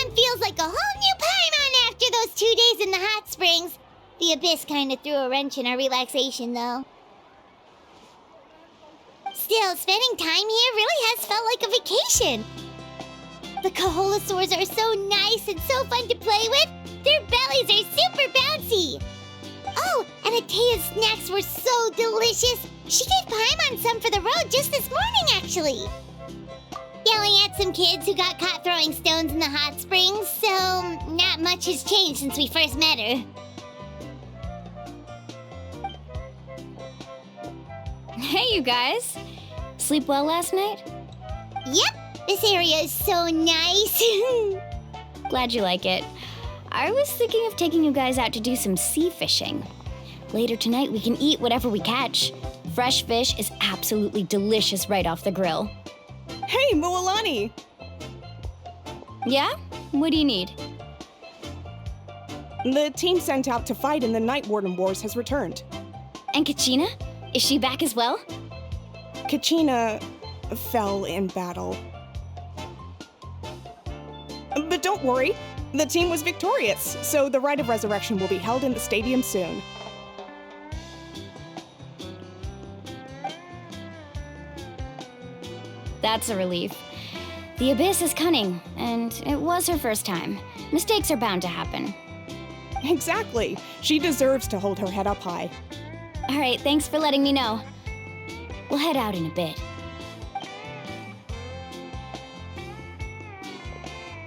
Paimon feels like a whole new Paimon after those 2 days in the hot springs. The Abyss kind of threw a wrench in our relaxation, though. Still, spending time here really has felt like a vacation. The Kaholosaurs are so nice and so fun to play with. Their bellies are super bouncy. Oh, and Atea's snacks were so delicious. She gave Paimon some for the road just this morning, actually. Yelling at some kids who got caught throwing stones in the hot springs, so not much has changed since we first met her. Hey, you guys. Sleep well last night? Yep, this area is so nice. Glad you like it. I was thinking of taking you guys out to do some sea fishing. Later tonight, we can eat whatever we catch. Fresh fish is absolutely delicious right off the grill. Hey, Mualani! Yeah? What do you need? The team sent out to fight in the Night Warden Wars has returned. And Kachina? Is she back as well? Kachina fell in battle. But don't worry, the team was victorious, so the Rite of Resurrection will be held in the stadium soon. That's a relief. The Abyss is cunning, and it was her first time. Mistakes are bound to happen. Exactly. She deserves to hold her head up high. All right, thanks for letting me know. We'll head out in a bit.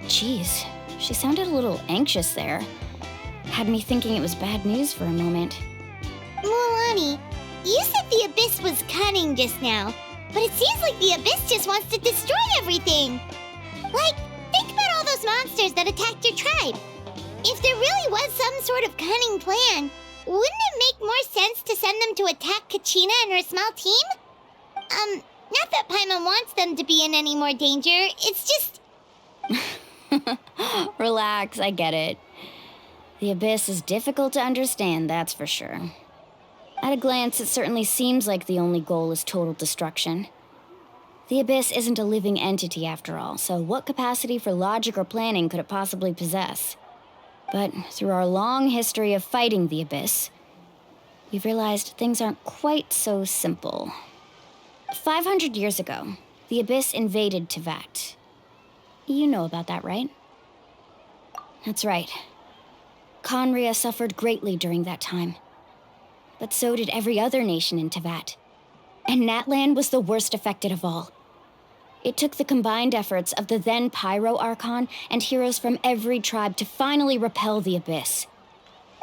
Jeez, she sounded a little anxious there. Had me thinking it was bad news for a moment. Mualani, you said the Abyss was cunning just now, but it seems like the Abyss just wants to destroy everything. Like, think about all those monsters that attacked your tribe. If there really was some sort of cunning plan, wouldn't it make more sense to send them to attack Kachina and her small team? Not that Paimon wants them to be in any more danger, it's just... Relax, I get it. The Abyss is difficult to understand, that's for sure. At a glance, it certainly seems like the only goal is total destruction. The Abyss isn't a living entity after all, so what capacity for logic or planning could it possibly possess? But through our long history of fighting the Abyss, we've realized things aren't quite so simple. 500 years ago, the Abyss invaded Teyvat. You know about that, right? That's right. Conria suffered greatly during that time. But so did every other nation in Teyvat. And Natlan was the worst affected of all. It took the combined efforts of the then Pyro Archon and heroes from every tribe to finally repel the Abyss.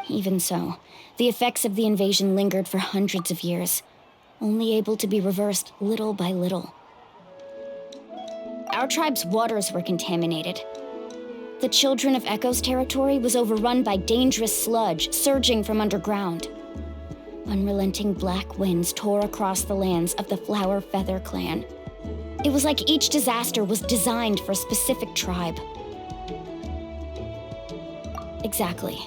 Even so, the effects of the invasion lingered for hundreds of years, only able to be reversed little by little. Our tribe's waters were contaminated. The Children of Echo's territory was overrun by dangerous sludge surging from underground. Unrelenting black winds tore across the lands of the Flower Feather clan. It was like each disaster was designed for a specific tribe. Exactly.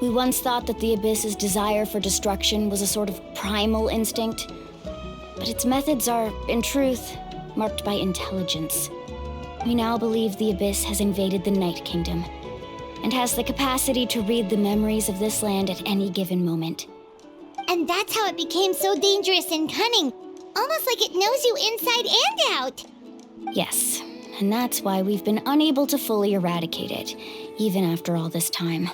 We once thought that the Abyss's desire for destruction was a sort of primal instinct, but its methods are, in truth, marked by intelligence. We now believe the Abyss has invaded the Night Kingdom and has the capacity to read the memories of this land at any given moment. And that's how it became so dangerous and cunning. Almost like it knows you inside and out. Yes, and that's why we've been unable to fully eradicate it, even after all this time.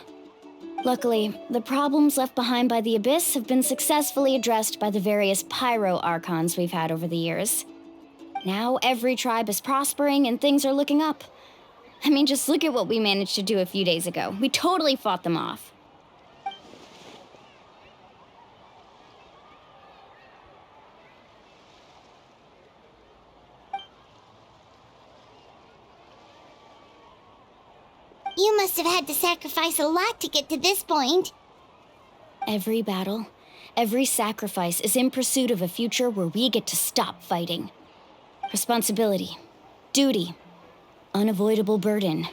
Luckily, the problems left behind by the Abyss have been successfully addressed by the various Pyro Archons we've had over the years. Now every tribe is prospering and things are looking up. I mean, just look at what we managed to do a few days ago. We totally fought them off. You must have had to sacrifice a lot to get to this point. Every battle, every sacrifice is in pursuit of a future where we get to stop fighting. Responsibility, duty, unavoidable burden.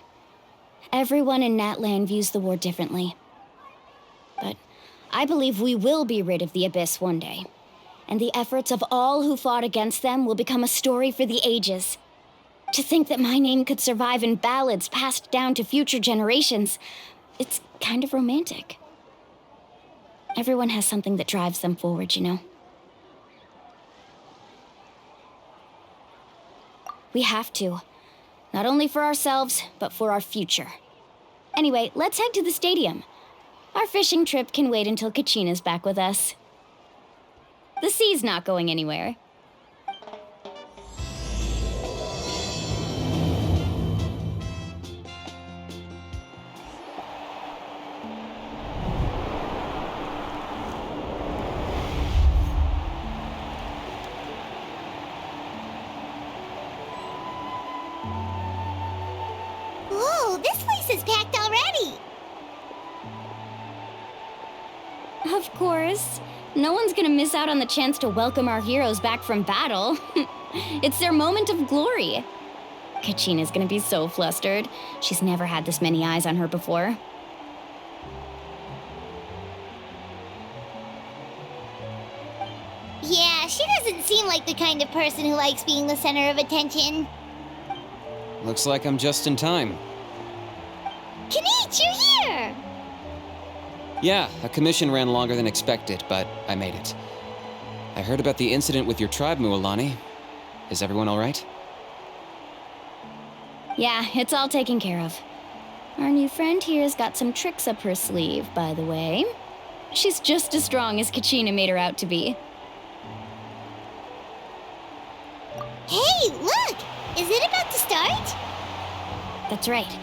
Everyone in Natlan views the war differently. But I believe we will be rid of the Abyss one day, and the efforts of all who fought against them will become a story for the ages. To think that my name could survive in ballads passed down to future generations, it's kind of romantic. Everyone has something that drives them forward, you know? We have to. Not only for ourselves, but for our future. Anyway, let's head to the stadium. Our fishing trip can wait until Kachina's back with us. The sea's not going anywhere. Whoa, this place is packed already! Of course. No one's gonna miss out on the chance to welcome our heroes back from battle. It's their moment of glory. Kachina's gonna be so flustered. She's never had this many eyes on her before. Yeah, she doesn't seem like the kind of person who likes being the center of attention. Looks like I'm just in time. Kanich, you're here! Yeah, a commission ran longer than expected, but I made it. I heard about the incident with your tribe, Mualani. Is everyone all right? Yeah, it's all taken care of. Our new friend here's got some tricks up her sleeve, by the way. She's just as strong as Kachina made her out to be. Hey, look! Is it about to start? That's right.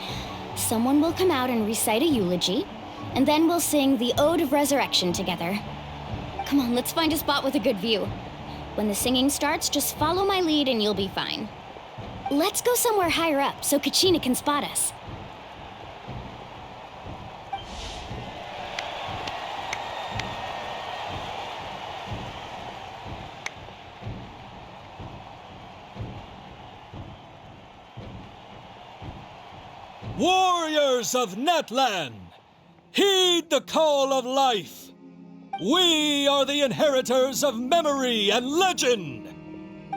Someone will come out and recite a eulogy, and then we'll sing the Ode of Resurrection together. Come on, let's find a spot with a good view. When the singing starts, just follow my lead and you'll be fine. Let's go somewhere higher up so Kachina can spot us. Warriors of Natlan, heed the call of life. We are the inheritors of memory and legend.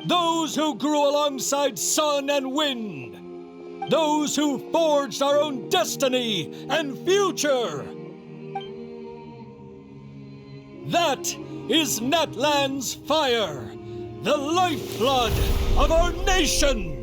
Those who grew alongside sun and wind. Those who forged our own destiny and future. That is Natlan's fire, the lifeblood of our nation.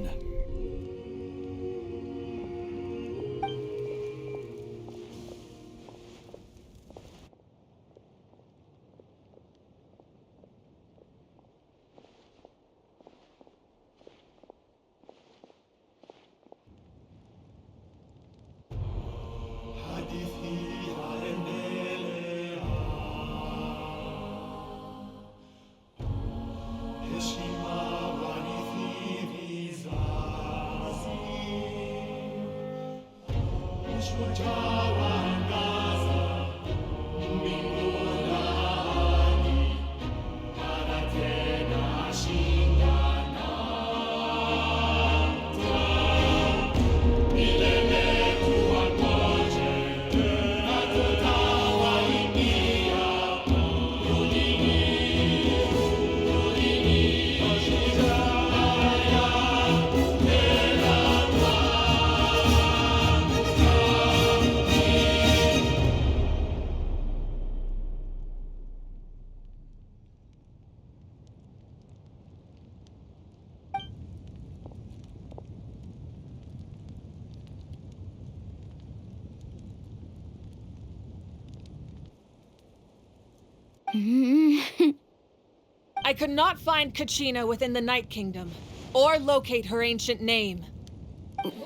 I could not find Kachina within the Night Kingdom, or locate her ancient name.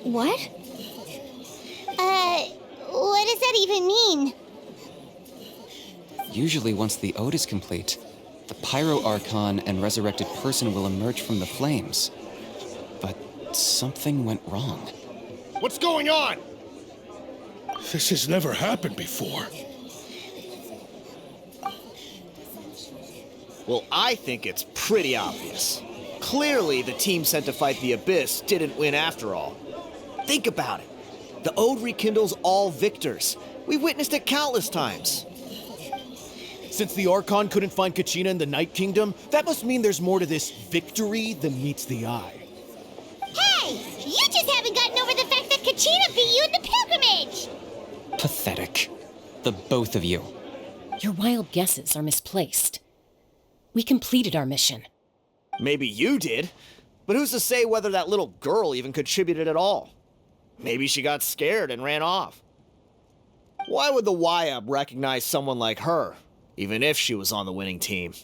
What? What does that even mean? Usually once the ode is complete, the Pyro Archon and resurrected person will emerge from the flames. But something went wrong. What's going on? This has never happened before. Well, I think it's pretty obvious. Clearly, the team sent to fight the Abyss didn't win after all. Think about it. The Ode rekindles all victors. We've witnessed it countless times. Since the Archon couldn't find Kachina in the Night Kingdom, that must mean there's more to this victory than meets the eye. Hey! You just haven't gotten over the fact that Kachina beat you in the pilgrimage! Pathetic. The both of you. Your wild guesses are misplaced. We completed our mission. Maybe you did, but who's to say whether that little girl even contributed at all? Maybe she got scared and ran off. Why would the YUB recognize someone like her, even if she was on the winning team?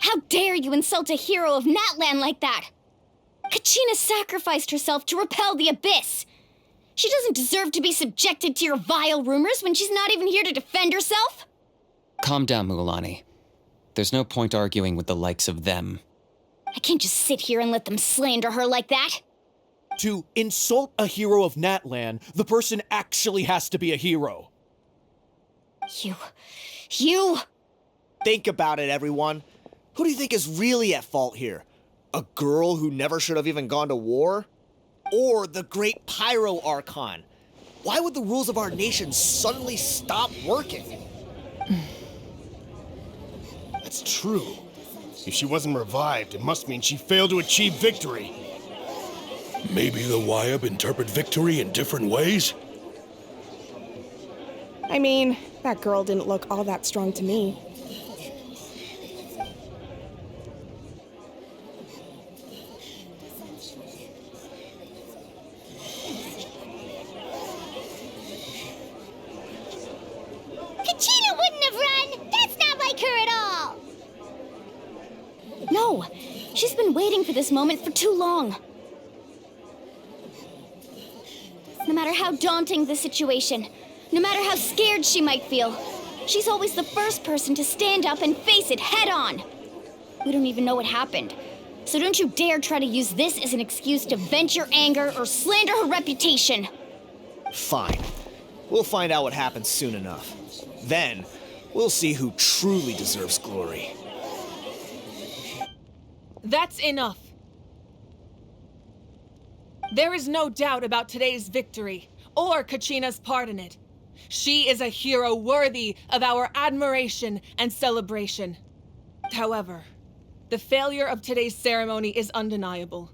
How dare you insult a hero of Natlan like that? Kachina sacrificed herself to repel the Abyss. She doesn't deserve to be subjected to your vile rumors when she's not even here to defend herself. Calm down, Mualani. There's no point arguing with the likes of them. I can't just sit here and let them slander her like that. To insult a hero of Natlan, the person actually has to be a hero. You... Think about it, everyone. Who do you think is really at fault here? A girl who never should have even gone to war? Or the great Pyro Archon? Why would the rules of our nation suddenly stop working? That's true. If she wasn't revived, it must mean she failed to achieve victory. Maybe the YUB interpret victory in different ways? I mean, that girl didn't look all that strong to me. Kachina wouldn't have run! That's not like her at all! No, she's been waiting for this moment for too long. No matter how daunting the situation, no matter how scared she might feel, she's always the first person to stand up and face it head on. We don't even know what happened, so don't you dare try to use this as an excuse to vent your anger or slander her reputation. Fine. We'll find out what happens soon enough. Then, we'll see who truly deserves glory. That's enough. There is no doubt about today's victory, or Kachina's part in it. She is a hero worthy of our admiration and celebration. However, the failure of today's ceremony is undeniable.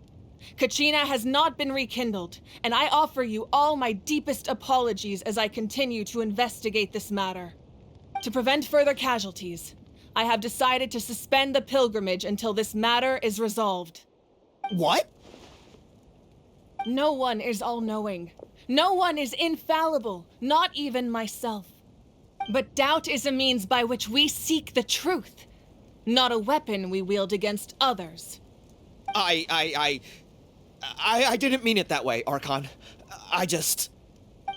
Kachina has not been rekindled, and I offer you all my deepest apologies as I continue to investigate this matter. To prevent further casualties, I have decided to suspend the pilgrimage until this matter is resolved. What? No one is all-knowing. No one is infallible, not even myself. But doubt is a means by which we seek the truth, not a weapon we wield against others. I didn't mean it that way, Archon. I just...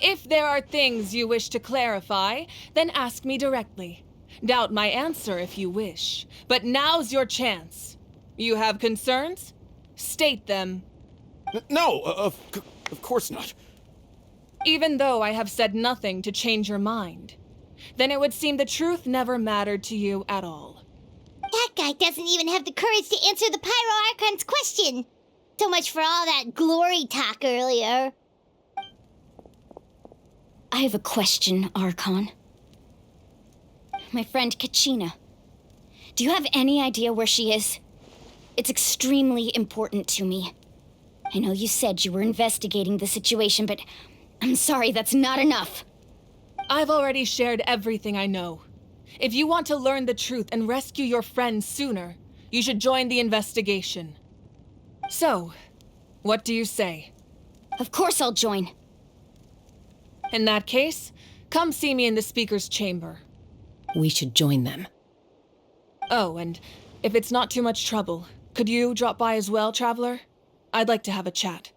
If there are things you wish to clarify, then ask me directly. Doubt my answer if you wish. But now's your chance. You have concerns? State them. No, of course not. Even though I have said nothing to change your mind, then it would seem the truth never mattered to you at all. That guy doesn't even have the courage to answer the Pyro Archon's question. So much for all that glory talk earlier. I have a question, Archon. My friend Kachina. Do you have any idea where she is? It's extremely important to me. I know you said you were investigating the situation, but I'm sorry, that's not enough. I've already shared everything I know. If you want to learn the truth and rescue your friend sooner, you should join the investigation. So, what do you say? Of course I'll join. In that case, come see me in the speaker's chamber. We should join them. Oh, and if it's not too much trouble, could you drop by as well, Traveler? I'd like to have a chat.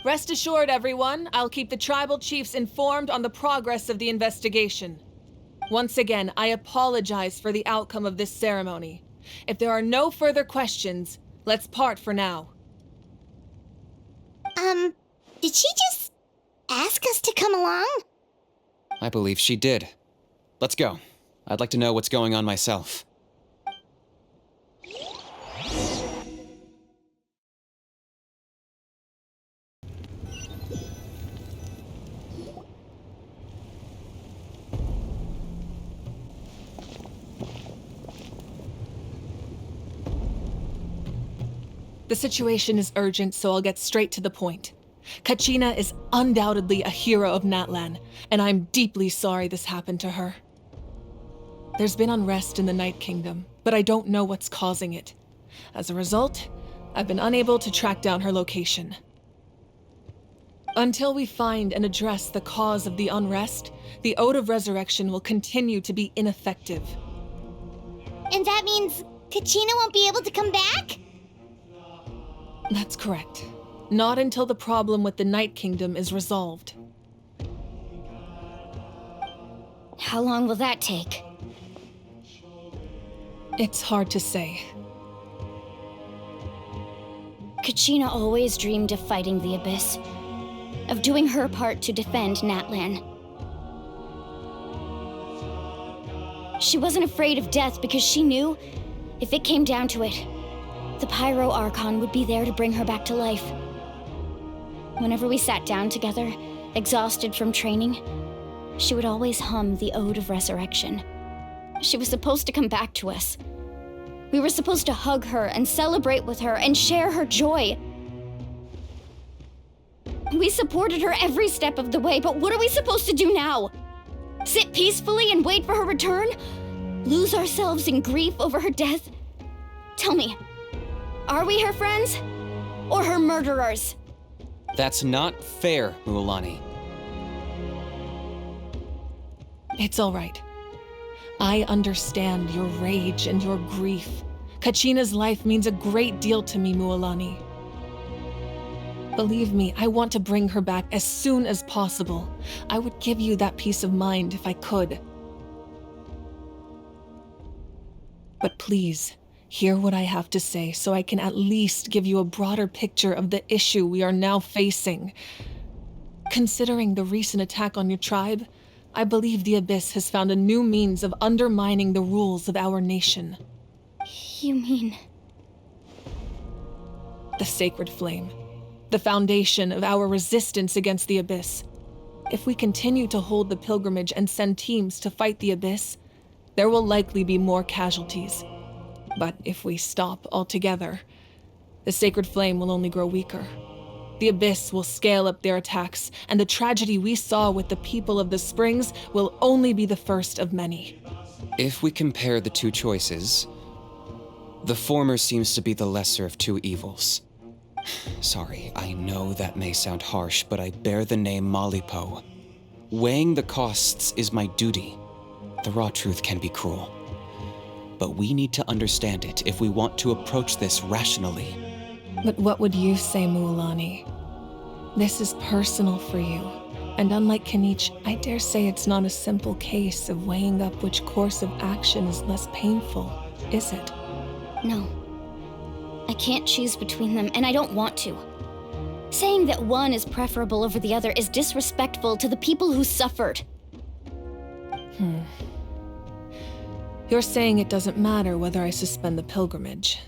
Rest assured, everyone, I'll keep the tribal chiefs informed on the progress of the investigation. Once again, I apologize for the outcome of this ceremony. If there are no further questions, let's part for now. Did she just ask us to come along? I believe she did. Let's go. I'd like to know what's going on myself. The situation is urgent, so I'll get straight to the point. Kachina is undoubtedly a hero of Natlan, and I'm deeply sorry this happened to her. There's been unrest in the Night Kingdom, but I don't know what's causing it. As a result, I've been unable to track down her location. Until we find and address the cause of the unrest, the Ode of Resurrection will continue to be ineffective. And that means Kachina won't be able to come back? That's correct. Not until the problem with the Night Kingdom is resolved. How long will that take? It's hard to say. Kachina always dreamed of fighting the Abyss, of doing her part to defend Natlan. She wasn't afraid of death because she knew, if it came down to it, the Pyro Archon would be there to bring her back to life. Whenever we sat down together, exhausted from training, she would always hum the Ode of Resurrection. She was supposed to come back to us. We were supposed to hug her and celebrate with her and share her joy. We supported her every step of the way, but what are we supposed to do now? Sit peacefully and wait for her return? Lose ourselves in grief over her death? Tell me, are we her friends or her murderers? That's not fair, Mualani. It's all right. I understand your rage and your grief. Kachina's life means a great deal to me, Mualani. Believe me, I want to bring her back as soon as possible. I would give you that peace of mind if I could. But please, hear what I have to say so I can at least give you a broader picture of the issue we are now facing. Considering the recent attack on your tribe, I believe the Abyss has found a new means of undermining the rules of our nation. You mean... The Sacred Flame. The foundation of our resistance against the Abyss. If we continue to hold the pilgrimage and send teams to fight the Abyss, there will likely be more casualties. But if we stop altogether, the Sacred Flame will only grow weaker. The Abyss will scale up their attacks, and the tragedy we saw with the people of the Springs will only be the first of many. If we compare the two choices, the former seems to be the lesser of two evils. Sorry, I know that may sound harsh, but I bear the name Malipo. Weighing the costs is my duty. The raw truth can be cruel. But we need to understand it if we want to approach this rationally. But what would you say, Mualani? This is personal for you. And unlike Kanich, I dare say it's not a simple case of weighing up which course of action is less painful, is it? No. I can't choose between them, and I don't want to. Saying that one is preferable over the other is disrespectful to the people who suffered. You're saying it doesn't matter whether I suspend the pilgrimage.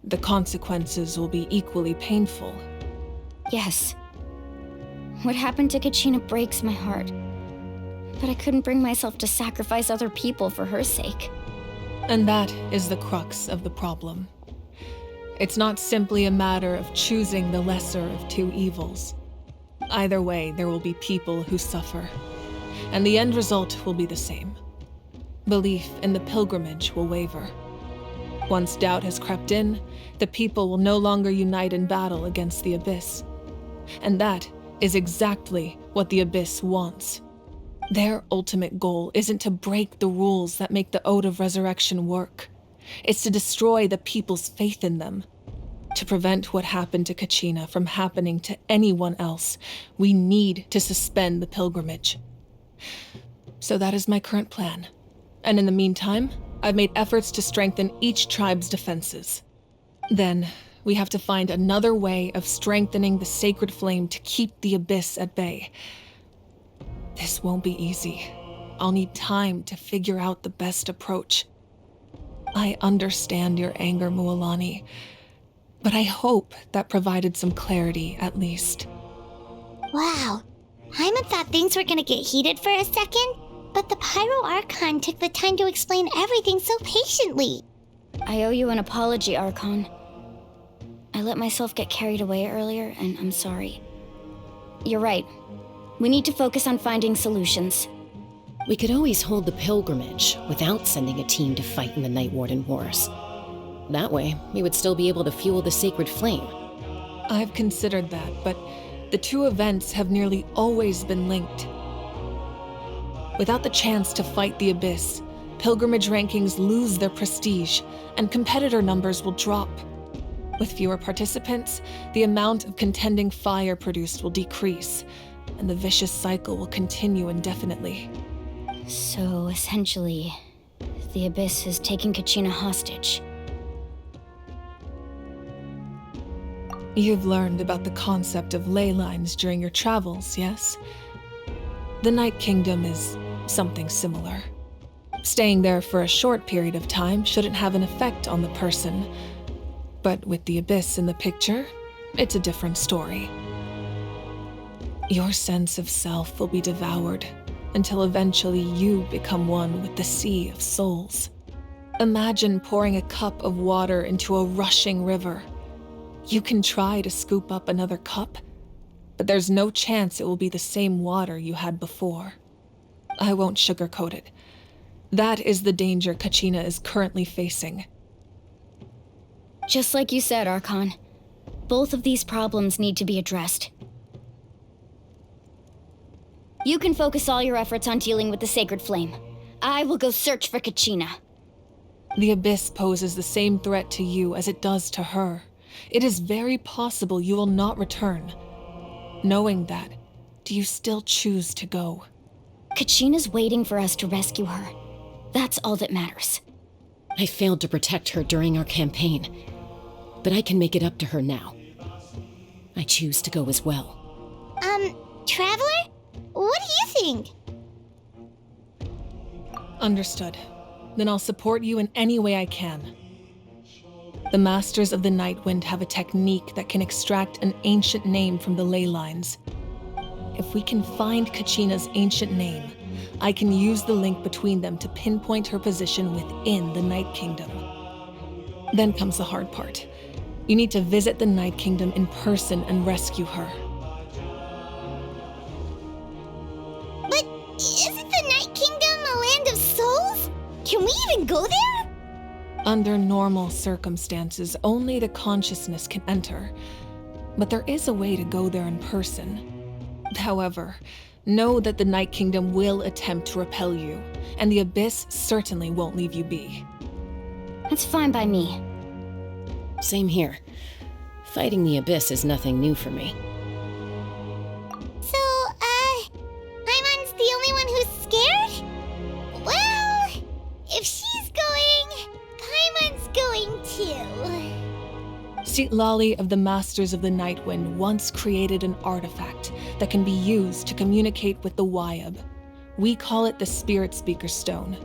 The consequences will be equally painful. Yes. What happened to Kachina breaks my heart. But I couldn't bring myself to sacrifice other people for her sake. And that is the crux of the problem. It's not simply a matter of choosing the lesser of two evils. Either way, there will be people who suffer. And the end result will be the same. Belief in the pilgrimage will waver. Once doubt has crept in, the people will no longer unite in battle against the Abyss. And that is exactly what the Abyss wants. Their ultimate goal isn't to break the rules that make the Ode of Resurrection work. It's to destroy the people's faith in them. To prevent what happened to Kachina from happening to anyone else, we need to suspend the pilgrimage. So that is my current plan. And in the meantime, I've made efforts to strengthen each tribe's defenses. Then, we have to find another way of strengthening the Sacred Flame to keep the Abyss at bay. This won't be easy. I'll need time to figure out the best approach. I understand your anger, Mualani, but I hope that provided some clarity, at least. Wow. Hyman thought things were gonna get heated for a second, but the Pyro Archon took the time to explain everything so patiently. I owe you an apology, Archon. I let myself get carried away earlier, and I'm sorry. You're right. We need to focus on finding solutions. We could always hold the pilgrimage without sending a team to fight in the Night Warden Wars. That way, we would still be able to fuel the sacred flame. I've considered that, but the two events have nearly always been linked. Without the chance to fight the Abyss, pilgrimage rankings lose their prestige, and competitor numbers will drop. With fewer participants, the amount of contending fire produced will decrease, and the vicious cycle will continue indefinitely. So, essentially, the Abyss has taken Kachina hostage. You've learned about the concept of ley lines during your travels, yes? The Night Kingdom is something similar. Staying there for a short period of time shouldn't have an effect on the person. But with the Abyss in the picture, it's a different story. Your sense of self will be devoured until eventually you become one with the sea of souls. Imagine pouring a cup of water into a rushing river. You can try to scoop up another cup, but there's no chance it will be the same water you had before. I won't sugarcoat it. That is the danger Kachina is currently facing. Just like you said, Archon. Both of these problems need to be addressed. You can focus all your efforts on dealing with the Sacred Flame. I will go search for Kachina. The Abyss poses the same threat to you as it does to her. It is very possible you will not return. Knowing that, do you still choose to go? Kachina's waiting for us to rescue her. That's all that matters. I failed to protect her during our campaign, but I can make it up to her now. I choose to go as well. Traveler? What do you think? Understood. Then I'll support you in any way I can. The Masters of the Nightwind have a technique that can extract an ancient name from the ley lines. If we can find Kachina's ancient name, I can use the link between them to pinpoint her position within the Night Kingdom. Then comes the hard part. You need to visit the Night Kingdom in person and rescue her. But isn't the Night Kingdom a land of souls? Can we even go there? Under normal circumstances, only the consciousness can enter. But there is a way to go there in person. However, know that the Night Kingdom will attempt to repel you, and the Abyss certainly won't leave you be. That's fine by me. Same here. Fighting the Abyss is nothing new for me. So, Paimon's the only one who's scared? Well, if she's going, Paimon's going too. Citlali of the Masters of the Nightwind once created an artifact that can be used to communicate with the Wyab. We call it the Spirit Speaker Stone.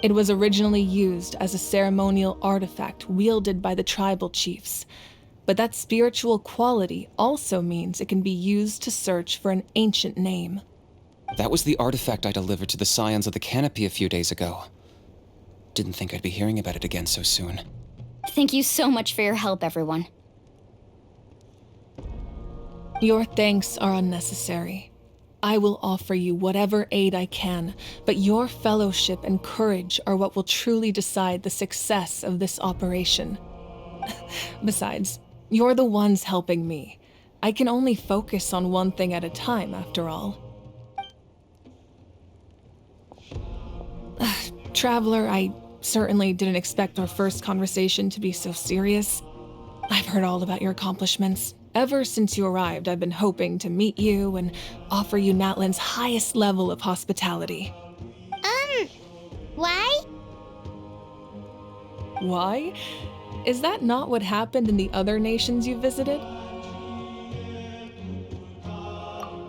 It was originally used as a ceremonial artifact wielded by the tribal chiefs, but that spiritual quality also means it can be used to search for an ancient name. That was the artifact I delivered to the Scions of the Canopy a few days ago. Didn't think I'd be hearing about it again so soon. Thank you so much for your help, everyone. Your thanks are unnecessary. I will offer you whatever aid I can, but your fellowship and courage are what will truly decide the success of this operation. Besides, you're the ones helping me. I can only focus on one thing at a time, after all. Traveler, I certainly didn't expect our first conversation to be so serious. I've heard all about your accomplishments. Ever since you arrived, I've been hoping to meet you and offer you Natlan's highest level of hospitality. Why? Why? Is that not what happened in the other nations you visited?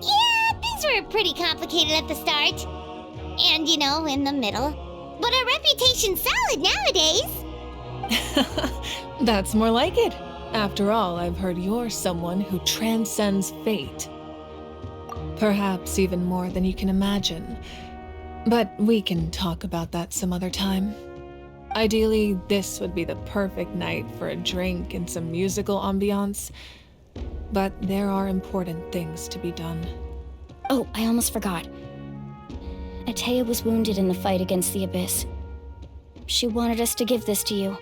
Yeah, things were pretty complicated at the start. And, in the middle. But our reputation's solid nowadays. That's more like it. After all, I've heard you're someone who transcends fate. Perhaps even more than you can imagine. But we can talk about that some other time. Ideally, this would be the perfect night for a drink and some musical ambiance. But there are important things to be done. Oh, I almost forgot. Atea was wounded in the fight against the Abyss. She wanted us to give this to you.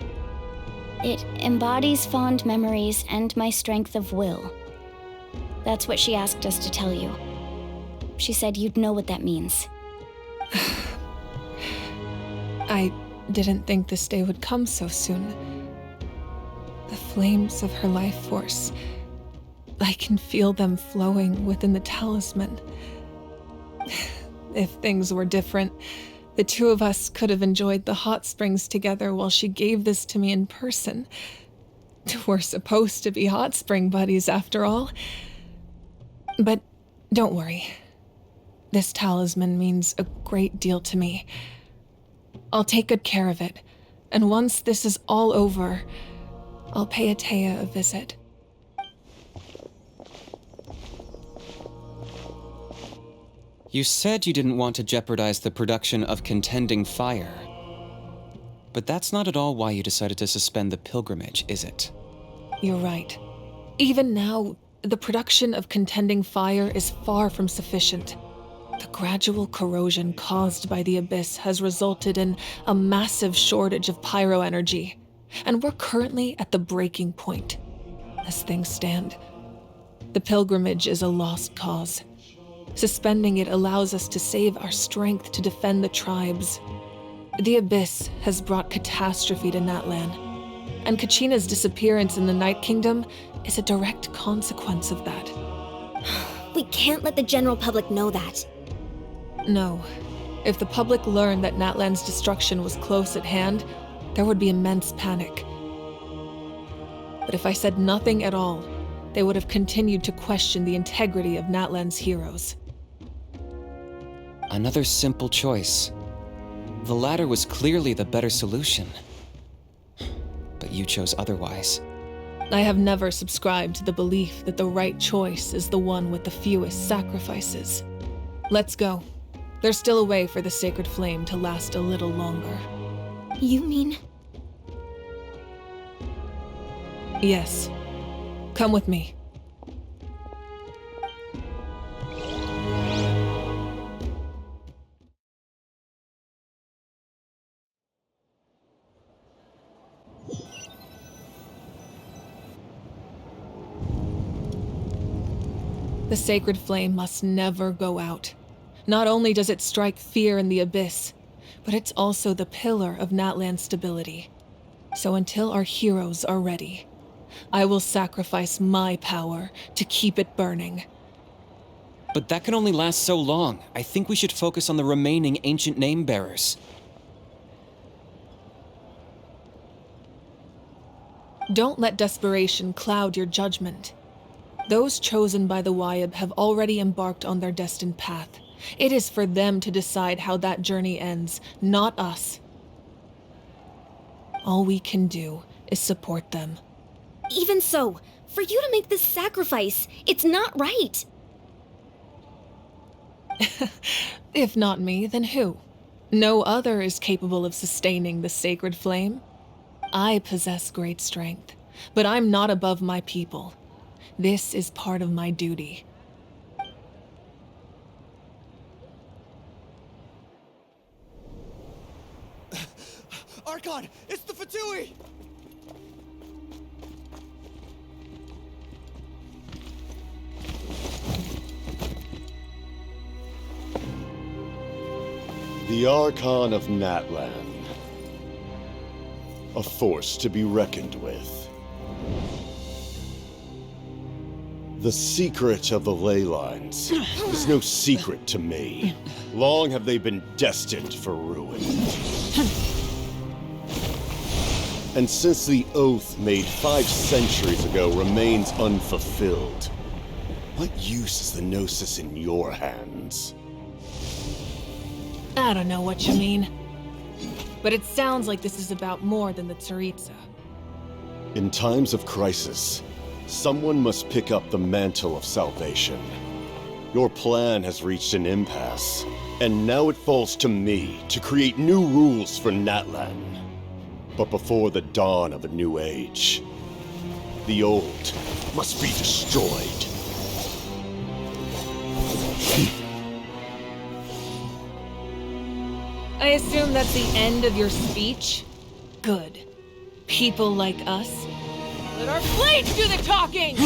It embodies fond memories and my strength of will. That's what she asked us to tell you. She said you'd know what that means. I didn't think this day would come so soon. The flames of her life force. I can feel them flowing within the talisman. If things were different, the two of us could have enjoyed the hot springs together while she gave this to me in person. We're supposed to be hot spring buddies after all. But don't worry. This talisman means a great deal to me. I'll take good care of it, and once this is all over, I'll pay Atea a visit. You said you didn't want to jeopardize the production of contending fire. But that's not at all why you decided to suspend the pilgrimage, is it? You're right. Even now, the production of contending fire is far from sufficient. The gradual corrosion caused by the Abyss has resulted in a massive shortage of pyro energy, and we're currently at the breaking point. As things stand, the pilgrimage is a lost cause. Suspending it allows us to save our strength to defend the tribes. The Abyss has brought catastrophe to Natlan, and Kachina's disappearance in the Night Kingdom is a direct consequence of that. We can't let the general public know that. No. If the public learned that Natlan's destruction was close at hand, there would be immense panic. But if I said nothing at all, they would have continued to question the integrity of Natlan's heroes. Another simple choice. The latter was clearly the better solution. But you chose otherwise. I have never subscribed to the belief that the right choice is the one with the fewest sacrifices. Let's go. There's still a way for the sacred flame to last a little longer. You mean? Yes. Come with me. The sacred flame must never go out. Not only does it strike fear in the Abyss, but it's also the pillar of Natlan's stability. So until our heroes are ready, I will sacrifice my power to keep it burning. But that can only last so long. I think we should focus on the remaining ancient name-bearers. Don't let desperation cloud your judgment. Those chosen by the Wayab have already embarked on their destined path. It is for them to decide how that journey ends, not us. All we can do is support them. Even so, for you to make this sacrifice, it's not right. If not me, then who? No other is capable of sustaining the sacred flame. I possess great strength, but I'm not above my people. This is part of my duty. Archon, it's the Fatui! The Archon of Natlan. A force to be reckoned with. The secret of the ley lines is no secret to me. Long have they been destined for ruin. And since the oath made 5 centuries ago remains unfulfilled, what use is the Gnosis in your hands? I don't know what you mean. But it sounds like this is about more than the Tsaritsa. In times of crisis, someone must pick up the mantle of salvation. Your plan has reached an impasse, and now it falls to me to create new rules for Natlan. but before the dawn of a new age. The old must be destroyed. I assume that's the end of your speech? Good. People like us. Let our blades do the talking!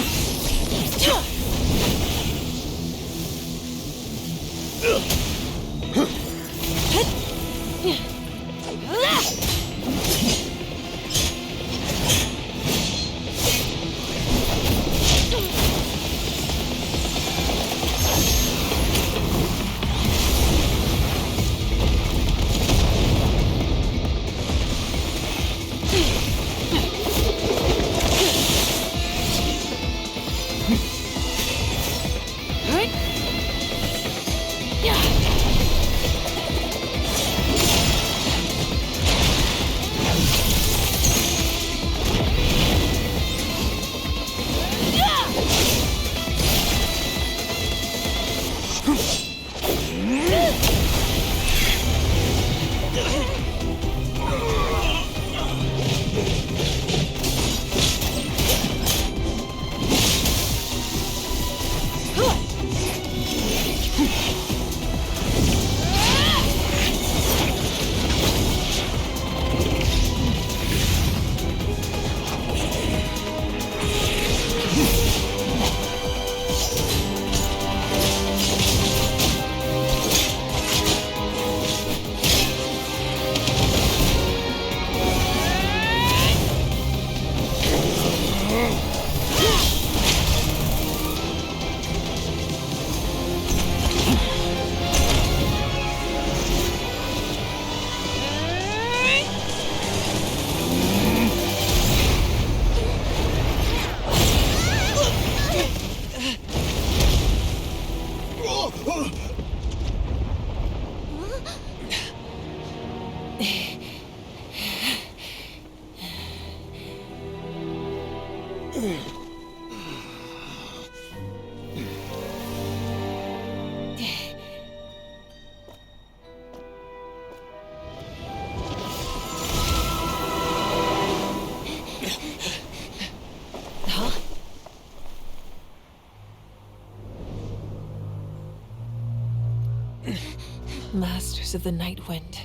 Masters of the Night Wind.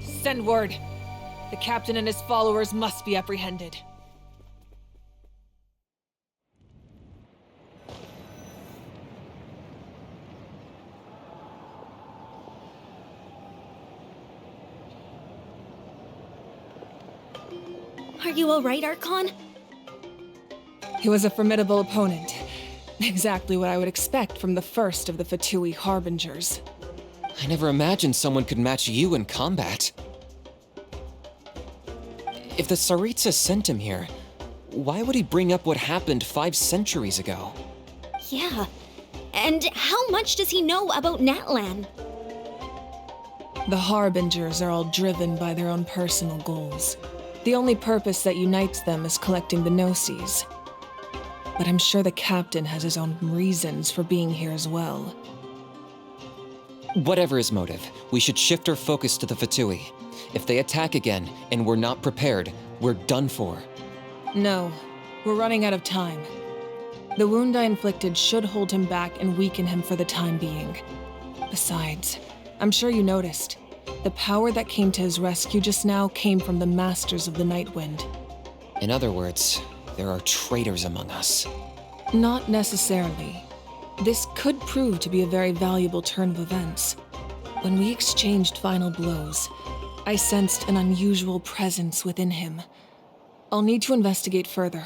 Send word. The captain and his followers must be apprehended. Are you all right, Archon? He was a formidable opponent. Exactly what I would expect from the first of the Fatui Harbingers. I never imagined someone could match you in combat. If the Tsaritsa sent him here, why would he bring up what happened 5 centuries ago? Yeah. And how much does he know about Natlan? The Harbingers are all driven by their own personal goals. The only purpose that unites them is collecting the Gnosis. But I'm sure the captain has his own reasons for being here as well. Whatever his motive, we should shift our focus to the Fatui. If they attack again, and we're not prepared, we're done for. No, we're running out of time. The wound I inflicted should hold him back and weaken him for the time being. Besides, I'm sure you noticed, the power that came to his rescue just now came from the Masters of the Night Wind. In other words, there are traitors among us. Not necessarily. This could prove to be a very valuable turn of events. When we exchanged final blows, I sensed an unusual presence within him. I'll need to investigate further.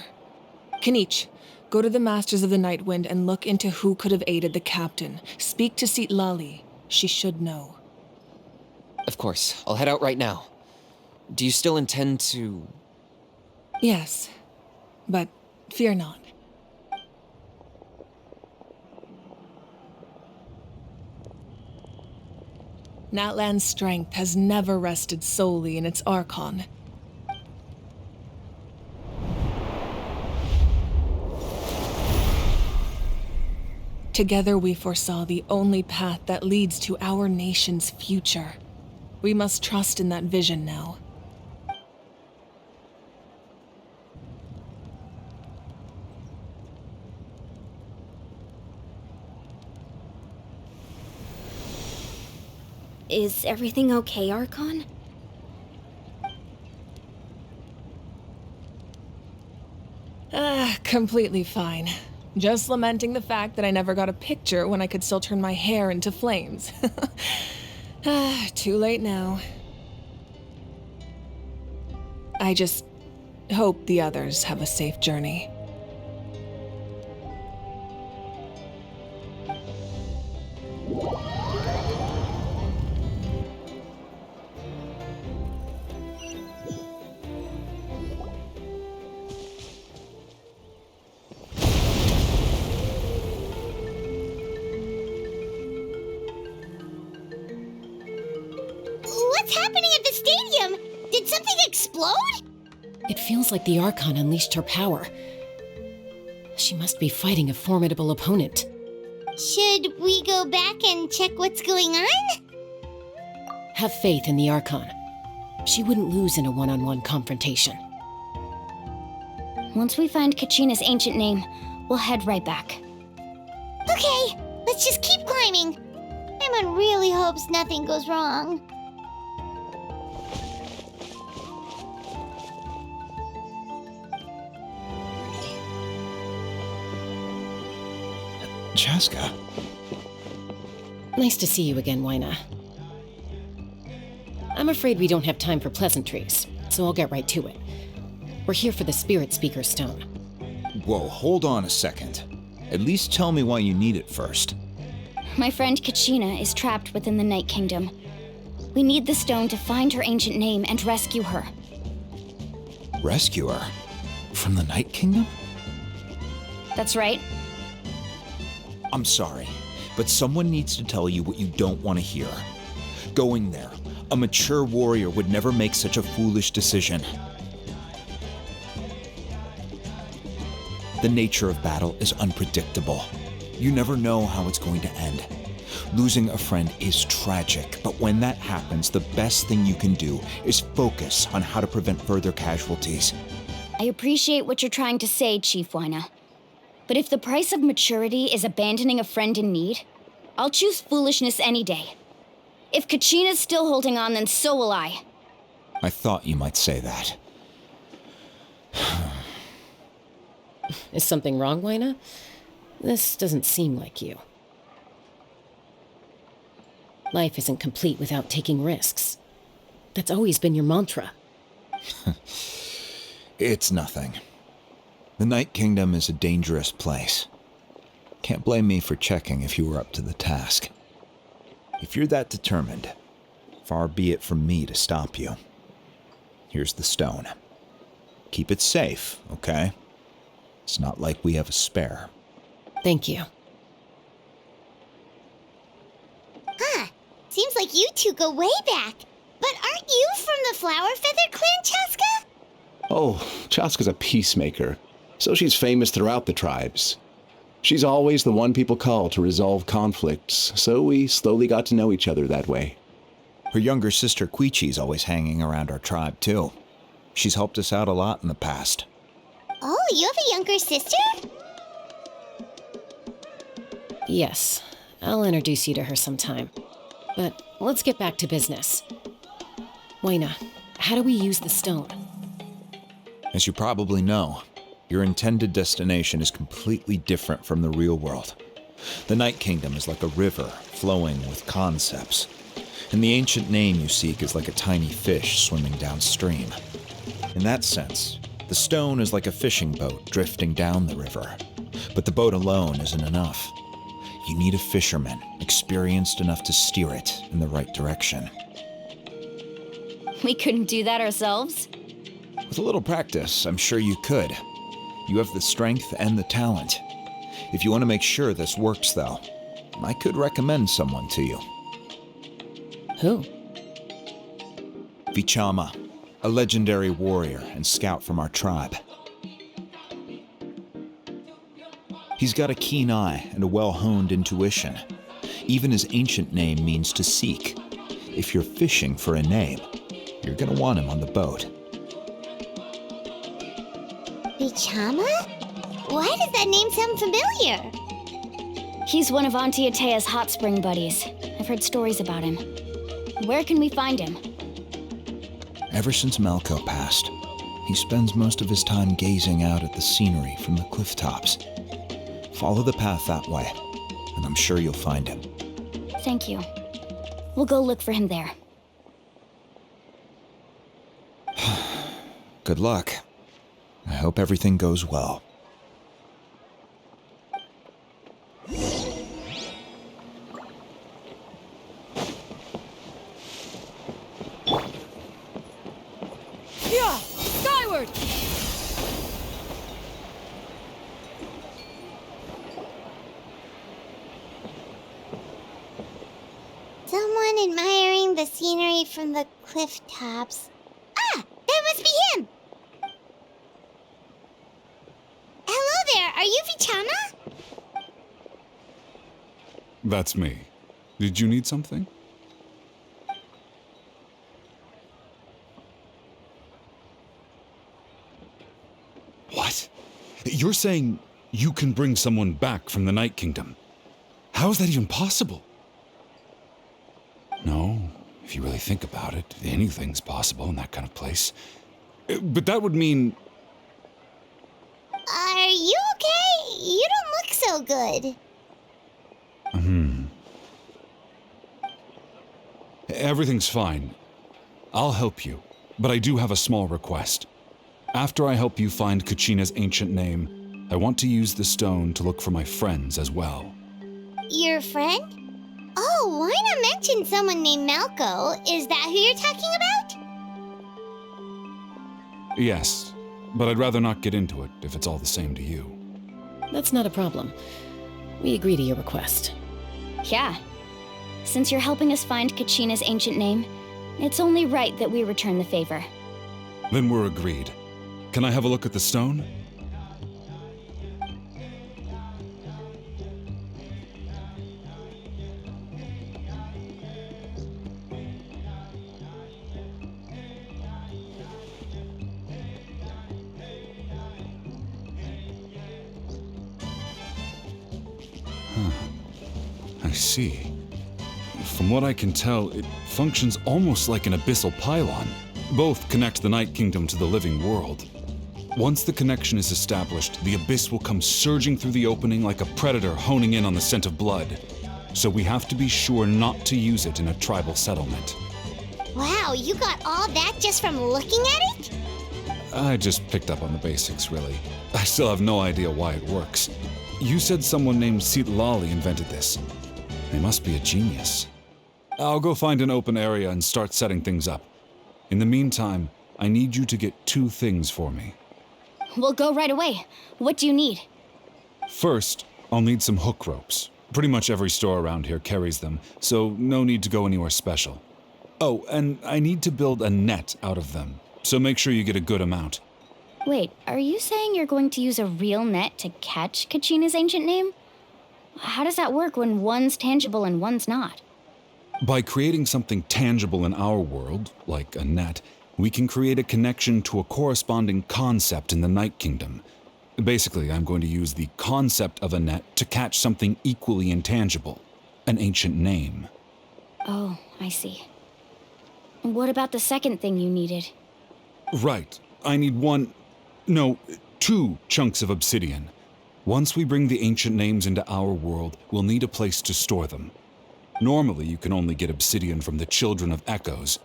Kinich, go to the Masters of the Night Wind and look into who could have aided the captain. Speak to Sitlali. She should know. Of course, I'll head out right now. Do you still intend to... Yes, but fear not. Natlan's strength has never rested solely in its Archon. Together we foresaw the only path that leads to our nation's future. We must trust in that vision now. Is everything okay, Archon? Completely fine. Just lamenting the fact that I never got a picture when I could still turn my hair into flames. Too late now. I just hope the others have a safe journey. What's happening at the stadium? Did something explode? It feels like the Archon unleashed her power. She must be fighting a formidable opponent. Should we go back and check what's going on? Have faith in the Archon. She wouldn't lose in a one-on-one confrontation. Once we find Kachina's ancient name, we'll head right back. Okay, let's just keep climbing. Paimon really hopes nothing goes wrong. Chaska. Nice to see you again, Wyna. I'm afraid we don't have time for pleasantries, so I'll get right to it. We're here for the Spirit Speaker Stone. Whoa, hold on a second. At least tell me why you need it first. My friend Kachina is trapped within the Night Kingdom. We need the stone to find her ancient name and rescue her. Rescue her? From the Night Kingdom? That's right. I'm sorry, but someone needs to tell you what you don't want to hear. Going there, a mature warrior would never make such a foolish decision. The nature of battle is unpredictable. You never know how it's going to end. Losing a friend is tragic, but when that happens, the best thing you can do is focus on how to prevent further casualties. I appreciate what you're trying to say, Chief Wyna. But if the price of maturity is abandoning a friend in need, I'll choose foolishness any day. If Kachina's still holding on, then so will I. I thought you might say that. Is something wrong, Wyna? This doesn't seem like you. Life isn't complete without taking risks. That's always been your mantra. It's nothing. The Night Kingdom is a dangerous place. Can't blame me for checking if you were up to the task. If you're that determined, far be it from me to stop you. Here's the stone. Keep it safe, okay? It's not like we have a spare. Thank you. Huh. Seems like you two go way back. But aren't you from the Flower Feather clan, Chaska? Oh, Chaska's a peacemaker, so she's famous throughout the tribes. She's always the one people call to resolve conflicts, so we slowly got to know each other that way. Her younger sister Quichi's always hanging around our tribe, too. She's helped us out a lot in the past. Oh, you have a younger sister? Yes, I'll introduce you to her sometime. But let's get back to business. Wyna, how do we use the stone? As you probably know, your intended destination is completely different from the real world. The Night Kingdom is like a river flowing with concepts, and the ancient name you seek is like a tiny fish swimming downstream. In that sense, the stone is like a fishing boat drifting down the river, but the boat alone isn't enough. You need a fisherman experienced enough to steer it in the right direction. We couldn't do that ourselves? With a little practice, I'm sure you could. You have the strength and the talent. If you want to make sure this works, though, I could recommend someone to you. Who? Vichama, a legendary warrior and scout from our tribe. He's got a keen eye and a well-honed intuition. Even his ancient name means to seek. If you're fishing for a name, you're gonna want him on the boat. Vichama? Why does that name sound familiar? He's one of Auntie Atea's hot spring buddies. I've heard stories about him. Where can we find him? Ever since Malco passed, he spends most of his time gazing out at the scenery from the cliff tops. Follow the path that way, and I'm sure you'll find him. Thank you. We'll go look for him there. Good luck. I hope everything goes well. Yeah! Skyward! Someone admiring the scenery from the cliff tops. Ah! That must be him! Hello there, are you Vichama? That's me. Did you need something? What? You're saying you can bring someone back from the Night Kingdom? How is that even possible? No, if you really think about it, anything's possible in that kind of place. But that would mean... Are you okay? You don't look so good. Everything's fine. I'll help you, but I do have a small request. After I help you find Kachina's ancient name, I want to use the stone to look for my friends as well. Your friend? Oh, why not mention someone named Malco? Is that who you're talking about? Yes, but I'd rather not get into it if it's all the same to you. That's not a problem. We agree to your request. Yeah. Since you're helping us find Kachina's ancient name, it's only right that we return the favor. Then we're agreed. Can I have a look at the stone? I see. From what I can tell, it functions almost like an abyssal pylon. Both connect the Night Kingdom to the living world. Once the connection is established, the abyss will come surging through the opening like a predator honing in on the scent of blood. So we have to be sure not to use it in a tribal settlement. Wow, you got all that just from looking at it? I just picked up on the basics, really. I still have no idea why it works. You said someone named Lali invented this. They must be a genius. I'll go find an open area and start setting things up. In the meantime, I need you to get 2 things for me. We'll go right away. What do you need? First, I'll need some hook ropes. Pretty much every store around here carries them, so no need to go anywhere special. Oh, and I need to build a net out of them, so make sure you get a good amount. Wait, are you saying you're going to use a real net to catch Kachina's ancient name? How does that work when one's tangible and one's not? By creating something tangible in our world, like a net, we can create a connection to a corresponding concept in the Night Kingdom. Basically, I'm going to use the concept of a net to catch something equally intangible, an ancient name. Oh, I see. What about the second thing you needed? Right. I need 2 chunks of obsidian. Once we bring the ancient names into our world, we'll need a place to store them. Normally, you can only get obsidian from the Children of Echoes,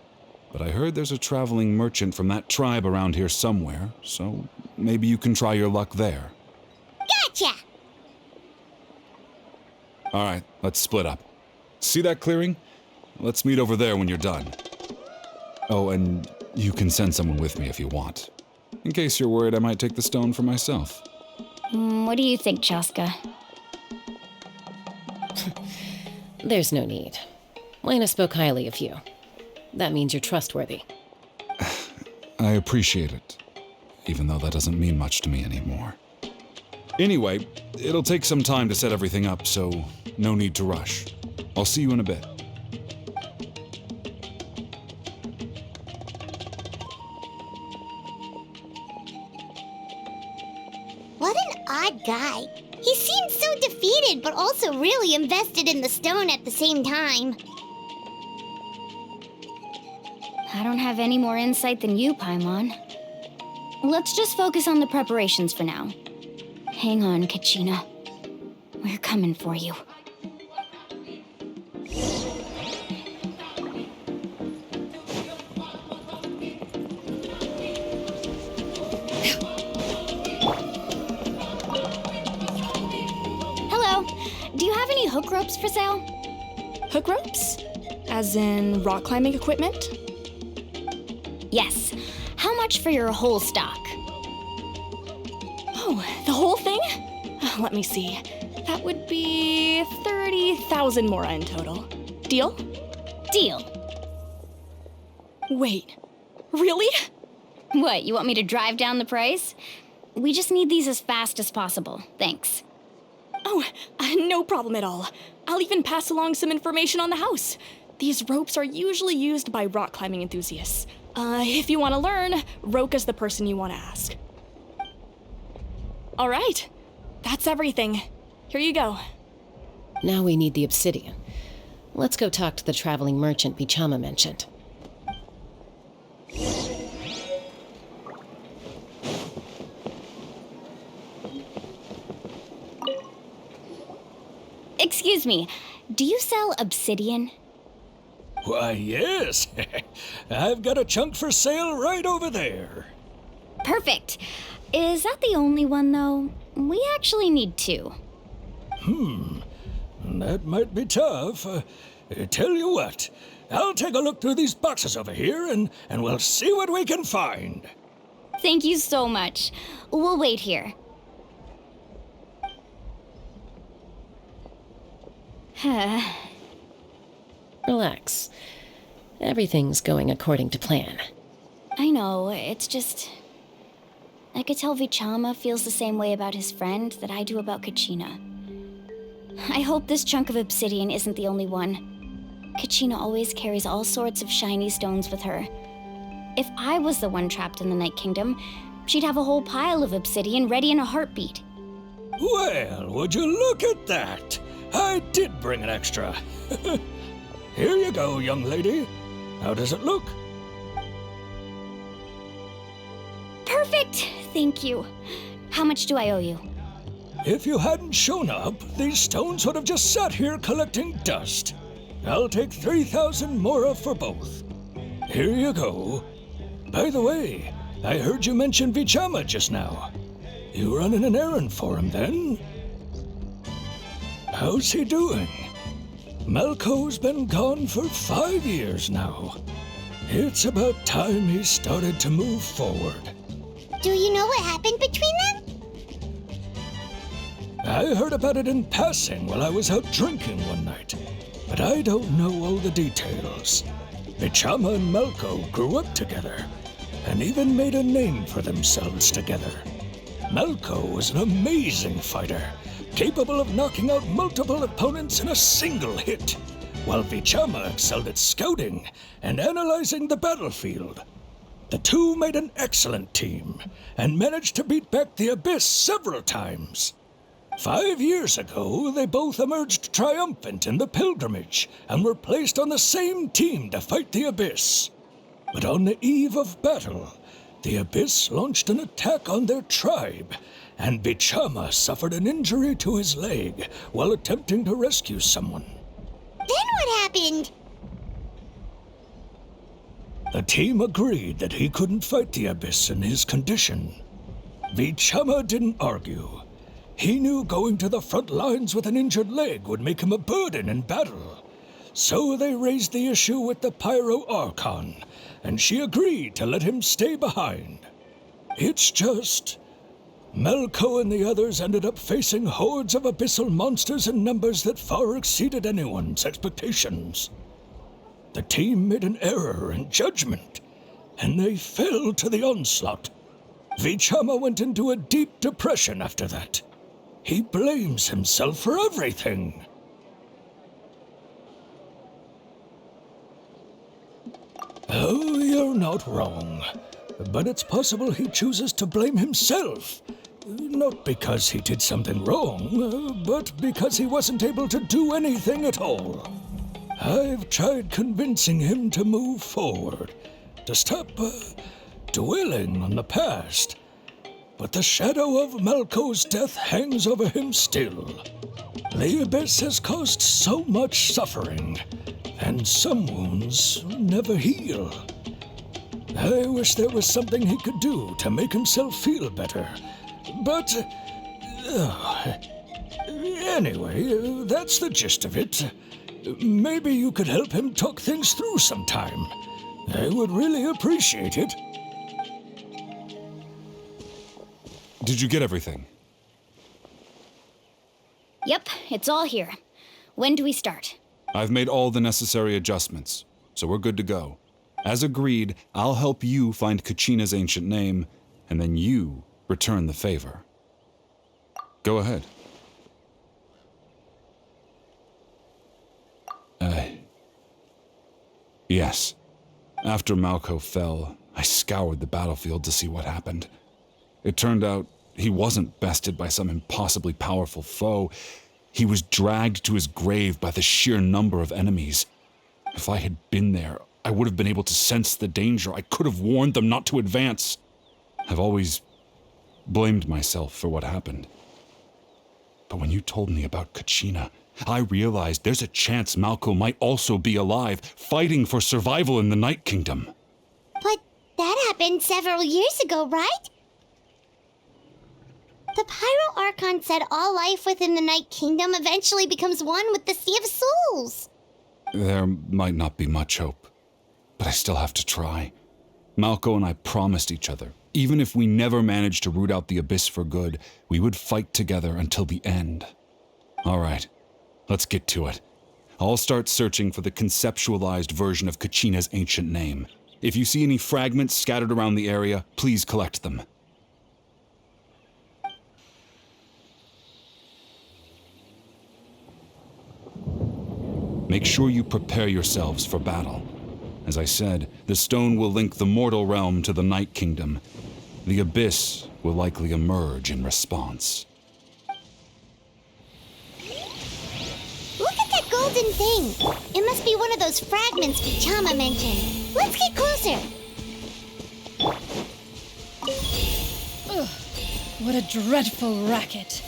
but I heard there's a traveling merchant from that tribe around here somewhere, so maybe you can try your luck there. Gotcha! All right, let's split up. See that clearing? Let's meet over there when you're done. Oh, and you can send someone with me if you want. In case you're worried I might take the stone for myself. What do you think, Chaska? There's no need. Lena spoke highly of you. That means you're trustworthy. I appreciate it, even though that doesn't mean much to me anymore. Anyway, it'll take some time to set everything up, so no need to rush. I'll see you in a bit. What an odd guy. He seems so defeated, but also really invested in the stone at the same time. I don't have any more insight than you, Paimon. Let's just focus on the preparations for now. Hang on, Kachina. We're coming for you. Hello. Do you have any hook ropes for sale? Hook ropes? As in rock climbing equipment? Yes. How much for your whole stock? Oh, the whole thing? Let me see. That would be 30,000 mora in total. Deal? Deal. Wait, really? What, you want me to drive down the price? We just need these as fast as possible. Thanks. Oh, no problem at all. I'll even pass along some information on the house. These ropes are usually used by rock climbing enthusiasts. If you want to learn, Roka's the person you want to ask. All right, that's everything. Here you go. Now we need the obsidian. Let's go talk to the traveling merchant Bichama mentioned. Excuse me, do you sell obsidian? Why, yes. I've got a chunk for sale right over there. Perfect. Is that the only one, though? We actually need two. That might be tough. Tell you what, I'll take a look through these boxes over here and we'll see what we can find. Thank you so much. We'll wait here. Relax. Everything's going according to plan. I know, it's just... I could tell Vichama feels the same way about his friend that I do about Kachina. I hope this chunk of obsidian isn't the only one. Kachina always carries all sorts of shiny stones with her. If I was the one trapped in the Night Kingdom, she'd have a whole pile of obsidian ready in a heartbeat. Well, would you look at that? I did bring an extra. Here you go, young lady. How does it look? Perfect! Thank you. How much do I owe you? If you hadn't shown up, these stones would have just sat here collecting dust. I'll take 3,000 mora for both. Here you go. By the way, I heard you mention Vichama just now. You running an errand for him, then? How's he doing? Malco's been gone for 5 years now. It's about time he started to move forward. Do you know what happened between them? I heard about it in passing while I was out drinking one night, but I don't know all the details. Vichama and Malco grew up together, and even made a name for themselves together. Malco was an amazing fighter, capable of knocking out multiple opponents in a single hit, while Vichama excelled at scouting and analyzing the battlefield. The two made an excellent team, and managed to beat back the Abyss several times. 5 years ago, they both emerged triumphant in the pilgrimage, and were placed on the same team to fight the Abyss. But on the eve of battle, the Abyss launched an attack on their tribe, and Vichama suffered an injury to his leg while attempting to rescue someone. Then what happened? The team agreed that he couldn't fight the Abyss in his condition. Vichama didn't argue. He knew going to the front lines with an injured leg would make him a burden in battle. So they raised the issue with the Pyro Archon, and she agreed to let him stay behind. It's just... Malco and the others ended up facing hordes of abyssal monsters in numbers that far exceeded anyone's expectations. The team made an error in judgment, and they fell to the onslaught. Vichama went into a deep depression after that. He blames himself for everything. Oh, you're not wrong. But it's possible he chooses to blame himself. Not because he did something wrong, but because he wasn't able to do anything at all. I've tried convincing him to move forward, to stop dwelling on the past. But the shadow of Malco's death hangs over him still. The Abyss has caused so much suffering, and some wounds never heal. I wish there was something he could do to make himself feel better. But, anyway, that's the gist of it. Maybe you could help him talk things through sometime. I would really appreciate it. Did you get everything? Yep, it's all here. When do we start? I've made all the necessary adjustments, so we're good to go. As agreed, I'll help you find Kachina's ancient name, and then you return the favor. Go ahead. Yes. After Malco fell, I scoured the battlefield to see what happened. It turned out he wasn't bested by some impossibly powerful foe. He was dragged to his grave by the sheer number of enemies. If I had been there, I would have been able to sense the danger. I could have warned them not to advance. I've always blamed myself for what happened. But when you told me about Kachina, I realized there's a chance Malco might also be alive, fighting for survival in the Night Kingdom. But that happened several years ago, right? The Pyro Archon said all life within the Night Kingdom eventually becomes one with the Sea of Souls. There might not be much hope, but I still have to try. Malco and I promised each other, even if we never managed to root out the Abyss for good, we would fight together until the end. All right, let's get to it. I'll start searching for the conceptualized version of Kachina's ancient name. If you see any fragments scattered around the area, please collect them. Make sure you prepare yourselves for battle. As I said, the stone will link the mortal realm to the Night Kingdom. The Abyss will likely emerge in response. Look at that golden thing. It must be one of those fragments Vichama mentioned. Let's get closer. Ugh, what a dreadful racket.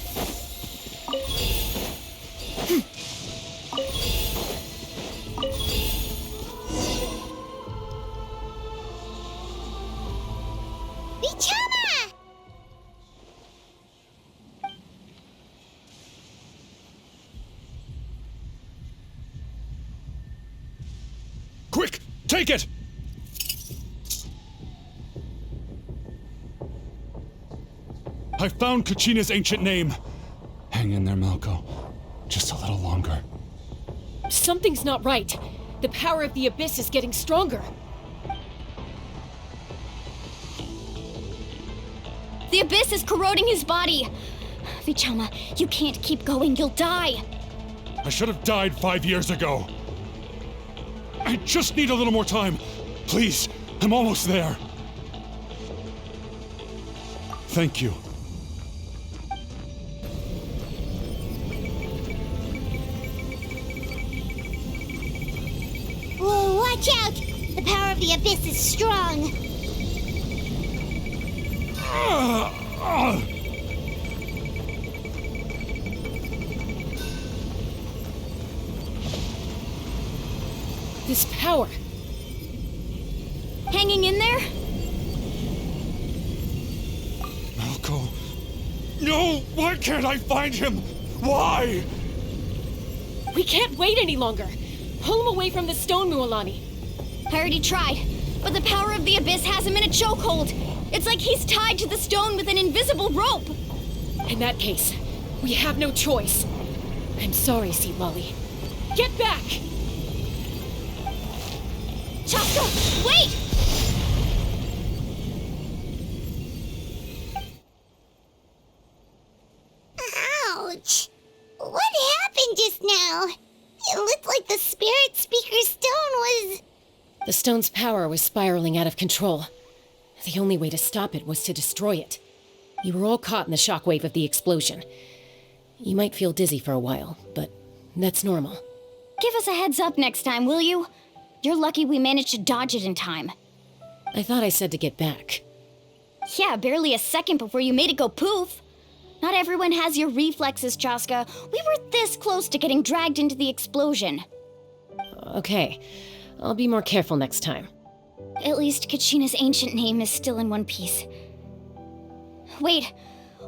Vichama! Quick, take it! I found Kachina's ancient name. Hang in there, Malco. Just a little longer. Something's not right. The power of the Abyss is getting stronger. The Abyss is corroding his body. Vichama, you can't keep going. You'll die. I should have died 5 years ago. I just need a little more time. Please, I'm almost there. Thank you. Whoa, watch out! The power of the Abyss is strong. This power. Hanging in there? Malco. No! Why can't I find him? Why? We can't wait any longer. Pull him away from the stone, Mualani. I already tried, but the power of the Abyss has him in a chokehold. It's like he's tied to the stone with an invisible rope. In that case, we have no choice. I'm sorry, Seat Lolly. Get back! Chaska, wait! Ouch! What happened just now? It looked like the Spirit Speaker's stone was... The stone's power was spiraling out of control. The only way to stop it was to destroy it. You were all caught in the shockwave of the explosion. You might feel dizzy for a while, but that's normal. Give us a heads up next time, will you? You're lucky we managed to dodge it in time. I thought I said to get back. Yeah, barely a second before you made it go poof. Not everyone has your reflexes, Chaska. We were this close to getting dragged into the explosion. Okay, I'll be more careful next time. At least Kachina's ancient name is still in one piece. Wait,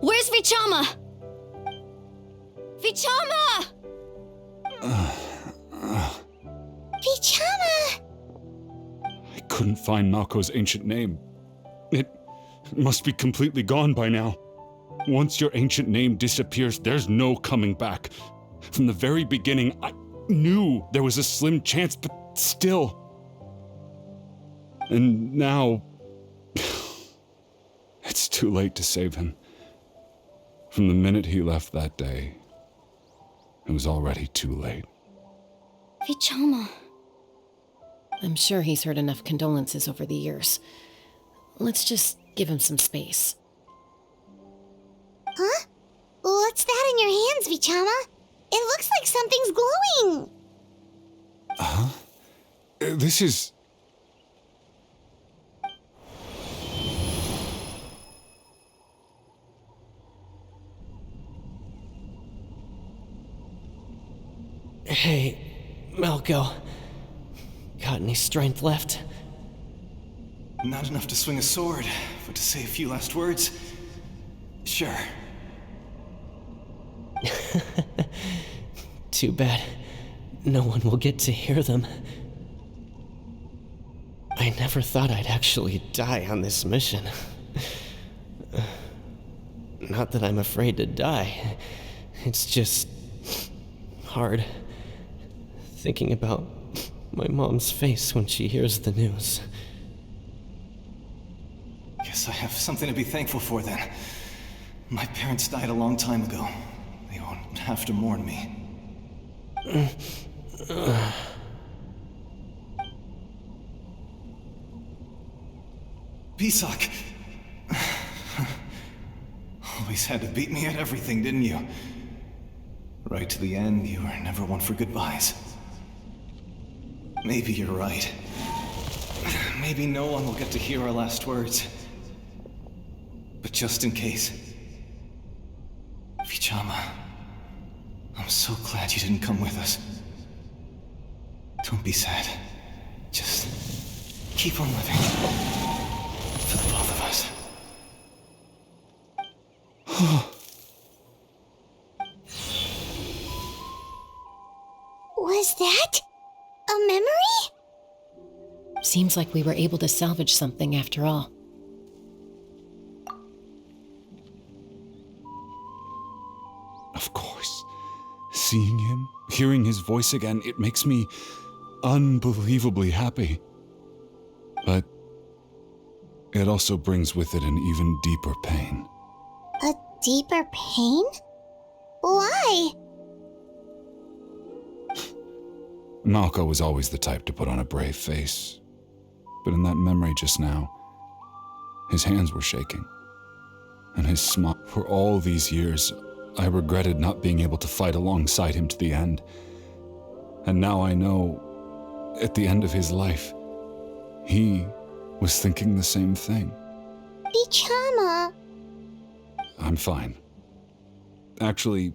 where's Vichama? Vichama! Vichama! I couldn't find Malko's ancient name. It must be completely gone by now. Once your ancient name disappears, there's no coming back. From the very beginning, I knew there was a slim chance, but still. And now, it's too late to save him. From the minute he left that day, it was already too late. Vichama. I'm sure he's heard enough condolences over the years. Let's just give him some space. Huh? What's that in your hands, Vichama? It looks like something's glowing. Huh? This is... Hey, Malko. Got any strength left? Not enough to swing a sword, but to say a few last words? Sure. Too bad. No one will get to hear them. I never thought I'd actually die on this mission. Not that I'm afraid to die. It's just... hard. Thinking about my mom's face when she hears the news. Guess I have something to be thankful for then. My parents died a long time ago. They won't have to mourn me. Pisak! Always had to beat me at everything, didn't you? Right to the end, you were never one for goodbyes. Maybe you're right. Maybe no one will get to hear our last words. But just in case... Vichama, I'm so glad you didn't come with us. Don't be sad. Just keep on living. For the both of us. Was that a memory? Seems like we were able to salvage something after all. Of course. Seeing him, hearing his voice again, it makes me unbelievably happy. But it also brings with it an even deeper pain. A deeper pain? Why? Malko was always the type to put on a brave face. But in that memory just now, his hands were shaking. And his smile. For all these years, I regretted not being able to fight alongside him to the end. And now I know, at the end of his life, he was thinking the same thing. Vichama. I'm fine. Actually,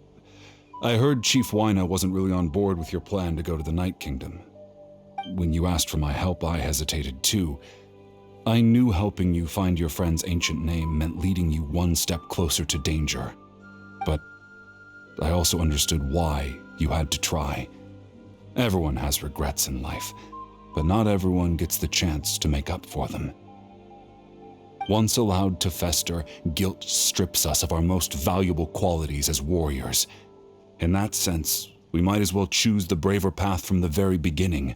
I heard Chief Wyna wasn't really on board with your plan to go to the Night Kingdom. When you asked for my help, I hesitated too. I knew helping you find your friend's ancient name meant leading you one step closer to danger. But I also understood why you had to try. Everyone has regrets in life, but not everyone gets the chance to make up for them. Once allowed to fester, guilt strips us of our most valuable qualities as warriors. In that sense, we might as well choose the braver path from the very beginning.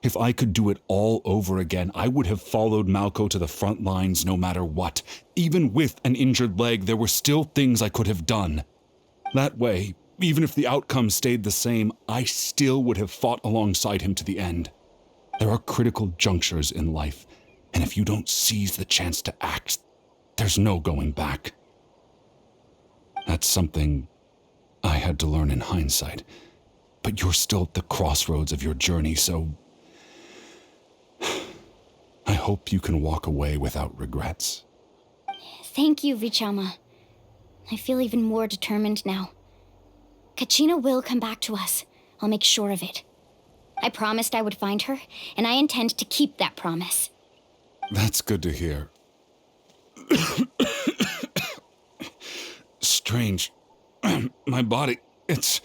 If I could do it all over again, I would have followed Malko to the front lines no matter what. Even with an injured leg, there were still things I could have done. That way, even if the outcome stayed the same, I still would have fought alongside him to the end. There are critical junctures in life, and if you don't seize the chance to act, there's no going back. That's something I had to learn in hindsight, but you're still at the crossroads of your journey, so I hope you can walk away without regrets. Thank you, Vichama. I feel even more determined now. Kachina will come back to us. I'll make sure of it. I promised I would find her, and I intend to keep that promise. That's good to hear. Strange. My body, it's...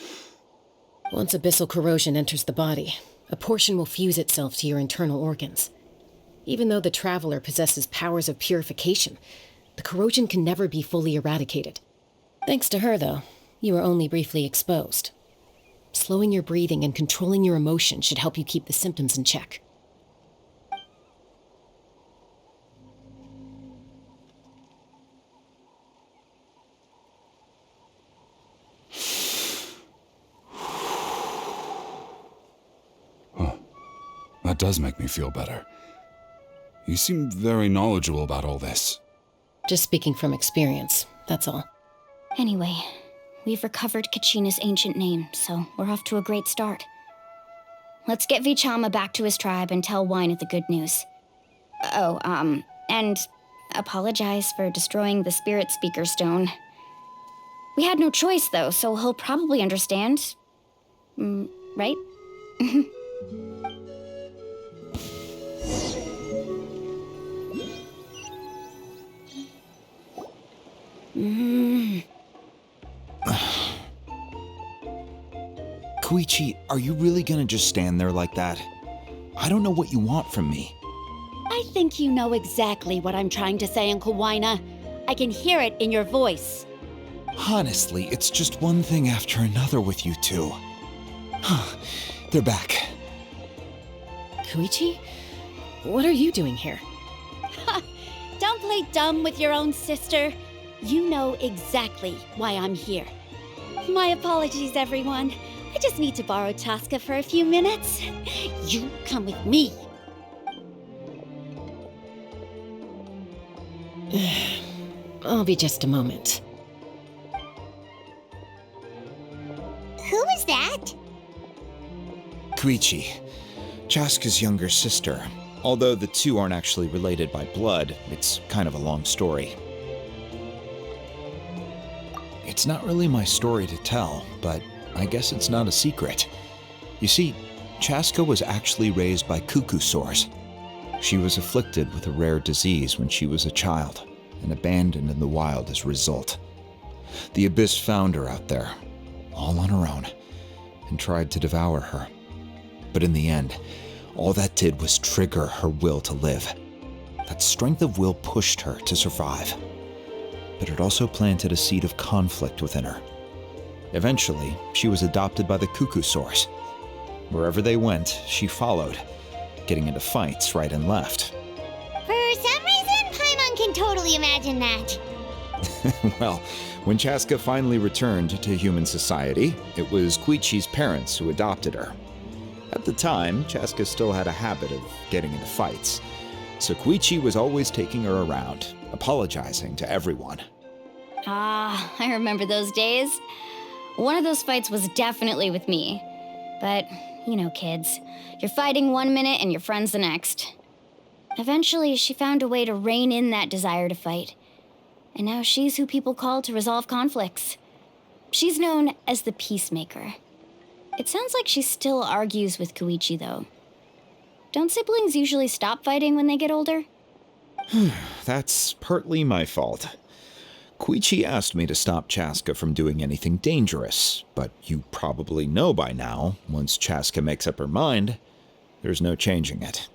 Once abyssal corrosion enters the body, a portion will fuse itself to your internal organs. Even though the Traveler possesses powers of purification, the corrosion can never be fully eradicated. Thanks to her, though, you are only briefly exposed. Slowing your breathing and controlling your emotions should help you keep the symptoms in check. That does make me feel better. You seem very knowledgeable about all this. Just speaking from experience, that's all. Anyway, we've recovered Kachina's ancient name, so we're off to a great start. Let's get Vichama back to his tribe and tell Wyneth the good news. And apologize for destroying the Spirit Speaker Stone. We had no choice, though, so he'll probably understand. Right? Koichi, are you really gonna just stand there like that? I don't know what you want from me. I think you know exactly what I'm trying to say, Uncle Wyna. I can hear it in your voice. Honestly, it's just one thing after another with you two. They're back. Koichi? What are you doing here? Don't play dumb with your own sister. You know exactly why I'm here. My apologies, everyone. I just need to borrow Chaska for a few minutes. You come with me. I'll be just a moment. Who is that? Koichi, Chaska's younger sister. Although the two aren't actually related by blood, it's kind of a long story. It's not really my story to tell, but I guess it's not a secret. You see, Chaska was actually raised by cuckoo sores. She was afflicted with a rare disease when she was a child and abandoned in the wild as a result. The Abyss found her out there, all on her own, and tried to devour her. But in the end, all that did was trigger her will to live. That strength of will pushed her to survive. But it also planted a seed of conflict within her. Eventually, she was adopted by the cuckoo sores. Wherever they went, she followed, getting into fights right and left. For some reason, Paimon can totally imagine that. Well, when Chaska finally returned to human society, it was Koichi's parents who adopted her. At the time, Chaska still had a habit of getting into fights, so Koichi was always taking her around, apologizing to everyone. I remember those days. One of those fights was definitely with me. But, you know, kids. You're fighting one minute and your friend's the next. Eventually, she found a way to rein in that desire to fight. And now she's who people call to resolve conflicts. She's known as the Peacemaker. It sounds like she still argues with Koichi, though. Don't siblings usually stop fighting when they get older? That's partly my fault. Koichi asked me to stop Chaska from doing anything dangerous, but you probably know by now, once Chaska makes up her mind, there's no changing it.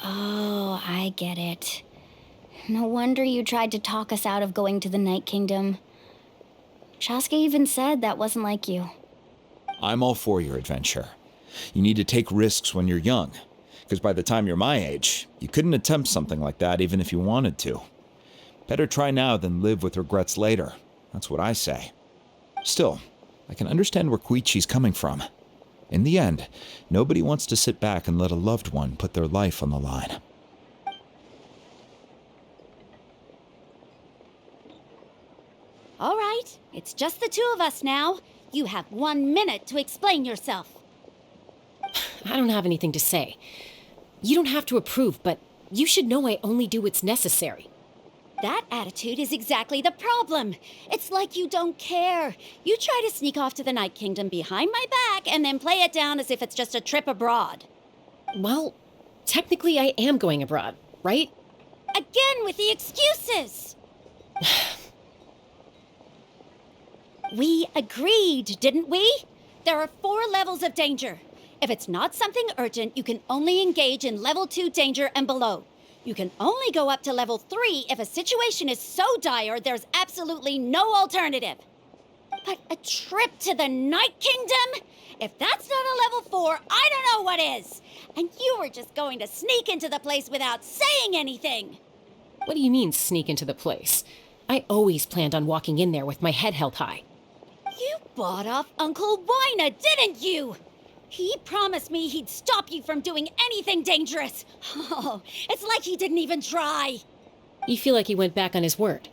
Oh, I get it. No wonder you tried to talk us out of going to the Night Kingdom. Chaska even said that wasn't like you. I'm all for your adventure. You need to take risks when you're young, because by the time you're my age, you couldn't attempt something like that even if you wanted to. Better try now than live with regrets later. That's what I say. Still, I can understand where Koichi's coming from. In the end, nobody wants to sit back and let a loved one put their life on the line. All right, it's just the two of us now. You have 1 minute to explain yourself. I don't have anything to say. You don't have to approve, but You should know I only do what's necessary. That attitude is exactly the problem. It's like you don't care. You try to sneak off to the Night Kingdom behind my back and then play it down as if it's just a trip abroad. Well, technically I am going abroad, right? Again with the excuses! We agreed, didn't we? There are 4 levels of danger. If it's not something urgent, you can only engage in level 2 danger and below. You can only go up to level 3 if a situation is so dire there's absolutely no alternative. But a trip to the Night Kingdom? If that's not a level 4, I don't know what is. And you were just going to sneak into the place without saying anything. What do you mean, sneak into the place? I always planned on walking in there with my head held high. You bought off Uncle Wina, didn't you? He promised me he'd stop you from doing anything dangerous. Oh, it's like he didn't even try. You feel like he went back on his word.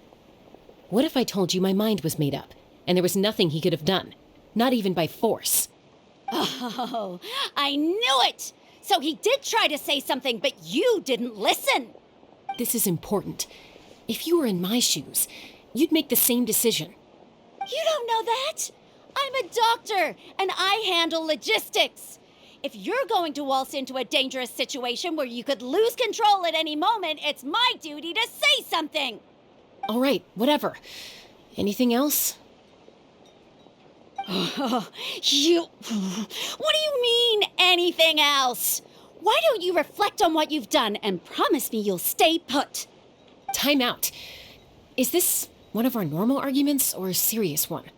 What if I told you my mind was made up, and there was nothing he could have done? Not even by force. Oh, I knew it! So he did try to say something, but you didn't listen. This is important. If you were in my shoes, you'd make the same decision. You don't know that? I'm a doctor, and I handle logistics. If you're going to waltz into a dangerous situation where you could lose control at any moment, it's my duty to say something. All right, whatever. Anything else? What do you mean, anything else? Why don't you reflect on what you've done and promise me you'll stay put? Time out. Is this one of our normal arguments or a serious one?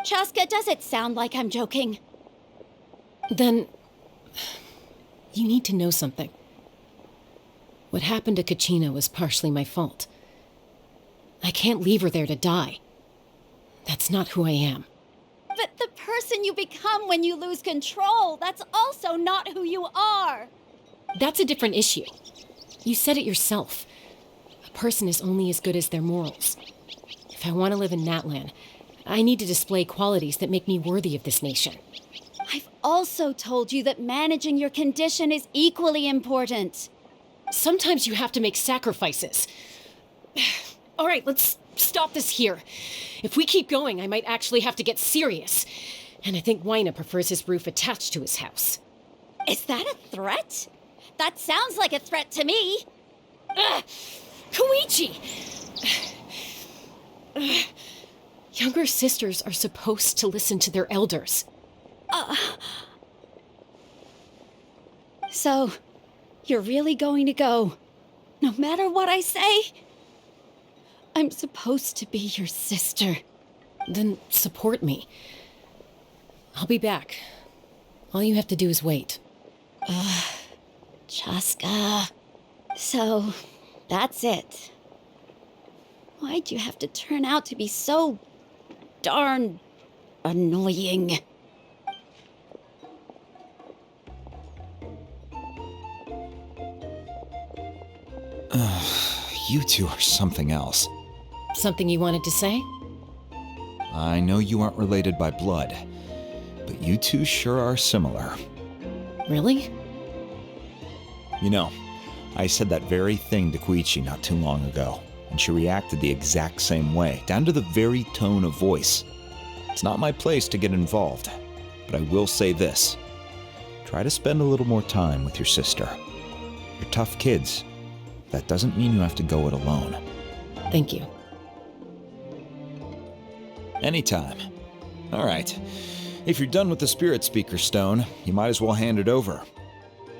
Chaska, does it sound like I'm joking? Then, you need to know something. What happened to Kachina was partially my fault. I can't leave her there to die. That's not who I am. But the person you become when you lose control, that's also not who you are. That's a different issue. You said it yourself. A person is only as good as their morals. If I want to live in Natlan, I need to display qualities that make me worthy of this nation. I've also told you that managing your condition is equally important. Sometimes you have to make sacrifices. All right, let's stop this here. If we keep going, I might actually have to get serious. And I think Wina prefers his roof attached to his house. Is that a threat? That sounds like a threat to me. Koichi! Younger sisters are supposed to listen to their elders. So, you're really going to go, no matter what I say? I'm supposed to be your sister. Then support me. I'll be back. All you have to do is wait. Chaska. So, that's it. Why'd you have to turn out to be so darn annoying? You two are something else. Something you wanted to say? I know you aren't related by blood, but you two sure are similar. Really? You know, I said that very thing to Koichi not too long ago, and she reacted the exact same way, down to the very tone of voice. It's not my place to get involved, but I will say this. Try to spend a little more time with your sister. You're tough kids. That doesn't mean you have to go it alone. Thank you. Anytime. All right. If you're done with the Spirit Speaker Stone, you might as well hand it over.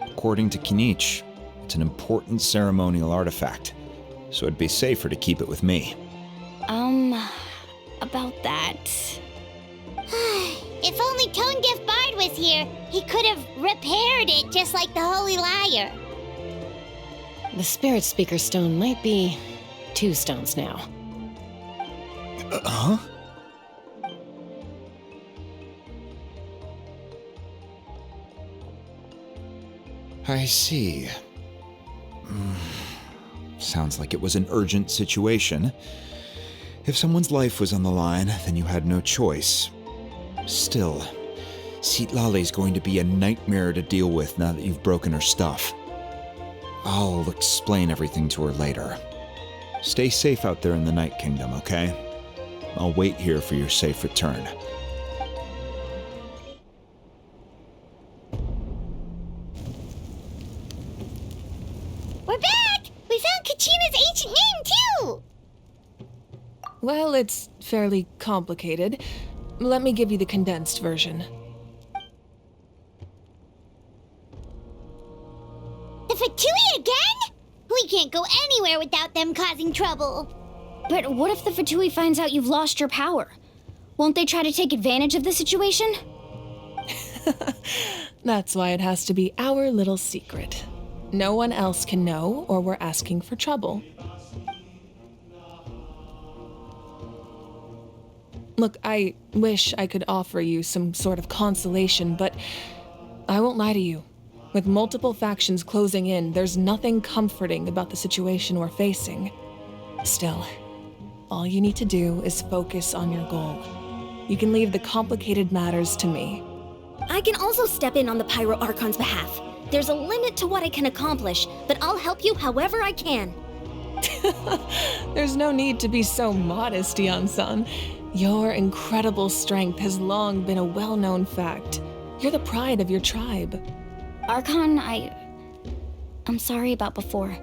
According to Kinich, it's an important ceremonial artifact, so it'd be safer to keep it with me. About that. If only Tone Deaf Bard was here, he could have repaired it just like the Holy Liar. The Spirit Speaker Stone might be 2 stones now. Huh? I see. Sounds like it was an urgent situation. If someone's life was on the line, then you had no choice. Still, Citlali's going to be a nightmare to deal with now that you've broken her stuff. I'll explain everything to her later. Stay safe out there in the Night Kingdom, okay? I'll wait here for your safe return. We're back! We found Kachina's ancient name, too! Well, it's fairly complicated. Let me give you the condensed version. The Fatui again? We can't go anywhere without them causing trouble. But what if the Fatui finds out you've lost your power? Won't they try to take advantage of the situation? That's why it has to be our little secret. No one else can know, or we're asking for trouble. Look, I wish I could offer you some sort of consolation, but I won't lie to you. With multiple factions closing in, there's nothing comforting about the situation we're facing. Still, all you need to do is focus on your goal. You can leave the complicated matters to me. I can also step in on the Pyro Archon's behalf. There's a limit to what I can accomplish, but I'll help you however I can. There's no need to be so modest, Yan-san. Your incredible strength has long been a well-known fact. You're the pride of your tribe. Archon, I'm sorry about before.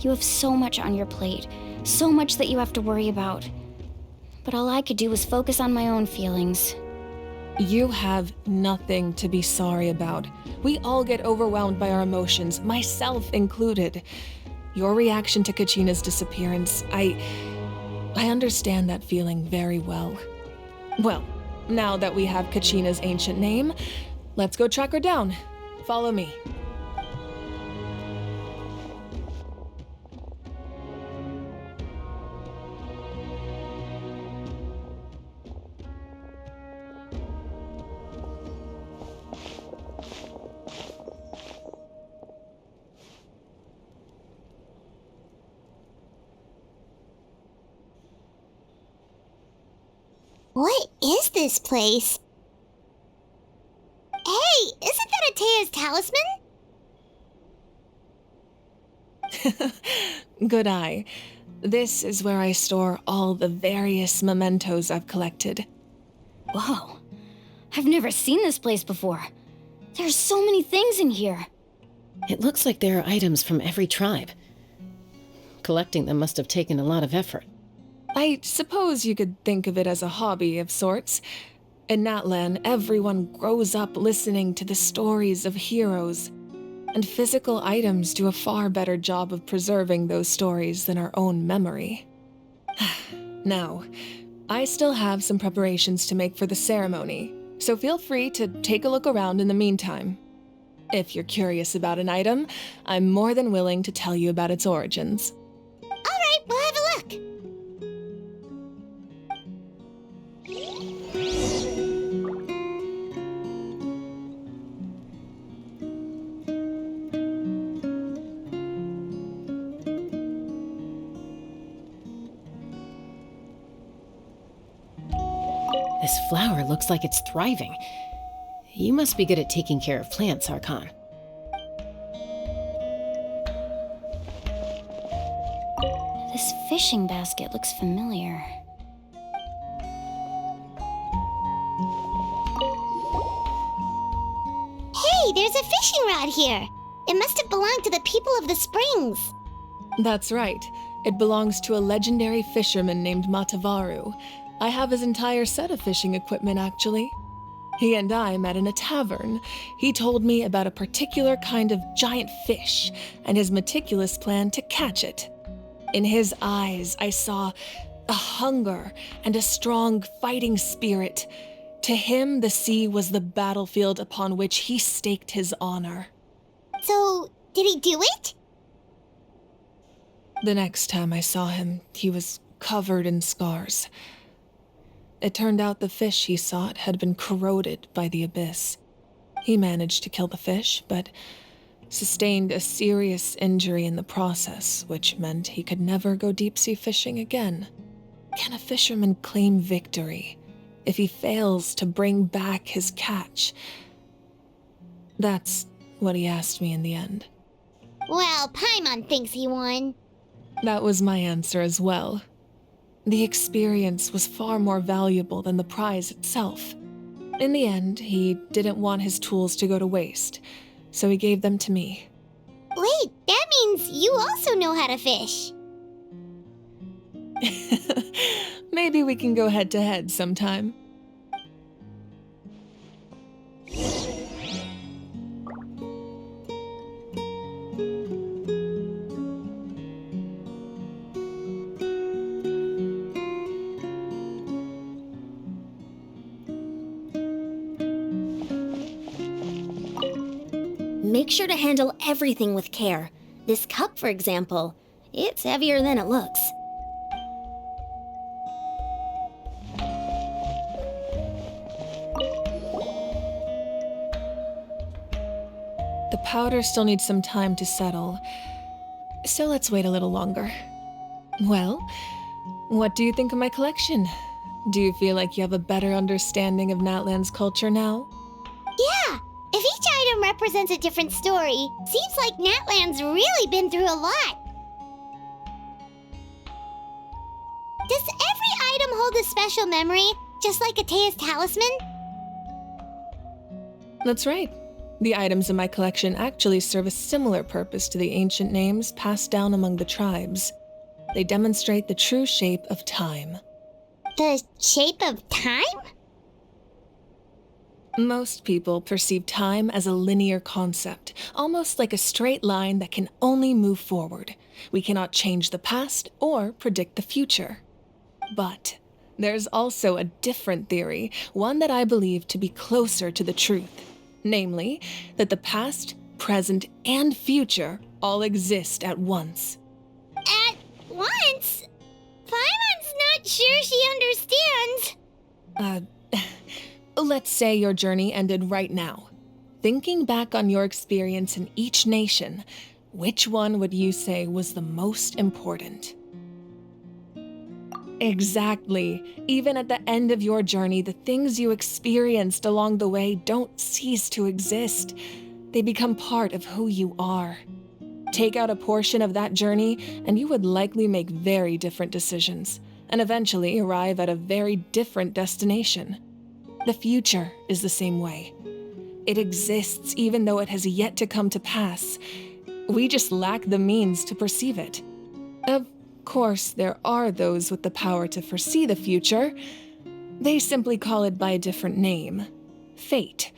You have so much on your plate, so much that you have to worry about. But all I could do was focus on my own feelings. You have nothing to be sorry about. We all get overwhelmed by our emotions, myself included. Your reaction to Kachina's disappearance, I understand that feeling very well. Well, now that we have Kachina's ancient name, let's go track her down. Follow me. What is this place? Hey, isn't that Atea's talisman? Good eye. This is where I store all the various mementos I've collected. Whoa. I've never seen this place before. There's so many things in here. It looks like there are items from every tribe. Collecting them must have taken a lot of effort. I suppose you could think of it as a hobby of sorts. In Natlan, everyone grows up listening to the stories of heroes, and physical items do a far better job of preserving those stories than our own memory. Now, I still have some preparations to make for the ceremony, so feel free to take a look around in the meantime. If you're curious about an item, I'm more than willing to tell you about its origins. All right, we'll have a look. This flower looks like it's thriving. You must be good at taking care of plants, Archon. This fishing basket looks familiar. Hey, there's a fishing rod here. It must have belonged to the people of the springs. That's right. It belongs to a legendary fisherman named Matavaru. I have his entire set of fishing equipment, actually. He and I met in a tavern. He told me about a particular kind of giant fish and his meticulous plan to catch it. In his eyes, I saw a hunger and a strong fighting spirit. To him, the sea was the battlefield upon which he staked his honor. So, did he do it? The next time I saw him, he was covered in scars. It turned out the fish he sought had been corroded by the abyss. He managed to kill the fish, but sustained a serious injury in the process, which meant he could never go deep-sea fishing again. Can a fisherman claim victory if he fails to bring back his catch? That's what he asked me in the end. Well, Paimon thinks he won. That was my answer as well. The experience was far more valuable than the prize itself. In the end, he didn't want his tools to go to waste, so he gave them to me. Wait, that means you also know how to fish. Maybe we can go head-to-head sometime. Make sure to handle everything with care. This cup, for example, it's heavier than it looks. The powder still needs some time to settle, so let's wait a little longer. Well, what do you think of my collection? Do you feel like you have a better understanding of Natlan's culture now? Yeah, if each item represents a different story, seems like Natlan's really been through a lot. Does every item hold a special memory, just like Atea's talisman? That's right. The items in my collection actually serve a similar purpose to the ancient names passed down among the tribes. They demonstrate the true shape of time. The shape of time? Most people perceive time as a linear concept, almost like a straight line that can only move forward. We cannot change the past or predict the future. But there's also a different theory, one that I believe to be closer to the truth. Namely, that the past, present, and future all exist at once. At once? Paimon's not sure she understands. Let's say your journey ended right now. Thinking back on your experience in each nation, which one would you say was the most important? Exactly. Even at the end of your journey, the things you experienced along the way don't cease to exist. They become part of who you are. Take out a portion of that journey, and you would likely make very different decisions, and eventually arrive at a very different destination. The future is the same way. It exists even though it has yet to come to pass. We just lack the means to perceive it. Of course, there are those with the power to foresee the future. They simply call it by a different name. Fate.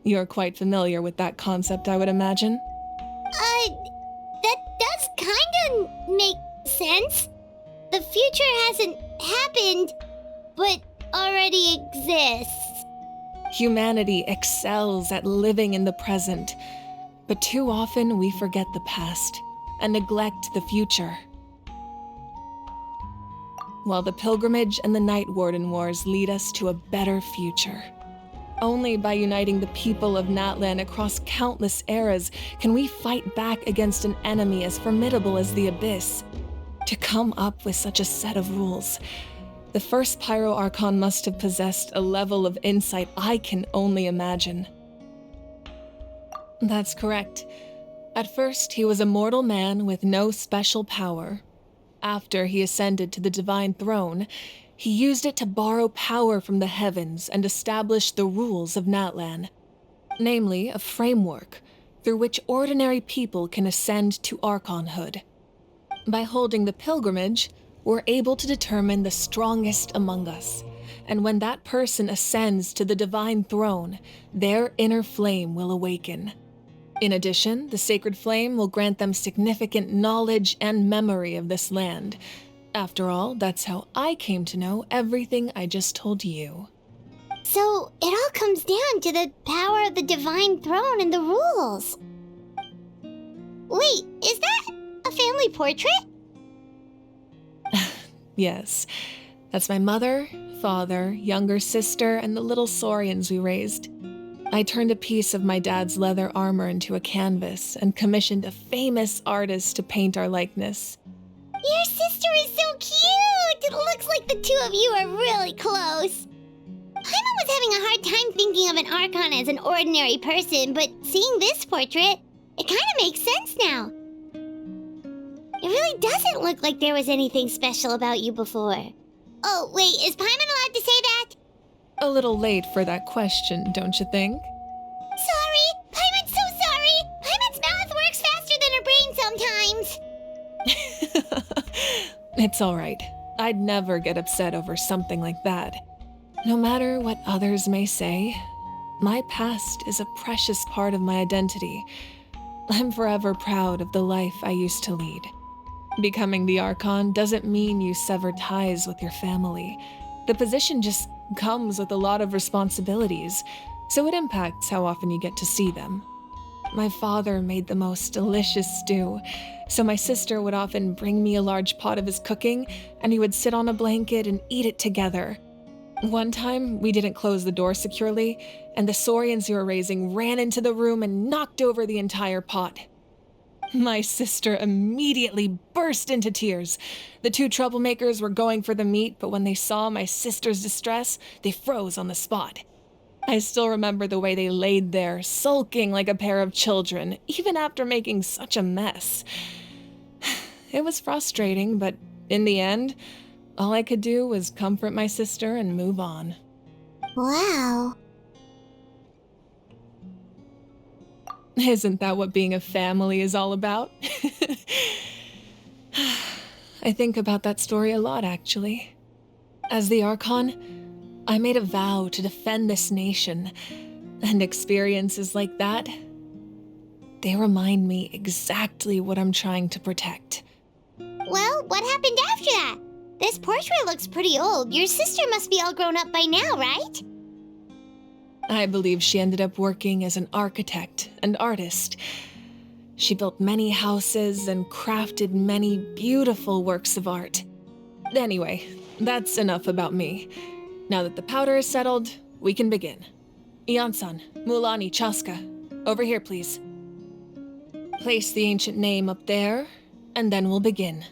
You're quite familiar with that concept, I would imagine. That does kinda make sense. The future hasn't happened, but already exists. Humanity excels at living in the present, but too often we forget the past and neglect the future. While the pilgrimage and the Night Warden Wars lead us to a better future. Only by uniting the people of Natlan across countless eras can we fight back against an enemy as formidable as the Abyss. To come up with such a set of rules, the first Pyro Archon must have possessed a level of insight I can only imagine. That's correct. At first, he was a mortal man with no special power. After he ascended to the divine throne, he used it to borrow power from the heavens and establish the rules of Natlan, namely a framework through which ordinary people can ascend to Archonhood. By holding the pilgrimage, we're able to determine the strongest among us, and when that person ascends to the divine throne, their inner flame will awaken. In addition, the sacred flame will grant them significant knowledge and memory of this land. After all, that's how I came to know everything I just told you. So, it all comes down to the power of the divine throne and the rules. Wait, is that a family portrait? Yes, that's my mother, father, younger sister, and the little saurians we raised. I turned a piece of my dad's leather armor into a canvas and commissioned a famous artist to paint our likeness. Your sister is so cute! It looks like the two of you are really close. Paimon was having a hard time thinking of an Archon as an ordinary person, but seeing this portrait, It kind of makes sense now. It really doesn't look like there was anything special about you before. Oh, wait, is Paimon allowed to say that? A little late for that question, don't you think? Sorry! Paimon's so sorry! Paimon's mouth works faster than her brain sometimes! It's alright. I'd never get upset over something like that. No matter what others may say, my past is a precious part of my identity. I'm forever proud of the life I used to lead. Becoming the Archon doesn't mean you sever ties with your family. The position just comes with a lot of responsibilities, so it impacts how often you get to see them. My father made the most delicious stew, so my sister would often bring me a large pot of his cooking, and we would sit on a blanket and eat it together. One time, we didn't close the door securely, and the Saurians who were raising ran into the room and knocked over the entire pot. My sister immediately burst into tears. The two troublemakers were going for the meat, but when they saw my sister's distress, they froze on the spot. I still remember the way they laid there, sulking like a pair of children, even after making such a mess. It was frustrating, but in the end, all I could do was comfort my sister and move on. Wow. Isn't that what being a family is all about? I think about that story a lot, actually. As the Archon, I made a vow to defend this nation, and experiences like that, they remind me exactly what I'm trying to protect. Well, what happened after that? This portrait looks pretty old. Your sister must be all grown up by now, right? I believe she ended up working as an architect and artist. She built many houses and crafted many beautiful works of art. Anyway, that's enough about me. Now that the powder is settled, we can begin. Ian-san, Mulani, Chaska, over here, please. Place the ancient name up there, and then we'll begin.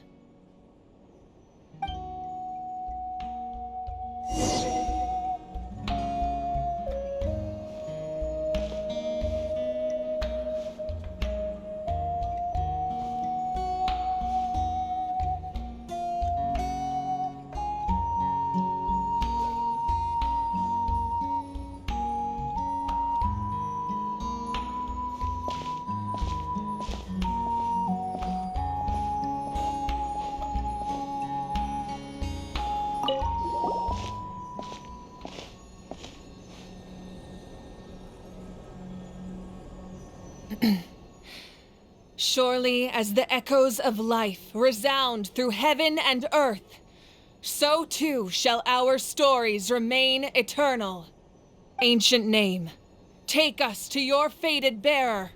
Surely as the echoes of life resound through heaven and earth, so too shall our stories remain eternal. Ancient name, take us to your fated bearer.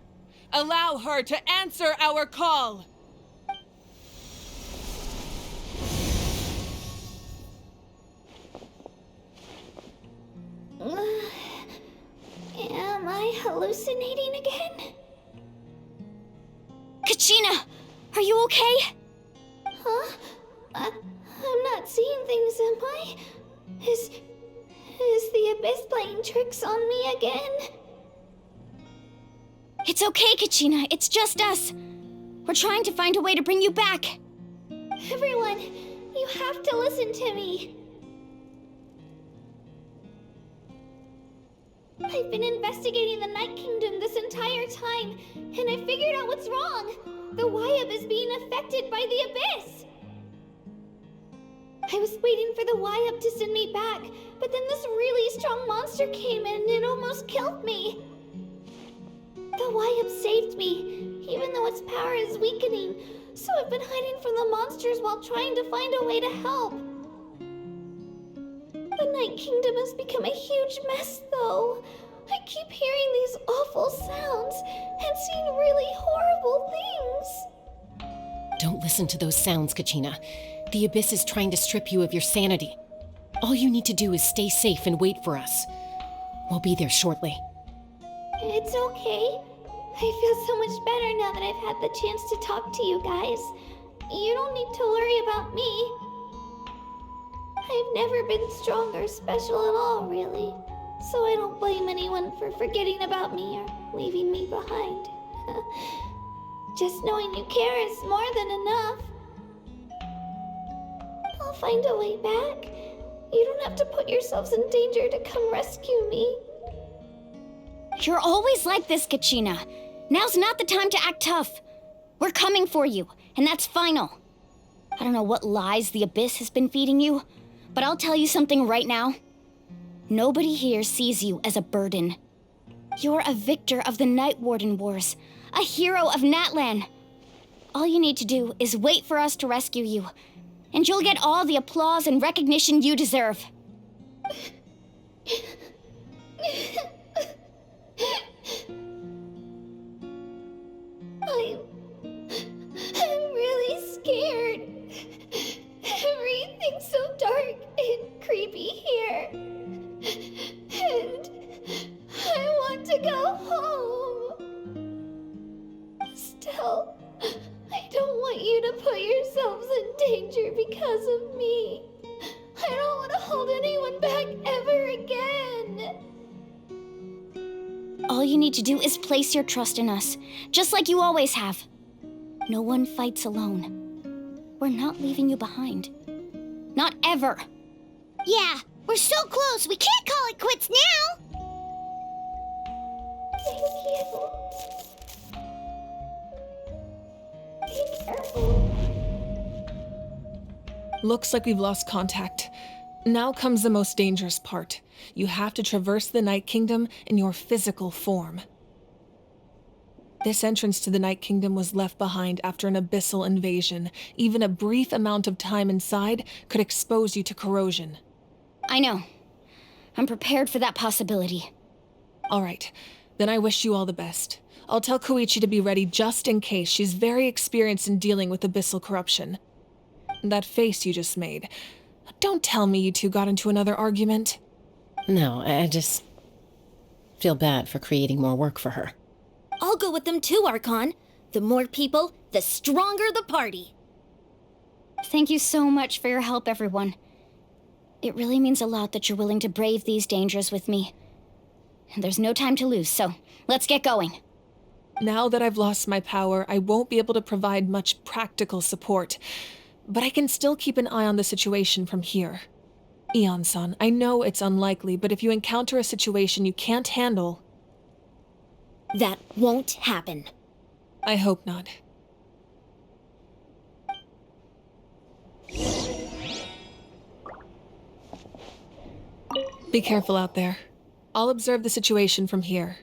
Allow her to answer our call. Am I hallucinating again? Kachina! Are you okay? Huh? I'm not seeing things, am I? Is the Abyss playing tricks on me again? It's okay, Kachina. It's just us. We're trying to find a way to bring you back. Everyone, you have to listen to me. I've been investigating the Night Kingdom this entire time, and I figured out what's wrong. The Wyab is being affected by the Abyss. I was waiting for the Wyab to send me back, but then this really strong monster came in and it almost killed me. The Wyab saved me, even though its power is weakening, so I've been hiding from the monsters while trying to find a way to help. The Night Kingdom has become a huge mess, though. I keep hearing these awful sounds and seeing really horrible things. Don't listen to those sounds, Kachina. The Abyss is trying to strip you of your sanity. All you need to do is stay safe and wait for us. We'll be there shortly. It's okay. I feel so much better now that I've had the chance to talk to you guys. You don't need to worry about me. I've never been strong or special at all, really. So I don't blame anyone for forgetting about me or leaving me behind. Just knowing you care is more than enough. I'll find a way back. You don't have to put yourselves in danger to come rescue me. You're always like this, Kachina. Now's not the time to act tough. We're coming for you, and that's final. I don't know what lies the Abyss has been feeding you, but I'll tell you something right now. Nobody here sees you as a burden. You're a victor of the Night Warden Wars, a hero of Natlan. All you need to do is wait for us to rescue you, and you'll get all the applause and recognition you deserve. I'm really scared. Everything's so dark and creepy here. And I want to go home. Still, I don't want you to put yourselves in danger because of me. I don't want to hold anyone back ever again. All you need to do is place your trust in us, just like you always have. No one fights alone. We're not leaving you behind. Not ever. Yeah, we're so close, we can't call it quits now! Thank you. Be careful. Looks like we've lost contact. Now comes the most dangerous part. You have to traverse the Night Kingdom in your physical form. This entrance to the Night Kingdom was left behind after an abyssal invasion. Even a brief amount of time inside could expose you to corrosion. I know. I'm prepared for that possibility. All right, then I wish you all the best. I'll tell Koichi to be ready just in case. She's very experienced in dealing with abyssal corruption. That face you just made. Don't tell me you two got into another argument. No, I just feel bad for creating more work for her. I'll go with them too, Archon. The more people, the stronger the party. Thank you so much for your help, everyone. It really means a lot that you're willing to brave these dangers with me. And there's no time to lose, so let's get going. Now that I've lost my power, I won't be able to provide much practical support. But I can still keep an eye on the situation from here. Eon-san, I know it's unlikely, but if you encounter a situation you can't handle... That won't happen. I hope not. Be careful out there. I'll observe the situation from here.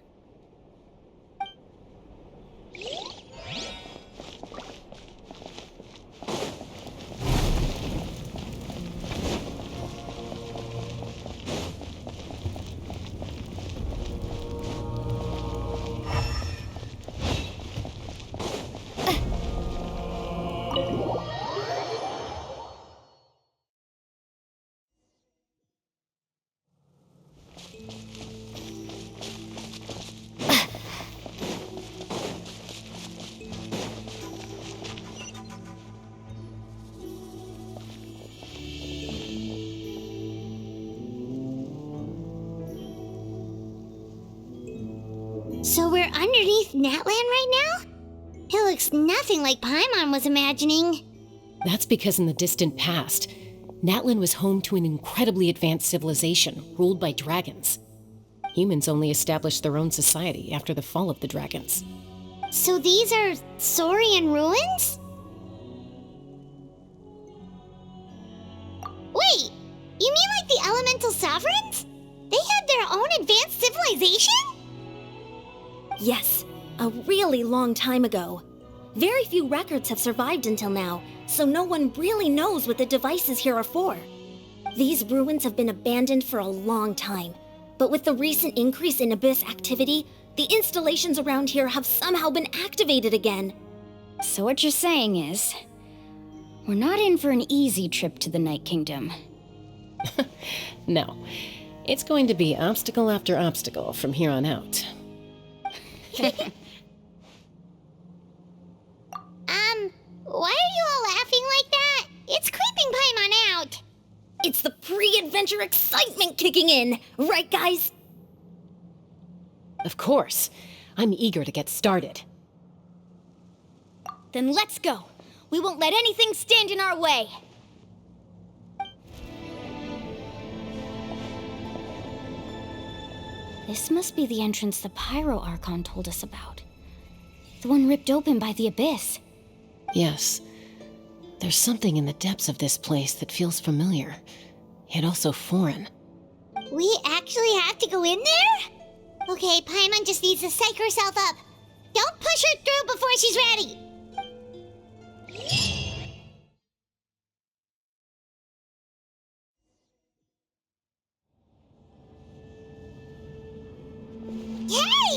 So we're underneath Natlan right now? It looks nothing like Paimon was imagining. That's because in the distant past, Natlan was home to an incredibly advanced civilization ruled by dragons. Humans only established their own society after the fall of the dragons. So these are Saurian ruins? Wait, you mean like the elemental sovereigns? They had their own advanced civilization? Yes, a really long time ago. Very few records have survived until now, so no one really knows what the devices here are for. These ruins have been abandoned for a long time, but with the recent increase in Abyss activity, the installations around here have somehow been activated again. So what you're saying is, we're not in for an easy trip to the Night Kingdom. No, it's going to be obstacle after obstacle from here on out. Why are you all laughing like that? It's creeping Paimon out. It's the pre-adventure excitement kicking in, right guys? Of course. I'm eager to get started. Then let's go. We won't let anything stand in our way. This must be the entrance the Pyro Archon told us about. The one ripped open by the Abyss. Yes. There's something in the depths of this place that feels familiar, yet also foreign. We actually have to go in there? Okay, Paimon just needs to psych herself up. Don't push her through before she's ready. Hey!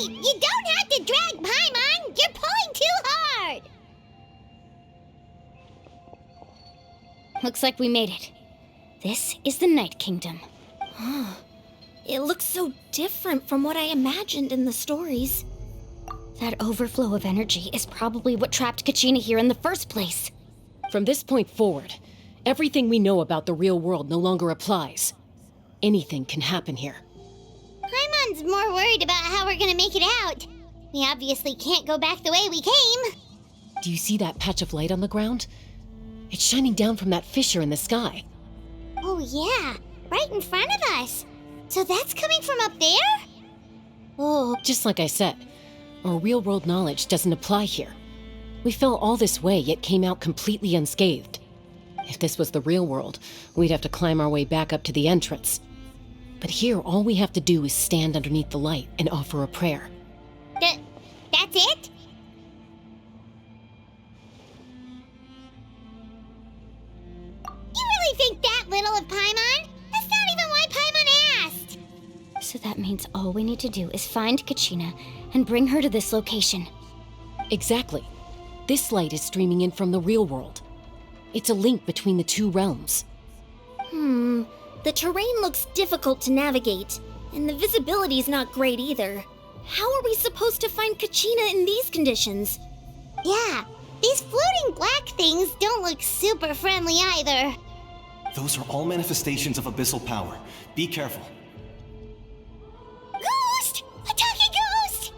You don't have to drag Paimon! You're pulling too hard! Looks like we made it. This is the Night Kingdom. It looks so different from what I imagined in the stories. That overflow of energy is probably what trapped Kachina here in the first place. From this point forward, everything we know about the real world no longer applies. Anything can happen here. Paimon's more worried about how we're gonna make it out. We obviously can't go back the way we came. Do you see that patch of light on the ground? It's shining down from that fissure in the sky. Oh yeah, right in front of us. So that's coming from up there? Oh. Just like I said, our real-world knowledge doesn't apply here. We fell all this way, yet came out completely unscathed. If this was the real world, we'd have to climb our way back up to the entrance. But here, all we have to do is stand underneath the light and offer a prayer. That's it? You really think that little of Paimon? That's not even why Paimon asked! So that means all we need to do is find Kachina and bring her to this location. Exactly. This light is streaming in from the real world. It's a link between the two realms. The terrain looks difficult to navigate, and the visibility's not great either. How are we supposed to find Kachina in these conditions? Yeah, these floating black things don't look super friendly either. Those are all manifestations of abyssal power. Be careful. Ghost! A talking ghost!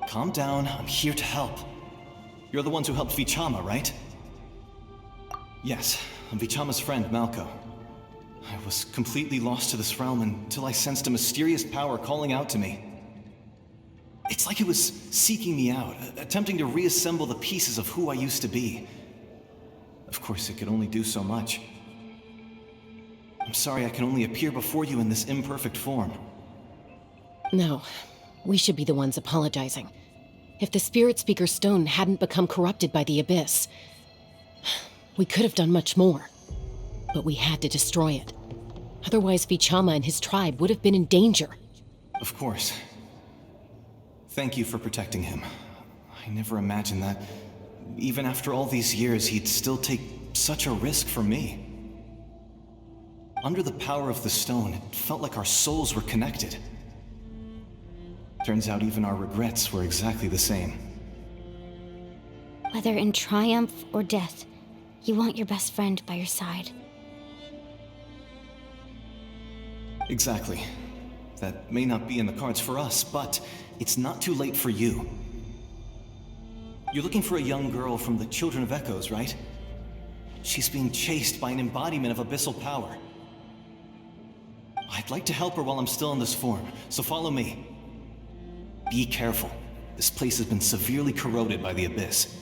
Calm down, I'm here to help. You're the ones who helped Vichama, right? Yes, I'm Vichama's friend, Malko. I was completely lost to this realm until I sensed a mysterious power calling out to me. It's like it was seeking me out, attempting to reassemble the pieces of who I used to be. Of course, it could only do so much. I'm sorry I can only appear before you in this imperfect form. No, we should be the ones apologizing. If the Spirit Speaker Stone hadn't become corrupted by the Abyss, we could have done much more. But we had to destroy it. Otherwise, Vichama and his tribe would have been in danger. Of course. Thank you for protecting him. I never imagined that, even after all these years, he'd still take such a risk for me. Under the power of the stone, it felt like our souls were connected. Turns out even our regrets were exactly the same. Whether in triumph or death, you want your best friend by your side. Exactly. That may not be in the cards for us, but it's not too late for you. You're looking for a young girl from the Children of Echoes, right? She's being chased by an embodiment of abyssal power. I'd like to help her while I'm still in this form, so follow me. Be careful. This place has been severely corroded by the Abyss.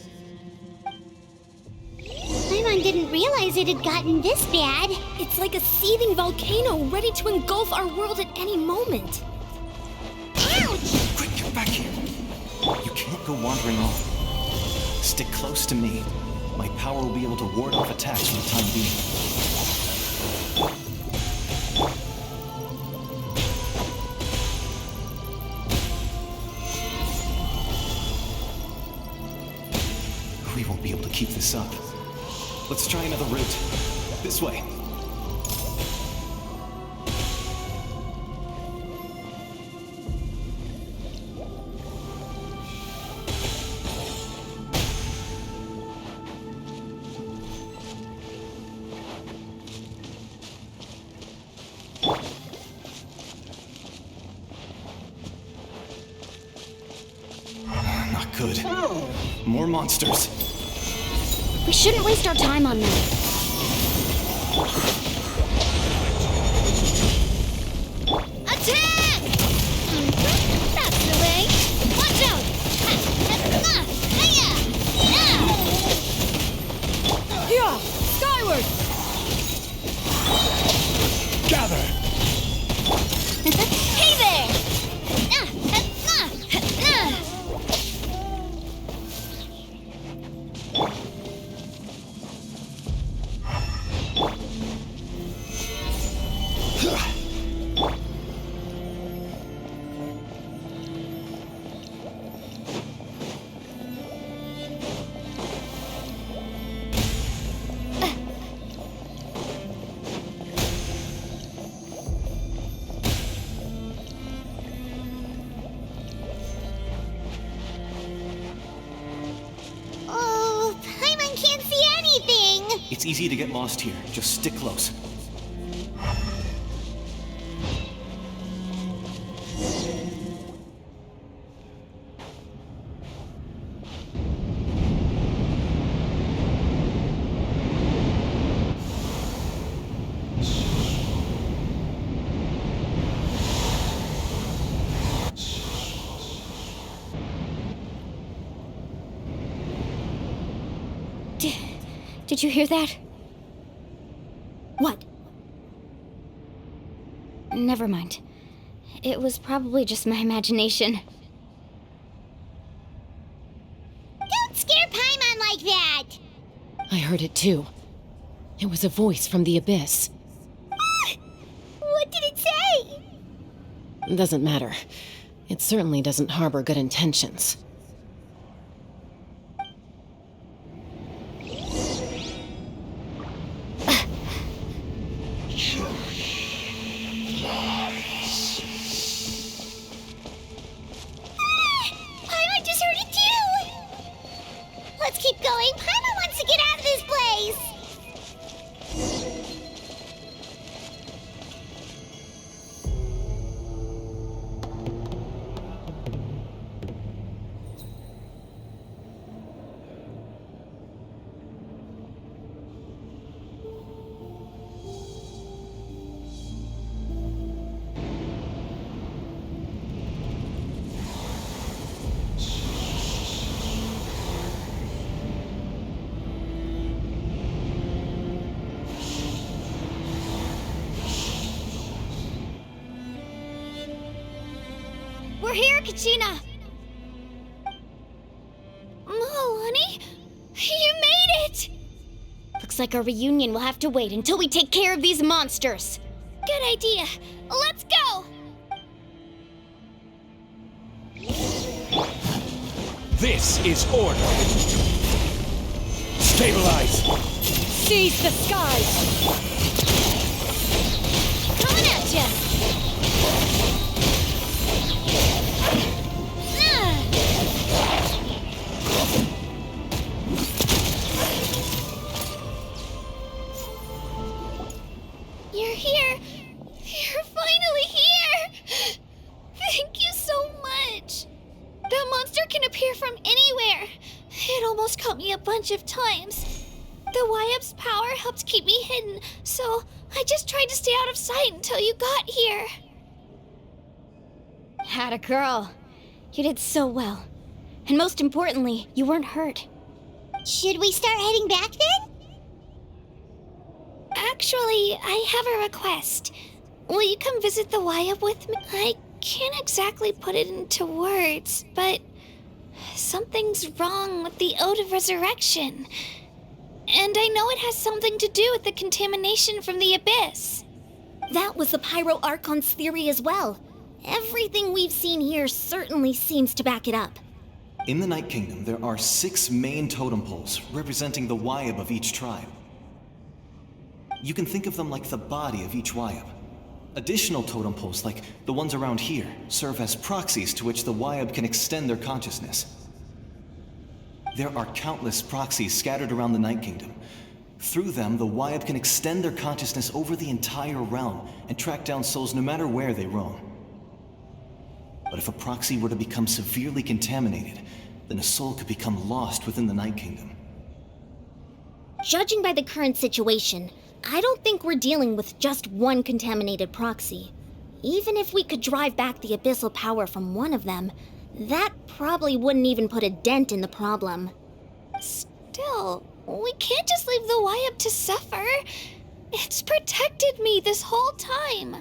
Paimon didn't realize it had gotten this bad. It's like a seething volcano ready to engulf our world at any moment. Ouch! Quick, get back here! You can't go wandering off. Stick close to me. My power will be able to ward off attacks for the time being. We won't be able to keep this up. Let's try another route. This way. Not good. More monsters. We shouldn't waste our time on them. Attack! That's the way. Watch out! Yeah! Skyward! Gather! Hey there! Oh, Paimon can't see anything! It's easy to get lost here. Just stick close. Did you hear that? What? Never mind. It was probably just my imagination. Don't scare Paimon like that! I heard it too. It was a voice from the abyss. What did it say? Doesn't matter. It certainly doesn't harbor good intentions. Paimon just heard it too! Let's keep going. Paimon wants to get out of this place! We're here, Kachina! Honey, you made it! Looks like our reunion will have to wait until we take care of these monsters. Good idea. Let's go! This is order. Stabilize. Seize the skies! Coming at ya! You're here! You're finally here! Thank you so much! That monster can appear from anywhere! It almost caught me a bunch of times. The Wyap's power helped keep me hidden, so I just tried to stay out of sight until you got here. Had a girl. You did so well. And most importantly, you weren't hurt. Should we start heading back then? Actually, I have a request. Will you come visit the Wyap with me? I can't exactly put it into words, but something's wrong with the Ode of Resurrection. And I know it has something to do with the contamination from the Abyss. That was the Pyro Archon's theory as well. Everything we've seen here certainly seems to back it up. In the Night Kingdom, there are 6 main totem poles representing the Wyap of each tribe. You can think of them like the body of each Wyap. Additional totem poles, like the ones around here, serve as proxies to which the Wyap can extend their consciousness. There are countless proxies scattered around the Night Kingdom. Through them, the Wyap can extend their consciousness over the entire realm and track down souls no matter where they roam. But if a proxy were to become severely contaminated, then a soul could become lost within the Night Kingdom. Judging by the current situation, I don't think we're dealing with just one contaminated proxy. Even if we could drive back the abyssal power from one of them, that probably wouldn't even put a dent in the problem. Still, we can't just leave the Wyab to suffer. It's protected me this whole time.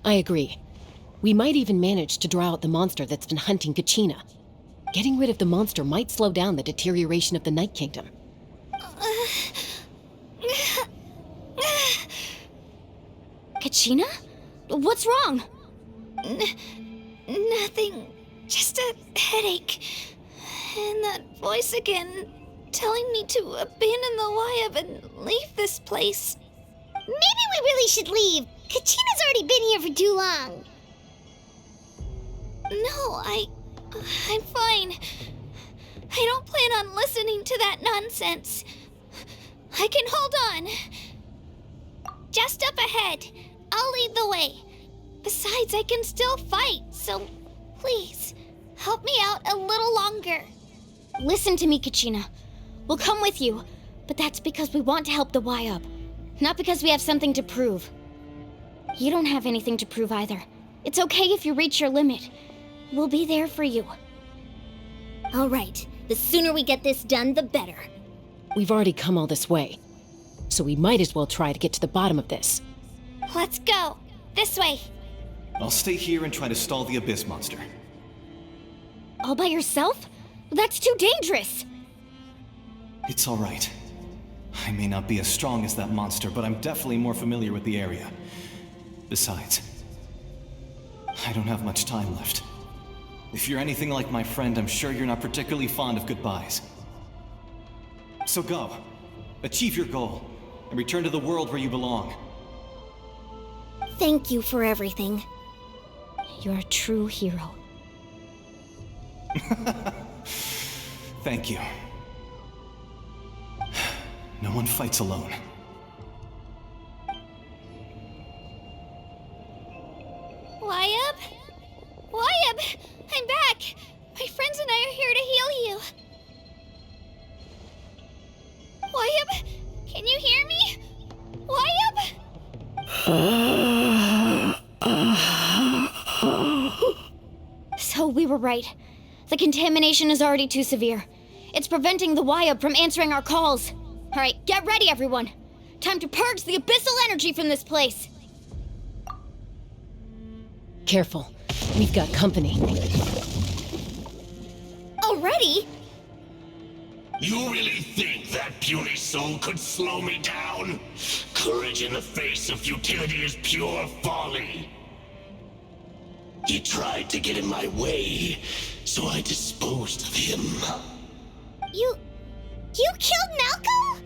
I agree. We might even manage to draw out the monster that's been hunting Kachina. Getting rid of the monster might slow down the deterioration of the Night Kingdom. Kachina? What's wrong? Nothing. Just a headache. And that voice again, telling me to abandon the Wyab and leave this place. Maybe we really should leave. Kachina's already been here for too long. No, I'm fine. I don't plan on listening to that nonsense. I can hold on. Just up ahead. I'll lead the way. Besides, I can still fight, so please, help me out a little longer. Listen to me, Kachina. We'll come with you, but that's because we want to help the Wyab, not because we have something to prove. You don't have anything to prove either. It's okay if you reach your limit. We'll be there for you. All right. The sooner we get this done, the better. We've already come all this way, so we might as well try to get to the bottom of this. Let's go. This way. I'll stay here and try to stall the Abyss monster. All by yourself? That's too dangerous. It's all right. I may not be as strong as that monster, but I'm definitely more familiar with the area. Besides, I don't have much time left. If you're anything like my friend, I'm sure you're not particularly fond of goodbyes. So go. Achieve your goal, and return to the world where you belong. Thank you for everything. You're a true hero. Thank you. No one fights alone. Wyab? Wyab! I'm back! My friends and I are here to heal you. Wyab? Can you hear me? Wyab? So we were right. The contamination is already too severe. It's preventing the Wyab from answering our calls. All right, get ready, everyone. Time to purge the abyssal energy from this place. Careful. We've got company. Already? You really think that puny soul could slow me down? Courage in the face of futility is pure folly. He tried to get in my way, so I disposed of him. You killed Malco?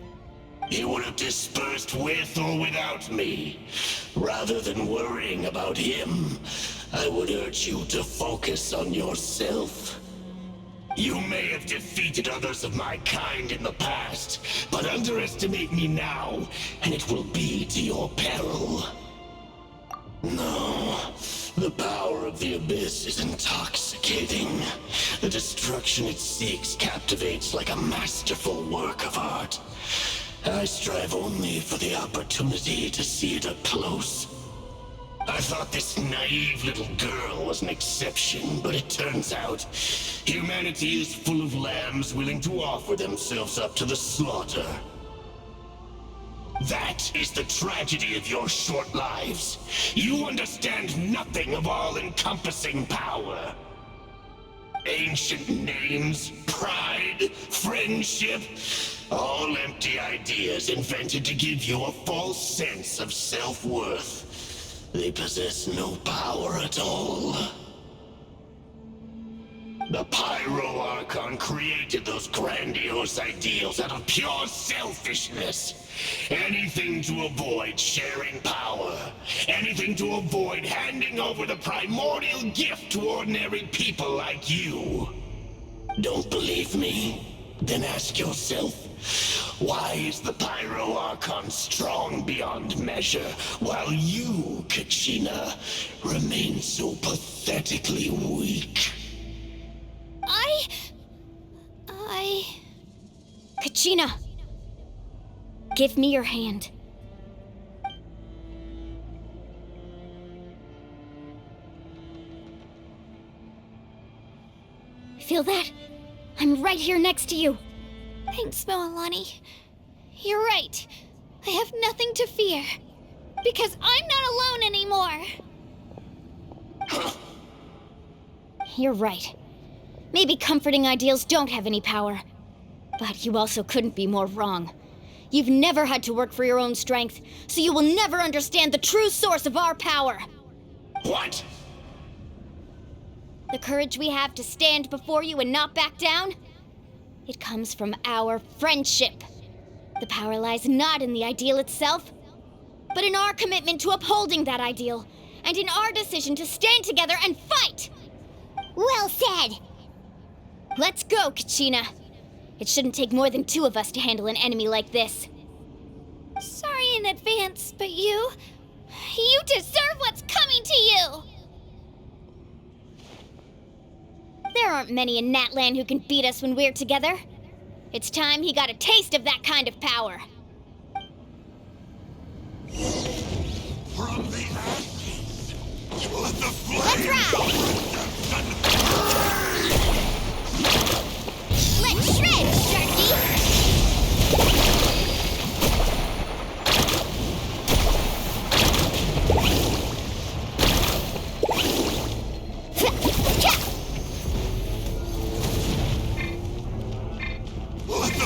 He would have dispersed with or without me. Rather than worrying about him, I would urge you to focus on yourself. You may have defeated others of my kind in the past, but underestimate me now, and it will be to your peril. No, the power of the Abyss is intoxicating. The destruction it seeks captivates like a masterful work of art. I strive only for the opportunity to see it up close. I thought this naive little girl was an exception, but it turns out humanity is full of lambs willing to offer themselves up to the slaughter. That is the tragedy of your short lives. You understand nothing of all-encompassing power. Ancient names, pride, friendship, all empty ideas invented to give you a false sense of self-worth. They possess no power at all. The Pyro Archon created those grandiose ideals out of pure selfishness. Anything to avoid sharing power. Anything to avoid handing over the primordial gift to ordinary people like you. Don't believe me? Then ask yourself, Why is the Pyro Archon strong beyond measure, while you, Kachina, remain so pathetically weak? Kachina! Give me your hand. Feel that? I'm right here next to you. Thanks, Moalani. You're right. I have nothing to fear. Because I'm not alone anymore. You're right. Maybe comforting ideals don't have any power. But you also couldn't be more wrong. You've never had to work for your own strength, so you will never understand the true source of our power. What? The courage we have to stand before you and not back down? It comes from our friendship. The power lies not in the ideal itself, but in our commitment to upholding that ideal, and in our decision to stand together and fight! Well said! Let's go, Kachina. It shouldn't take more than 2 of us to handle an enemy like this. Sorry in advance, but you deserve what's coming to you! There aren't many in Natlan who can beat us when we're together. It's time he got a taste of that kind of power. From the ashes to the Let's ride! Let's shred, Sharky!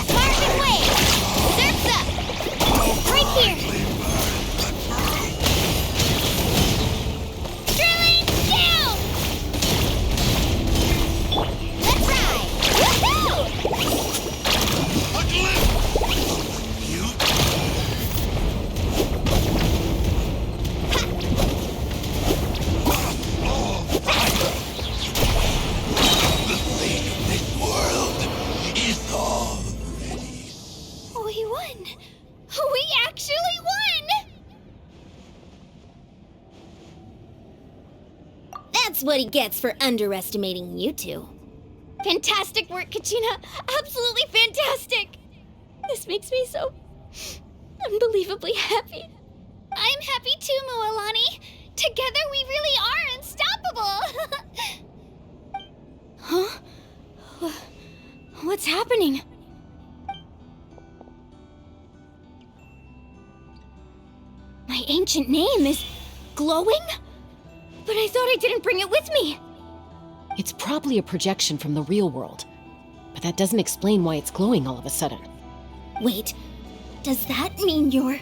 Marvin Wave! Surf's up! Right here! Drilling down! Let's ride! Woohoo! We won! We actually won! That's what he gets for underestimating you two. Fantastic work, Kachina! Absolutely fantastic! This makes me so unbelievably happy. I'm happy too, Moalani. Together we really are unstoppable! Huh? What's happening? My ancient name is glowing? But I thought I didn't bring it with me. It's probably a projection from the real world, but that doesn't explain why it's glowing all of a sudden. Wait, does that mean you're...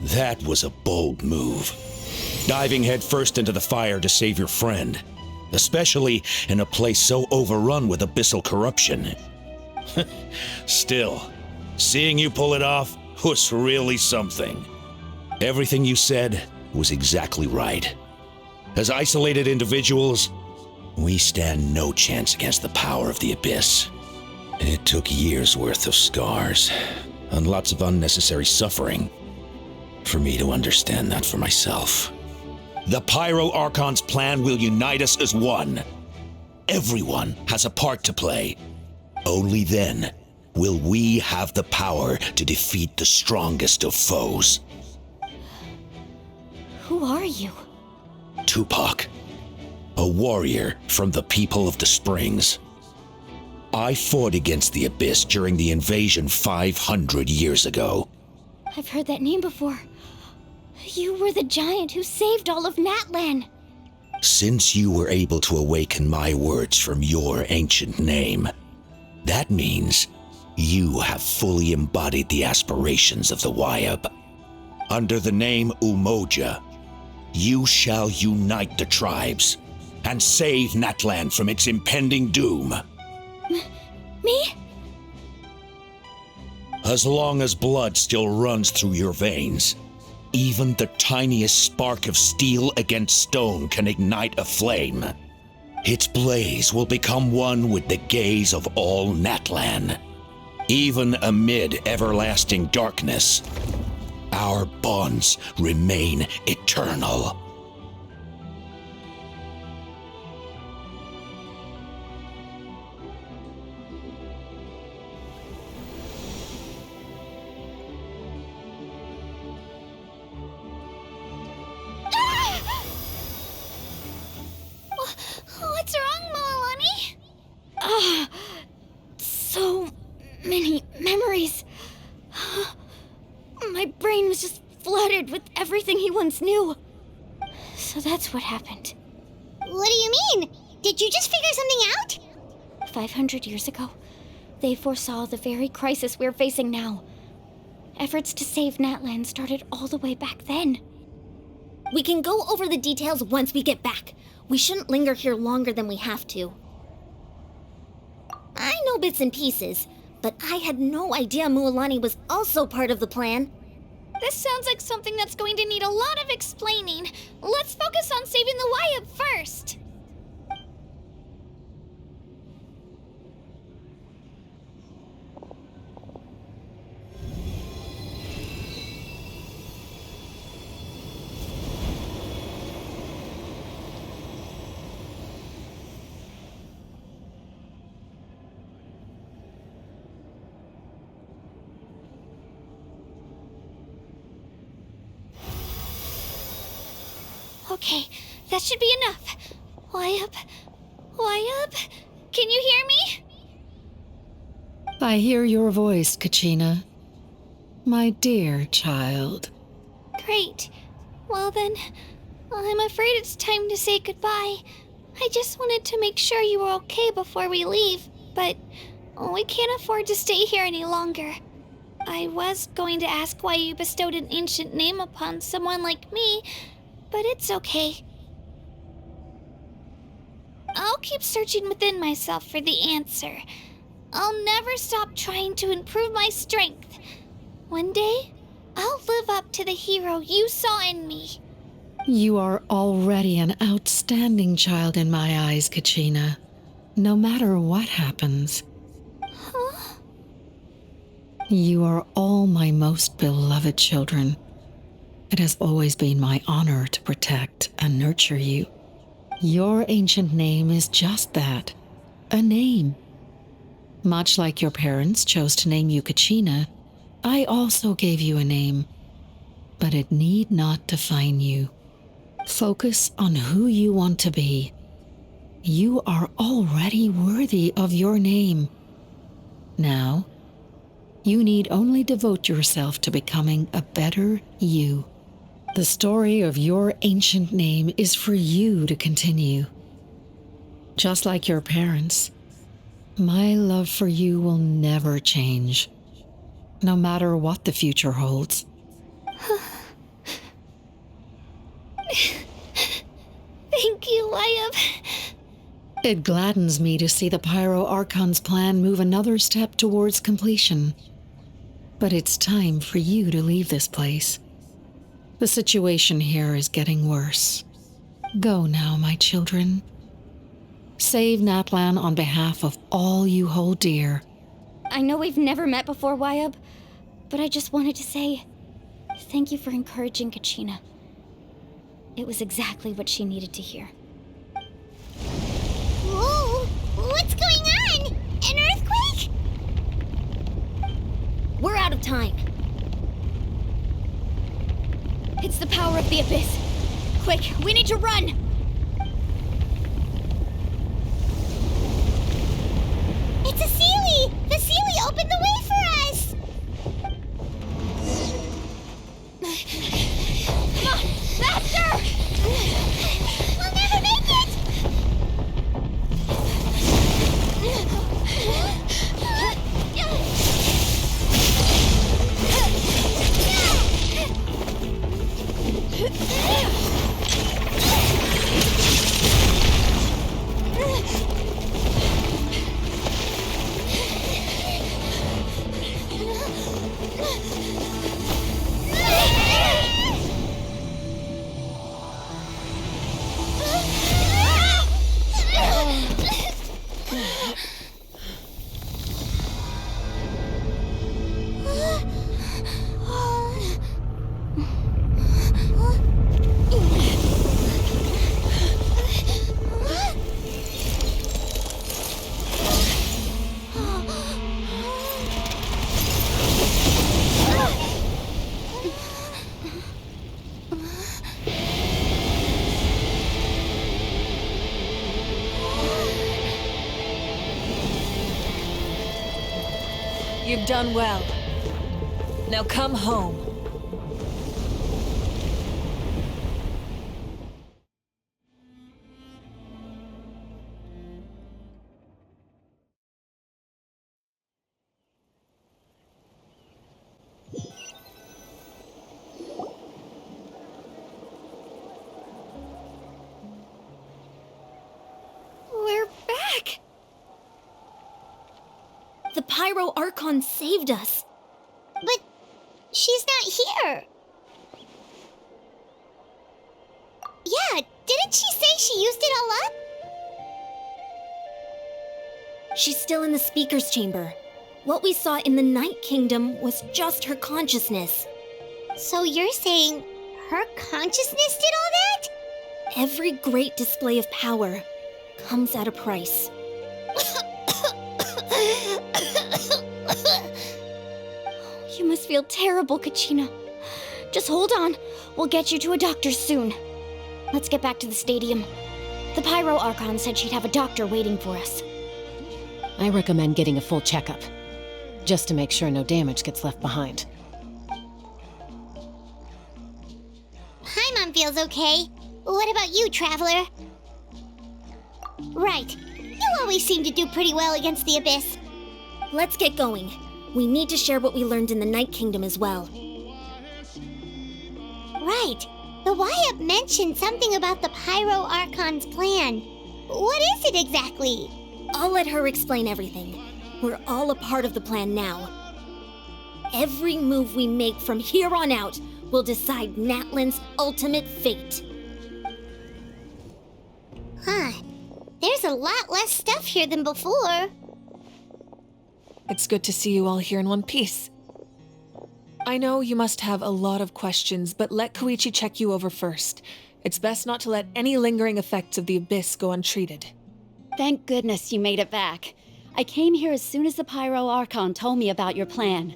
That was a bold move. Diving headfirst into the fire to save your friend. Especially in a place so overrun with abyssal corruption. Still, seeing you pull it off was really something. Everything you said was exactly right. As isolated individuals, we stand no chance against the power of the Abyss. It took years' worth of scars and lots of unnecessary suffering for me to understand that for myself. The Pyro Archon's plan will unite us as one. Everyone has a part to play. Only then will we have the power to defeat the strongest of foes. Who are you? Tupac, a warrior from the people of the Springs. I fought against the Abyss during the invasion 500 years ago. I've heard that name before. You were the giant who saved all of Natlan. Since you were able to awaken my words from your ancient name, that means you have fully embodied the aspirations of the Wayab. Under the name Umoja, you shall unite the tribes and save Natlan from its impending doom. Me? As long as blood still runs through your veins, even the tiniest spark of steel against stone can ignite a flame. its blaze will become one with the gaze of all Natlan. Even amid everlasting darkness, our bonds remain eternal. What's wrong, Moalani? So many memories. My brain was just flooded with everything he once knew. So that's what happened. What do you mean? Did you just figure something out? 500 years ago, they foresaw the very crisis we're facing now. Efforts to save Natlan started all the way back then. We can go over the details once we get back. We shouldn't linger here longer than we have to. I know bits and pieces, but I had no idea Mualani was also part of the plan. This sounds like something that's going to need a lot of explaining. Let's focus on saving the Wayab first. Okay, that should be enough. Wayab? Can you hear me? I hear your voice, Kachina. My dear child. Great. Well then, I'm afraid it's time to say goodbye. I just wanted to make sure you were okay before we leave, but we can't afford to stay here any longer. I was going to ask why you bestowed an ancient name upon someone like me, but it's okay. I'll keep searching within myself for the answer. I'll never stop trying to improve my strength. One day, I'll live up to the hero you saw in me. You are already an outstanding child in my eyes, Kachina. No matter what happens. Huh? You are all my most beloved children. It has always been my honor to protect and nurture you. Your ancient name is just that, a name. Much like your parents chose to name you Kachina, I also gave you a name, but it need not define you. Focus on who you want to be. You are already worthy of your name. Now, you need only devote yourself to becoming a better you. The story of your ancient name is for you to continue. Just like your parents, my love for you will never change, no matter what the future holds. Thank you, Wayab. It gladdens me to see the Pyro Archon's plan move another step towards completion. But it's time for you to leave this place. The situation here is getting worse. Go now, my children. Save Natlan on behalf of all you hold dear. I know we've never met before, Wayab, but I just wanted to say thank you for encouraging Kachina. It was exactly what she needed to hear. Whoa! What's going on? An earthquake? We're out of time. It's the power of the Abyss. Quick, we need to run! It's a Sealy! The Sealy opened the way for us! Come on, faster! We'll never make it! You've done well. Now come home. We're back! The Pyro Archon saved us. But she's not here. Yeah, didn't she say she used it all up? She's still in the speaker's chamber. What we saw in the Night Kingdom was just her consciousness. So you're saying her consciousness did all that? Every great display of power comes at a price. You must feel terrible, Kachina. Just hold on. We'll get you to a doctor soon. Let's get back to the stadium. The Pyro Archon said she'd have a doctor waiting for us. I recommend getting a full checkup, just to make sure no damage gets left behind. Paimon feels okay. What about you, Traveler? Right. You always seem to do pretty well against the Abyss. Let's get going. We need to share what we learned in the Night Kingdom as well. Right. The Y-Up mentioned something about the Pyro Archon's plan. What is it exactly? I'll let her explain everything. We're all a part of the plan now. Every move we make from here on out will decide Natlan's ultimate fate. Huh. There's a lot less stuff here than before. It's good to see you all here in one piece. I know you must have a lot of questions, but let Koichi check you over first. It's best not to let any lingering effects of the Abyss go untreated. Thank goodness you made it back. I came here as soon as the Pyro Archon told me about your plan.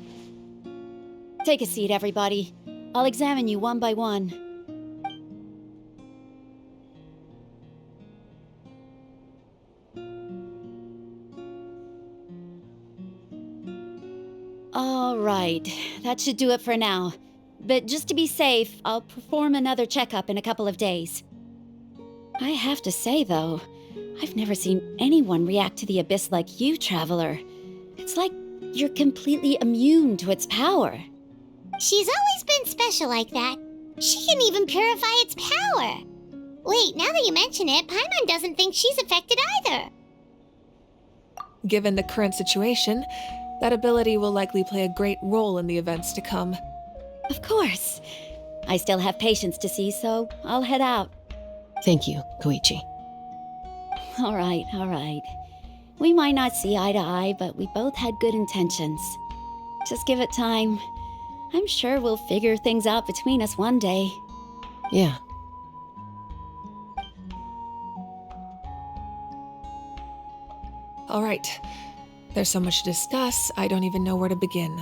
Take a seat, everybody. I'll examine you one by one. All right, that should do it for now. But just to be safe, I'll perform another checkup in a couple of days. I have to say, though, I've never seen anyone react to the Abyss like you, Traveler. It's like you're completely immune to its power. She's always been special like that. She can even purify its power. Wait, now that you mention it, Paimon doesn't think she's affected either. Given the current situation, that ability will likely play a great role in the events to come. Of course. I still have patients to see, so I'll head out. Thank you, Koichi. All right. We might not see eye to eye, but we both had good intentions. Just give it time. I'm sure we'll figure things out between us one day. Yeah. All right. There's so much to discuss, I don't even know where to begin.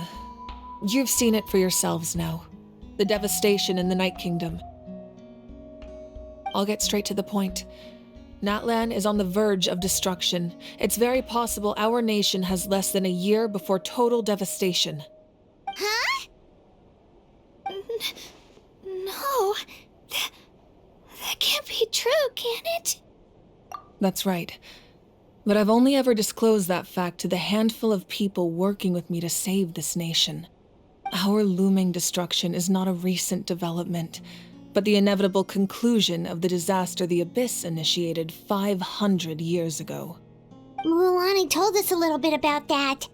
You've seen it for yourselves now. The devastation in the Night Kingdom. I'll get straight to the point. Natlan is on the verge of destruction. It's very possible our nation has less than a year before total devastation. Huh? No. That can't be true, can it? That's right. But I've only ever disclosed that fact to the handful of people working with me to save this nation. Our looming destruction is not a recent development, but the inevitable conclusion of the disaster the Abyss initiated 500 years ago. Mualani told us a little bit about that.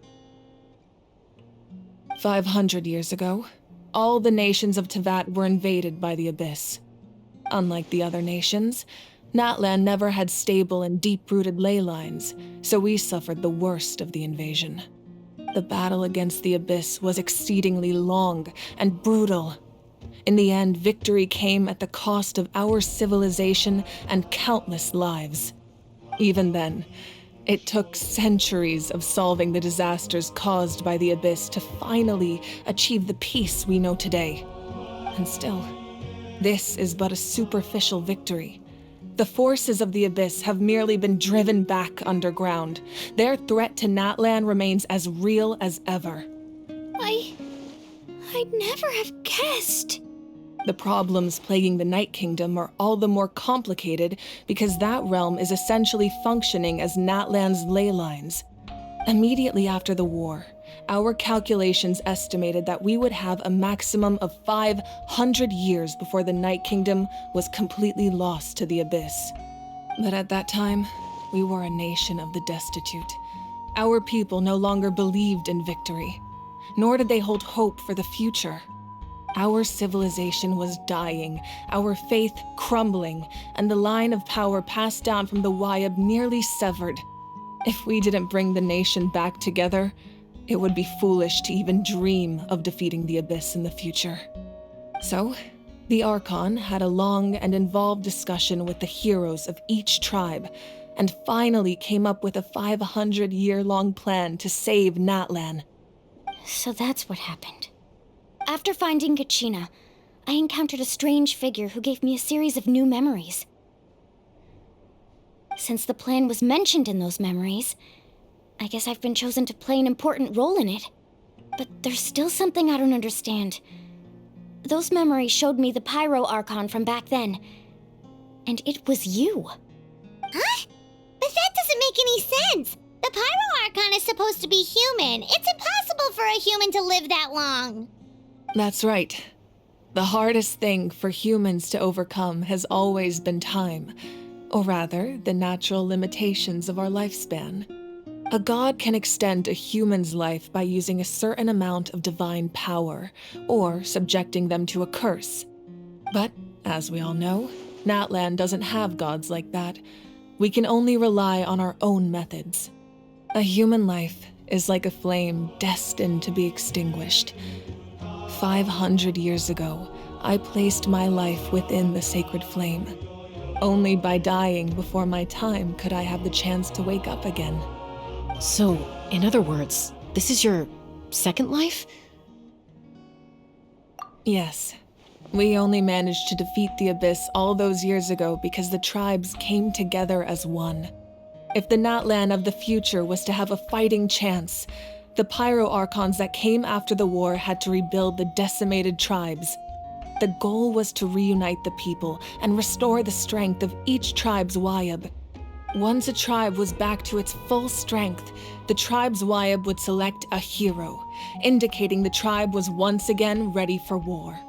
500 years ago, all the nations of Teyvat were invaded by the Abyss. Unlike the other nations, Natlan never had stable and deep-rooted ley lines, so we suffered the worst of the invasion. The battle against the Abyss was exceedingly long and brutal. In the end, victory came at the cost of our civilization and countless lives. Even then, it took centuries of solving the disasters caused by the Abyss to finally achieve the peace we know today. And still, this is but a superficial victory. The forces of the Abyss have merely been driven back underground. Their threat to Natlan remains as real as ever. I'd never have guessed. The problems plaguing the Night Kingdom are all the more complicated because that realm is essentially functioning as Natlan's ley lines. Immediately after the war, our calculations estimated that we would have a maximum of 500 years before the Night Kingdom was completely lost to the abyss. But at that time, we were a nation of the destitute. Our people no longer believed in victory, nor did they hold hope for the future. Our civilization was dying, our faith crumbling, and the line of power passed down from the Wayab nearly severed. If we didn't bring the nation back together, it would be foolish to even dream of defeating the Abyss in the future. So, the Archon had a long and involved discussion with the heroes of each tribe, and finally came up with a 500-year-long plan to save Natlan. So that's what happened. After finding Kachina, I encountered a strange figure who gave me a series of new memories. Since the plan was mentioned in those memories, I guess I've been chosen to play an important role in it. But there's still something I don't understand. Those memories showed me the Pyro Archon from back then, and it was you. Huh? But that doesn't make any sense! The Pyro Archon is supposed to be human. It's impossible for a human to live that long. That's right. The hardest thing for humans to overcome has always been time, or rather, the natural limitations of our lifespan. A god can extend a human's life by using a certain amount of divine power, or subjecting them to a curse. But, as we all know, Natlan doesn't have gods like that. We can only rely on our own methods. A human life is like a flame destined to be extinguished. 500 years ago, I placed my life within the sacred flame. Only by dying before my time could I have the chance to wake up again. So, in other words, this is your second life? Yes. We only managed to defeat the Abyss all those years ago because the tribes came together as one. If the Natlan of the future was to have a fighting chance, the Pyro Archons that came after the war had to rebuild the decimated tribes. The goal was to reunite the people and restore the strength of each tribe's Wayab. Once a tribe was back to its full strength, the tribe's Wayab would select a hero, indicating the tribe was once again ready for war.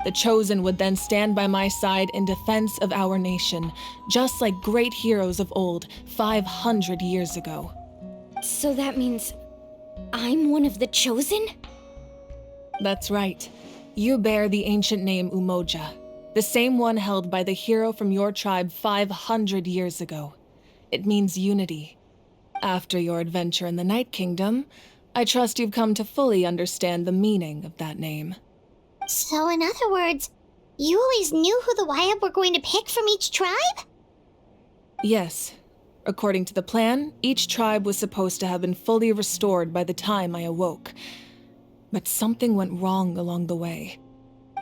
The Chosen would then stand by my side in defense of our nation, just like great heroes of old 500 years ago. So that means I'm one of the Chosen? That's right. You bear the ancient name Umoja, the same one held by the hero from your tribe 500 years ago. It means unity. After your adventure in the Night Kingdom, I trust you've come to fully understand the meaning of that name. So in other words, you always knew who the Wayab were going to pick from each tribe? Yes. According to the plan, each tribe was supposed to have been fully restored by the time I awoke. But something went wrong along the way.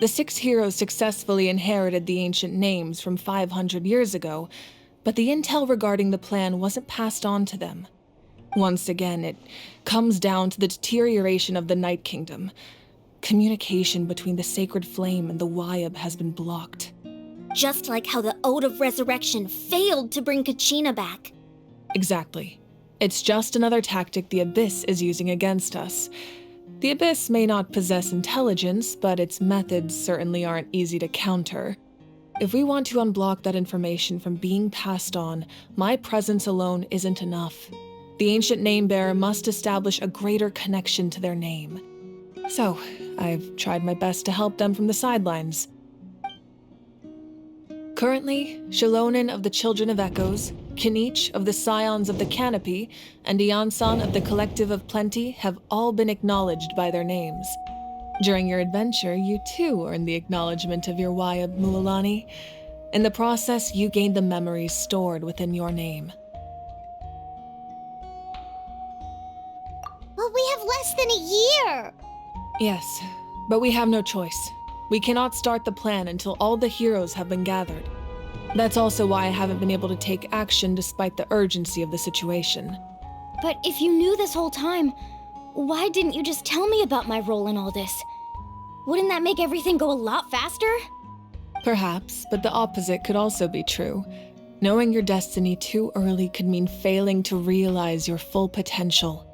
The 6 heroes successfully inherited the ancient names from 500 years ago, but the intel regarding the plan wasn't passed on to them. Once again, it comes down to the deterioration of the Night Kingdom. Communication between the Sacred Flame and the Wayab has been blocked. Just like how the Ode of Resurrection failed to bring Kachina back. Exactly. It's just another tactic the Abyss is using against us. The Abyss may not possess intelligence, but its methods certainly aren't easy to counter. If we want to unblock that information from being passed on, my presence alone isn't enough. The ancient name-bearer must establish a greater connection to their name. So, I've tried my best to help them from the sidelines. Currently, Shalonen of the Children of Echoes, Kinich of the Scions of the Canopy, and Iansan of the Collective of Plenty have all been acknowledged by their names. During your adventure, you too earned the acknowledgement of your Wayab, Mualani. In the process, you gained the memories stored within your name. But we have less than a year! Yes, but we have no choice. We cannot start the plan until all the heroes have been gathered. That's also why I haven't been able to take action despite the urgency of the situation. But if you knew this whole time, why didn't you just tell me about my role in all this? Wouldn't that make everything go a lot faster? Perhaps, but the opposite could also be true. Knowing your destiny too early could mean failing to realize your full potential.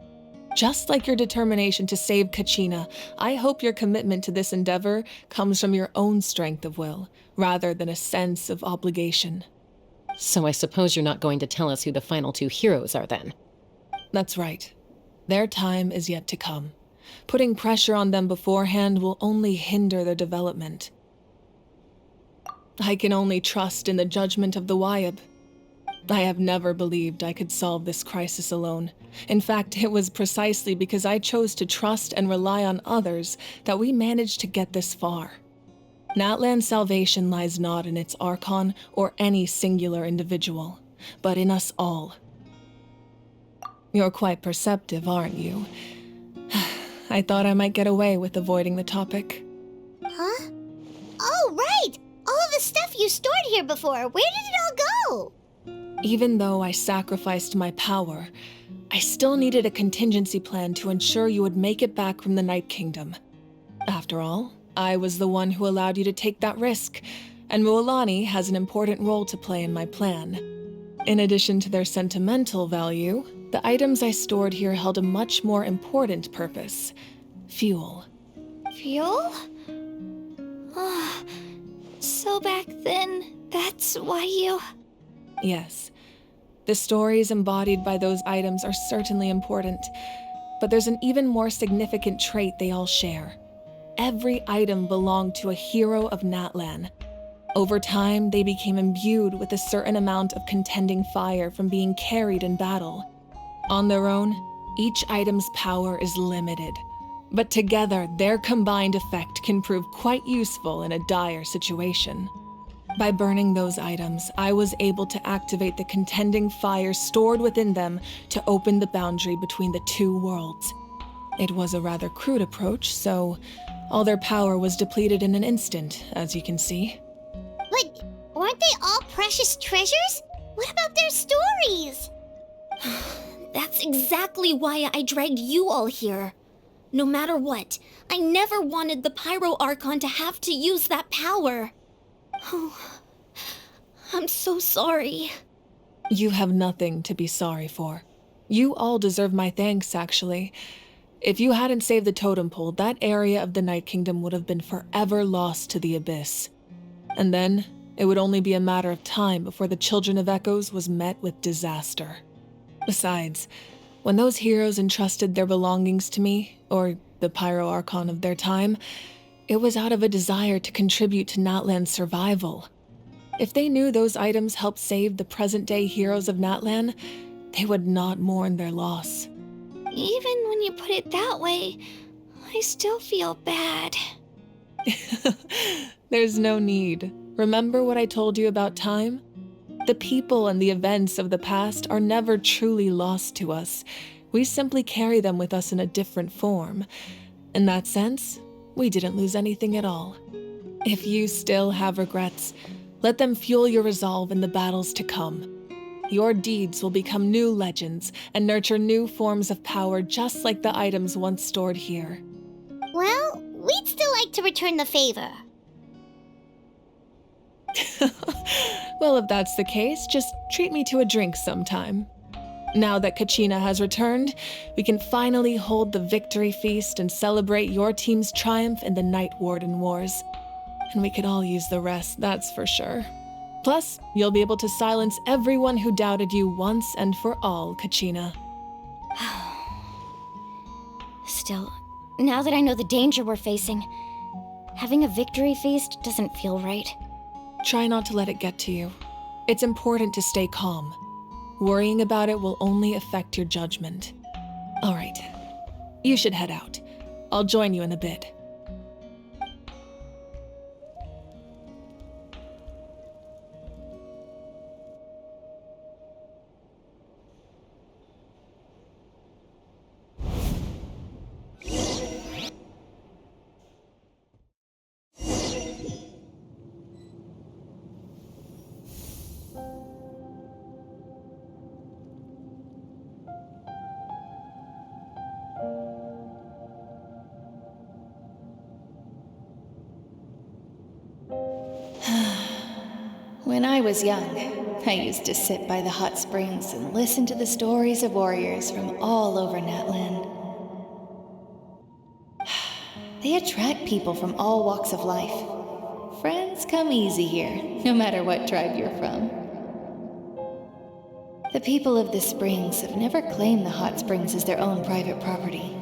Just like your determination to save Kachina, I hope your commitment to this endeavor comes from your own strength of will, rather than a sense of obligation. So I suppose you're not going to tell us who the final two heroes are then? That's right. Their time is yet to come. Putting pressure on them beforehand will only hinder their development. I can only trust in the judgment of the Wyab. I have never believed I could solve this crisis alone. In fact, it was precisely because I chose to trust and rely on others that we managed to get this far. Natlan's salvation lies not in its Archon or any singular individual, but in us all. You're quite perceptive, aren't you? I thought I might get away with avoiding the topic. Huh? Oh, right! All of the stuff you stored here before, where did it all go? Even though I sacrificed my power, I still needed a contingency plan to ensure you would make it back from the Night Kingdom. After all, I was the one who allowed you to take that risk, and Mualani has an important role to play in my plan. In addition to their sentimental value, the items I stored here held a much more important purpose: fuel. Fuel? Oh, so back then, that's why you... Yes. The stories embodied by those items are certainly important, but there's an even more significant trait they all share. Every item belonged to a hero of Natlan. Over time, they became imbued with a certain amount of contending fire from being carried in battle. On their own, each item's power is limited, but together their combined effect can prove quite useful in a dire situation. By burning those items, I was able to activate the contending fire stored within them to open the boundary between the two worlds. It was a rather crude approach, so all their power was depleted in an instant, as you can see. But weren't they all precious treasures? What about their stories? That's exactly why I dragged you all here. No matter what, I never wanted the Pyro Archon to have to use that power. Oh, I'm so sorry. You have nothing to be sorry for. You all deserve my thanks, actually. If you hadn't saved the totem pole, that area of the Night Kingdom would have been forever lost to the Abyss. And then, it would only be a matter of time before the Children of Echoes was met with disaster. Besides, when those heroes entrusted their belongings to me, or the Pyro Archon of their time, it was out of a desire to contribute to Natlan's survival. If they knew those items helped save the present-day heroes of Natlan, they would not mourn their loss. Even when you put it that way, I still feel bad. There's no need. Remember what I told you about time? The people and the events of the past are never truly lost to us. We simply carry them with us in a different form. In that sense, we didn't lose anything at all. If you still have regrets, let them fuel your resolve in the battles to come. Your deeds will become new legends and nurture new forms of power just like the items once stored here. Well, we'd still like to return the favor. Well, if that's the case, just treat me to a drink sometime. Now that Kachina has returned, we can finally hold the victory feast and celebrate your team's triumph in the Night Warden Wars. And we could all use the rest, that's for sure. Plus, you'll be able to silence everyone who doubted you once and for all, Kachina. Still, now that I know the danger we're facing, having a victory feast doesn't feel right. Try not to let it get to you. It's important to stay calm. Worrying about it will only affect your judgment. All right, you should head out. I'll join you in a bit. I was young, I used to sit by the hot springs and listen to the stories of warriors from all over Natlan. They attract people from all walks of life. Friends come easy here, no matter what tribe you're from. The people of the springs have never claimed the hot springs as their own private property.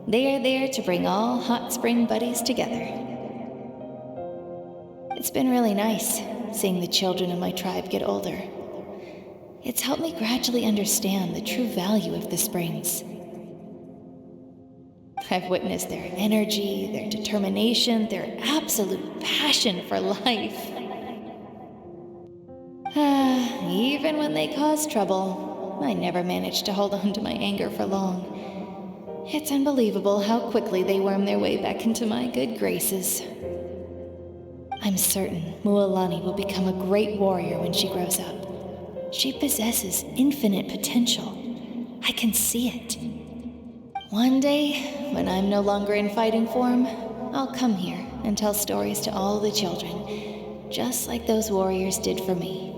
They are there to bring all hot spring buddies together. It's been really nice seeing the children of my tribe get older. It's helped me gradually understand the true value of the springs. I've witnessed their energy, their determination, their absolute passion for life. Even when they cause trouble, I never managed to hold on to my anger for long. It's unbelievable how quickly they worm their way back into my good graces. I'm certain Mualani will become a great warrior when she grows up. She possesses infinite potential. I can see it. One day, when I'm no longer in fighting form, I'll come here and tell stories to all the children, just like those warriors did for me.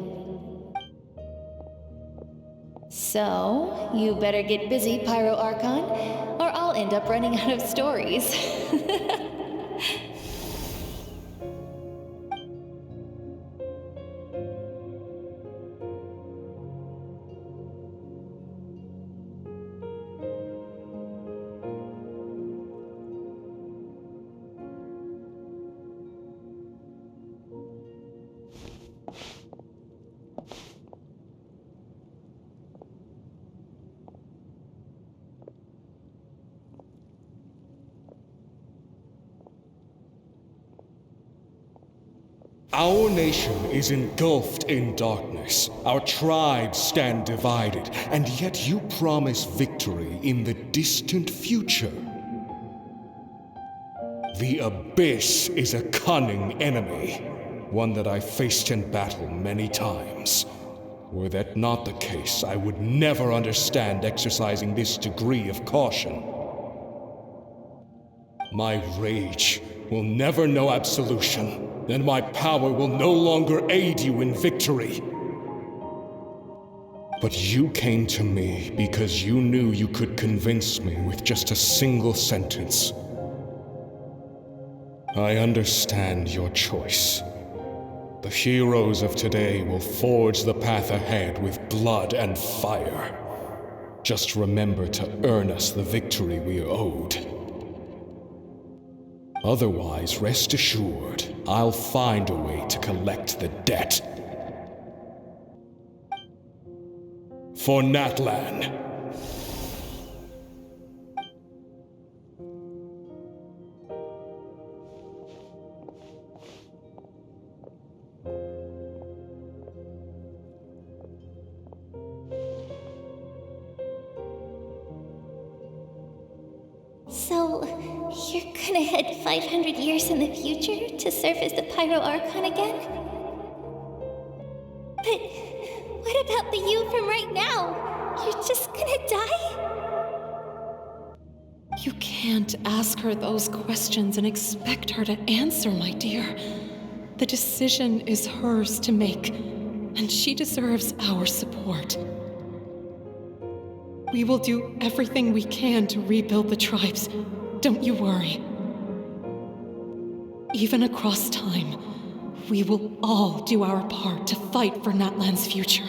So, you better get busy, Pyro Archon, or I'll end up running out of stories. Our nation is engulfed in darkness. Our tribes stand divided, and yet you promise victory in the distant future. The Abyss is a cunning enemy, one that I faced in battle many times. Were that not the case, I would never understand exercising this degree of caution. My rage will never know absolution, and my power will no longer aid you in victory. But you came to me because you knew you could convince me with just a single sentence. I understand your choice. The heroes of today will forge the path ahead with blood and fire. Just remember to earn us the victory we are owed. Otherwise, rest assured, I'll find a way to collect the debt. For Natlan. So, you're gonna head 500 years in the future to serve as the Pyro Archon again? But what about the you from right now? You're just gonna die? You can't ask her those questions and expect her to answer, my dear. The decision is hers to make, and she deserves our support. We will do everything we can to rebuild the tribes. Don't you worry. Even across time, we will all do our part to fight for Natlan's future.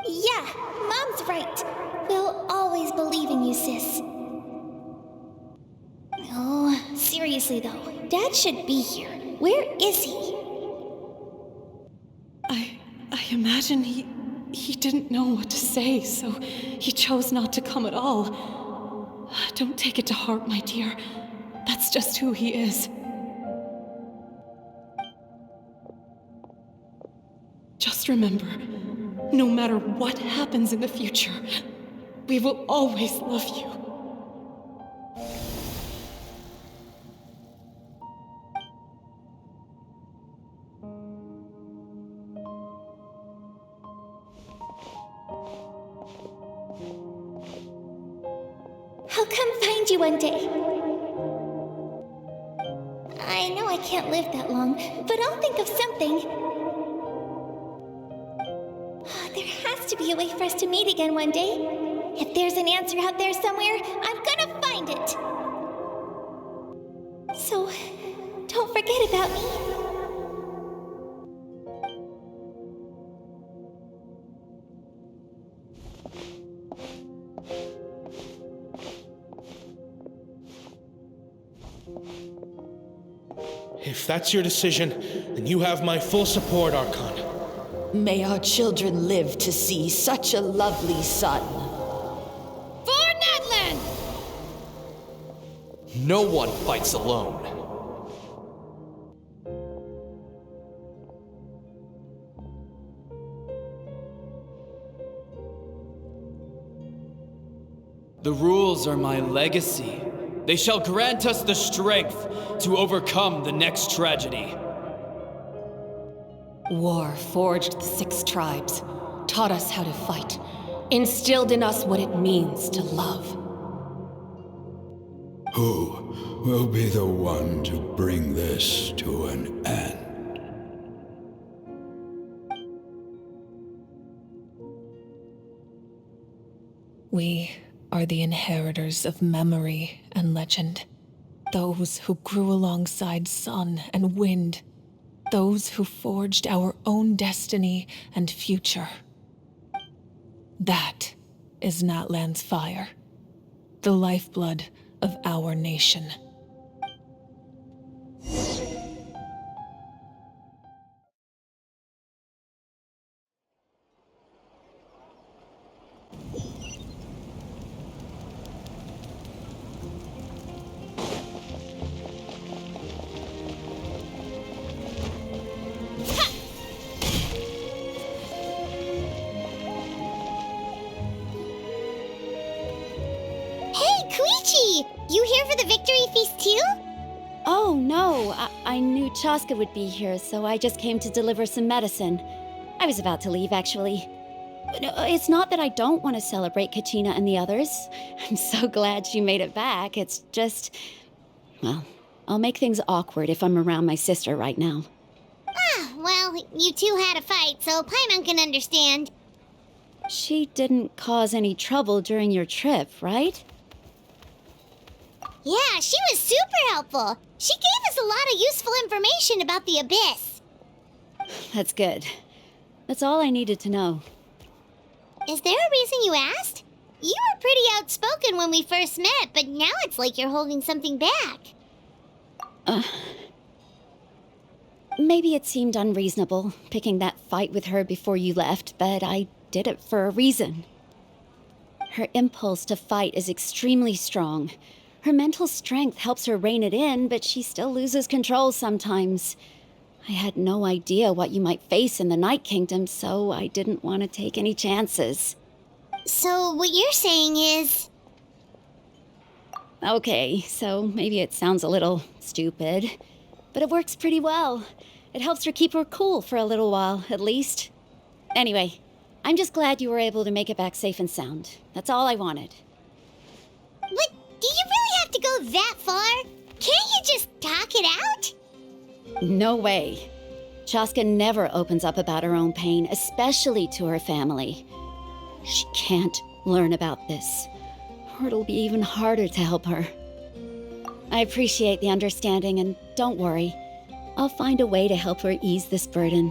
Yeah, Mom's right. We'll always believe in you, sis. Oh, seriously though, Dad should be here. Where is he? I imagine he didn't know what to say, so he chose not to come at all. Don't take it to heart, my dear. That's just who he is. Just remember, no matter what happens in the future, we will always love you. I'll come find you one day. I know I I can't live that long, but I'll think of something. There has to be a way for us to meet again one day. If there's an answer out there somewhere, I'm gonna find it. So, don't forget about me. If that's your decision, then you have my full support, Archon. May our children live to see such a lovely son. For Natlan! No one fights alone. The rules are my legacy. They shall grant us the strength to overcome the next tragedy. War forged the 6 tribes, taught us how to fight, instilled in us what it means to love. Who will be the one to bring this to an end? We are the inheritors of memory and legend. Those who grew alongside sun and wind. Those who forged our own destiny and future. That is Natlan's fire, the lifeblood of our nation. You here for the victory feast too? Oh, no. I knew Chaska would be here, so I just came to deliver some medicine. I was about to leave, actually. It's not that I don't want to celebrate Kachina and the others. I'm so glad she made it back. It's just... well, I'll make things awkward if I'm around my sister right now. Ah, well, you two had a fight, so Paimon can understand. She didn't cause any trouble during your trip, right? Yeah, she was super helpful. She gave us a lot of useful information about the Abyss. That's good. That's all I needed to know. Is there a reason you asked? You were pretty outspoken when we first met, but now it's like you're holding something back. Maybe it seemed unreasonable, picking that fight with her before you left, but I did it for a reason. Her impulse to fight is extremely strong. Her mental strength helps her rein it in, but she still loses control sometimes. I had no idea what you might face in the Night Kingdom, so I didn't want to take any chances. So what you're saying is... Okay, so maybe it sounds a little stupid, but it works pretty well. It helps her keep her cool for a little while, at least. Anyway, I'm just glad you were able to make it back safe and sound. That's all I wanted. But do you really have to go that far? Can't you just talk it out? No way. Chaska never opens up about her own pain, especially to her family. She can't learn about this, or it'll be even harder to help her. I appreciate the understanding, and don't worry. I'll find a way to help her ease this burden.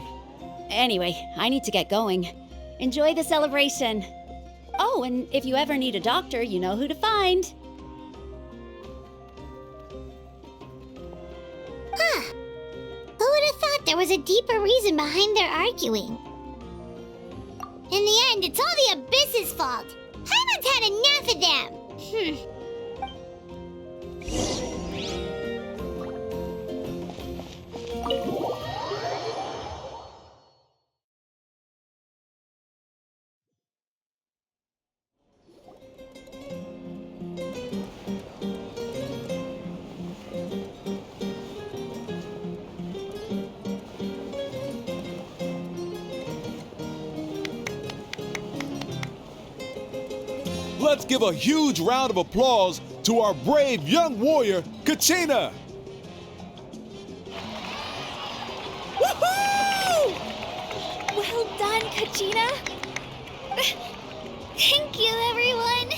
Anyway, I need to get going. Enjoy the celebration. Oh, and if you ever need a doctor, you know who to find. Huh. Who would have thought there was a deeper reason behind their arguing? In the end, it's all the Abyss's fault. Paimon's had enough of them. Let's give a huge round of applause to our brave young warrior, Kachina! Kachina? Thank you, everyone.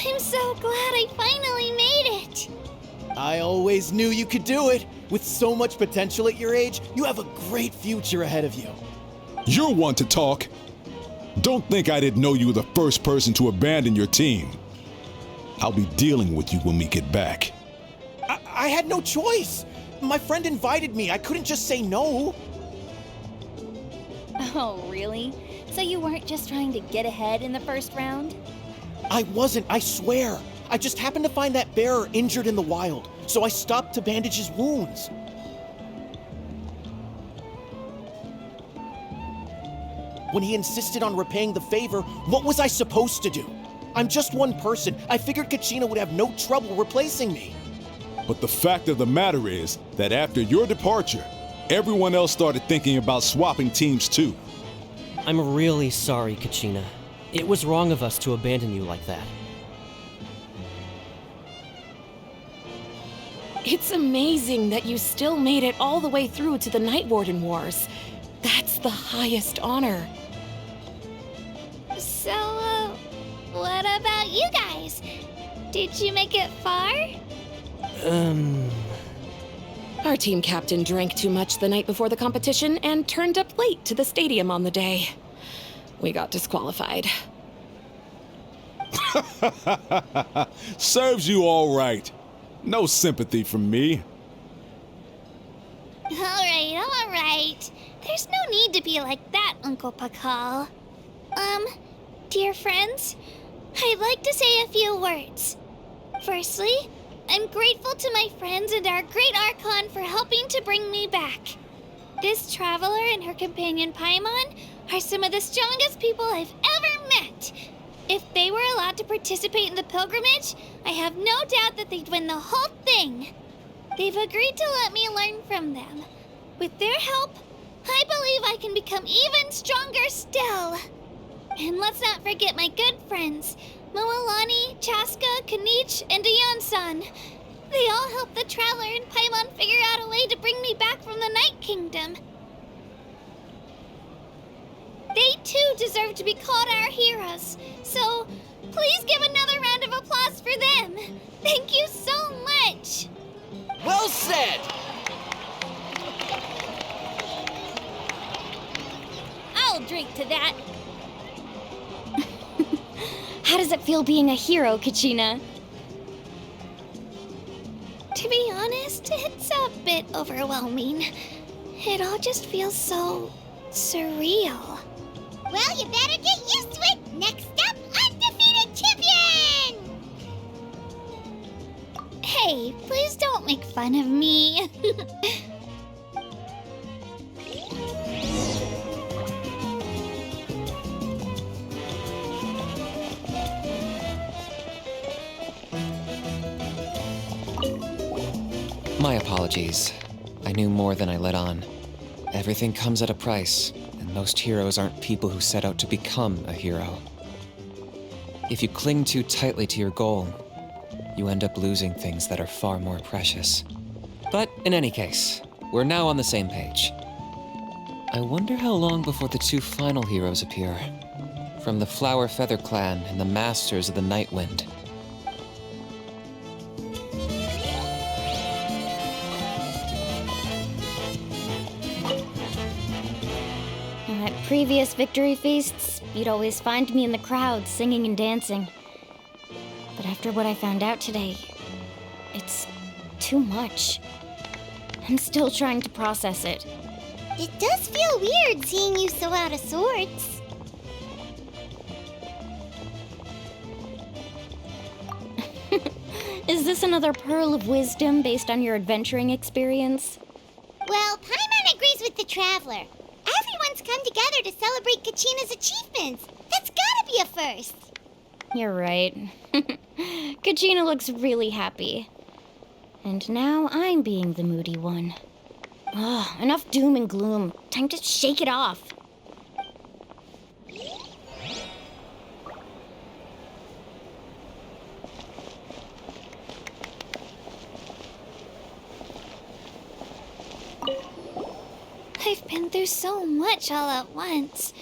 I'm so glad I finally made it. I always knew you could do it. With so much potential at your age, you have a great future ahead of you. You're one to talk. Don't think I didn't know you were the first person to abandon your team. I'll be dealing with you when we get back. I had no choice. My friend invited me. I couldn't just say no. Oh, really? So you weren't just trying to get ahead in the first round? I wasn't, I swear. I just happened to find that bearer injured in the wild, so I stopped to bandage his wounds. When he insisted on repaying the favor, what was I supposed to do? I'm just one person. I figured Kachina would have no trouble replacing me. But the fact of the matter is that after your departure, everyone else started thinking about swapping teams too. I'm really sorry, Kachina. It was wrong of us to abandon you like that. It's amazing that you still made it all the way through to the Night Warden Wars. That's the highest honor. So, what about you guys? Did you make it far? Our team captain drank too much the night before the competition and turned up late to the stadium on the day. We got disqualified. Serves you all right. No sympathy from me. All right. There's no need to be like that, Uncle Pakal. Dear friends, I'd like to say a few words. Firstly, I'm grateful to my friends and our great Archon for helping to bring me back. This traveler and her companion Paimon are some of the strongest people I've ever met. If they were allowed to participate in the pilgrimage, I have no doubt that they'd win the whole thing. They've agreed to let me learn from them. With their help, I believe I can become even stronger still. And let's not forget my good friends, Moalani, Chaska, Kanich, and Dayan-san. They all helped the Traveler and Paimon figure out a way to bring me back from the Night Kingdom. They too deserve to be called our heroes, so please give another round of applause for them. Thank you so much. Well said! I'll drink to that. How does it feel being a hero, Kachina? To be honest, it's a bit overwhelming. It all just feels so surreal. Well, you better get used to it. Next up, undefeated champion! Hey, please don't make fun of me. My apologies. I knew more than I let on. Everything comes at a price, and most heroes aren't people who set out to become a hero. If you cling too tightly to your goal, you end up losing things that are far more precious. But in any case, we're now on the same page. I wonder how long before the two final heroes appear. From the Flower Feather Clan and the Masters of the Night Wind. At previous victory feasts, you'd always find me in the crowd singing and dancing. But after what I found out today, it's too much. I'm still trying to process it. It does feel weird seeing you so out of sorts. Is this another pearl of wisdom based on your adventuring experience? Well, Paimon agrees with the Traveler. Everyone's come together to celebrate Kachina's achievements. That's gotta be a first. You're right. Kachina looks really happy. And now I'm being the moody one. Enough doom and gloom. Time to shake it off. I've been through so much all at once.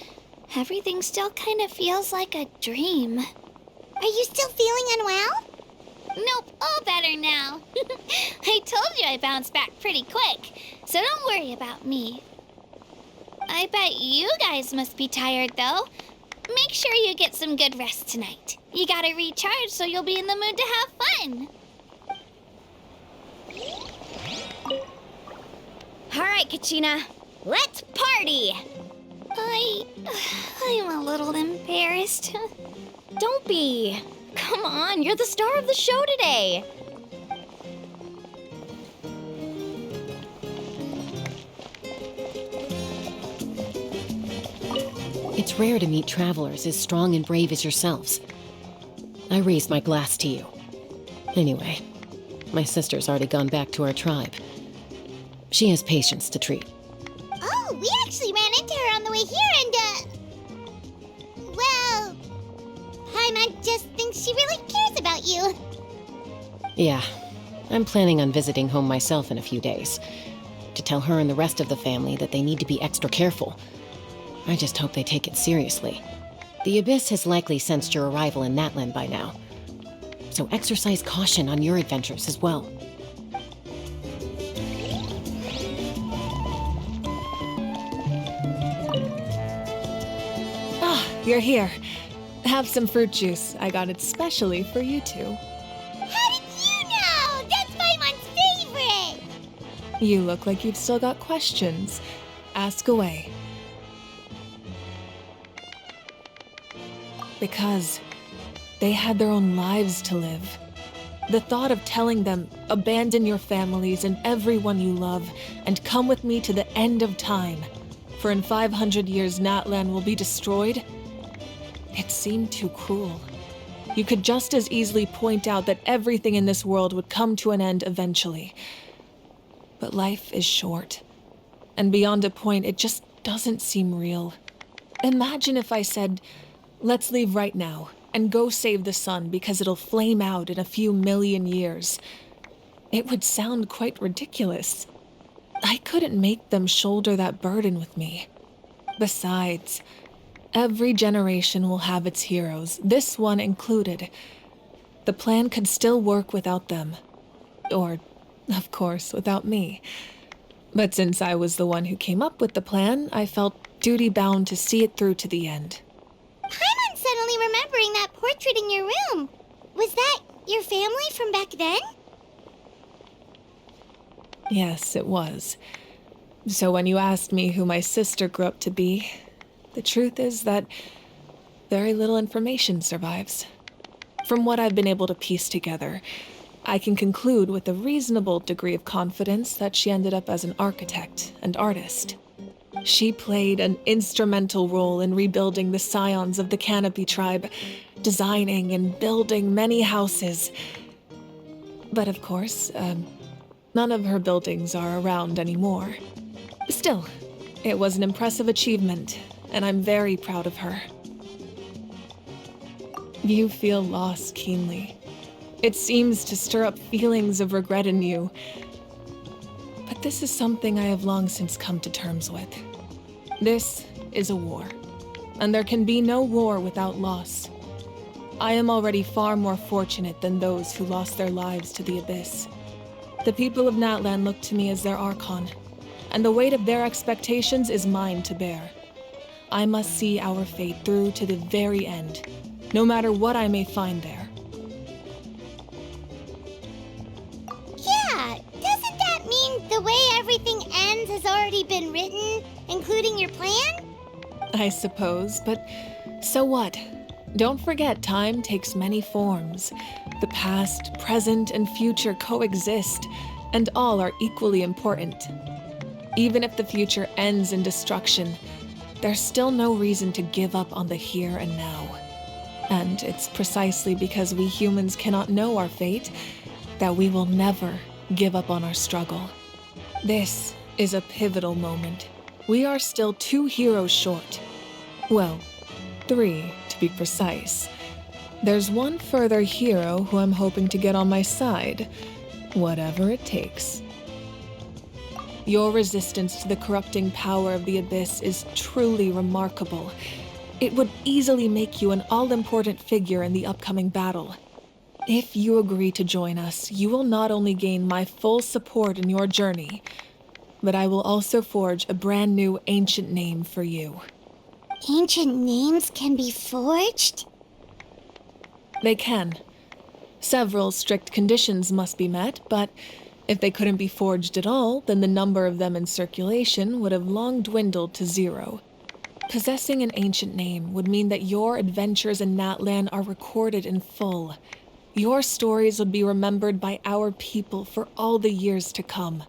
Everything still kind of feels like a dream. Are you still feeling unwell? Nope, all better now. I told you I bounced back pretty quick, so don't worry about me. I bet you guys must be tired, though. Make sure you get some good rest tonight. You gotta recharge so you'll be in the mood to have fun. All right, Kachina, let's party! I'm a little embarrassed. Don't be. Come on, you're the star of the show today. It's rare to meet travelers as strong and brave as yourselves. I raise my glass to you. Anyway, my sister's already gone back to our tribe. She has patients to treat. Oh, we actually ran into her on the way here and, well, Paimon just thinks she really cares about you. Yeah, I'm planning on visiting home myself in a few days, to tell her and the rest of the family that they need to be extra careful. I just hope they take it seriously. The Abyss has likely sensed your arrival in Natlan by now, so exercise caution on your adventures as well. You're here. Have some fruit juice. I got it specially for you two. How did you know? That's Paimon's favorite! You look like you've still got questions. Ask away. Because they had their own lives to live. The thought of telling them, abandon your families and everyone you love, and come with me to the end of time, for in 500 years Natlan will be destroyed, it seemed too cruel. You could just as easily point out that everything in this world would come to an end eventually. But life is short, and beyond a point, it just doesn't seem real. Imagine if I said, let's leave right now, and go save the sun because it'll flame out in a few million years. It would sound quite ridiculous. I couldn't make them shoulder that burden with me. Besides, every generation will have its heroes, this one included. The plan could still work without them. Or, of course, without me. But since I was the one who came up with the plan, I felt duty-bound to see it through to the end. Paimon's suddenly remembering that portrait in your room. Was that your family from back then? Yes, it was. So when you asked me who my sister grew up to be, the truth is that very little information survives. From what I've been able to piece together, I can conclude with a reasonable degree of confidence that she ended up as an architect and artist. She played an instrumental role in rebuilding the scions of the Canopy tribe, designing and building many houses. But of course, none of her buildings are around anymore. Still, it was an impressive achievement, and I'm very proud of her. You feel loss keenly. It seems to stir up feelings of regret in you. But this is something I have long since come to terms with. This is a war, and there can be no war without loss. I am already far more fortunate than those who lost their lives to the Abyss. The people of Natlan look to me as their Archon, and the weight of their expectations is mine to bear. I must see our fate through to the very end, no matter what I may find there. Yeah, doesn't that mean the way everything ends has already been written, including your plan? I suppose, but so what? Don't forget, time takes many forms. The past, present, and future coexist, and all are equally important. Even if the future ends in destruction, there's still no reason to give up on the here and now. And it's precisely because we humans cannot know our fate that we will never give up on our struggle. This is a pivotal moment. We are still 2 heroes short. Well, 3 to be precise. There's one further hero who I'm hoping to get on my side, whatever it takes. Your resistance to the corrupting power of the Abyss is truly remarkable, It would easily make you an all-important figure in the upcoming battle. If you agree to join us, you will not only gain my full support in your journey, but I will also forge a brand new ancient name for you. Ancient names can be forged? They can. Several strict conditions must be met, but if they couldn't be forged at all, then the number of them in circulation would have long dwindled to 0. Possessing an ancient name would mean that your adventures in Natlan are recorded in full. Your stories would be remembered by our people for all the years to come.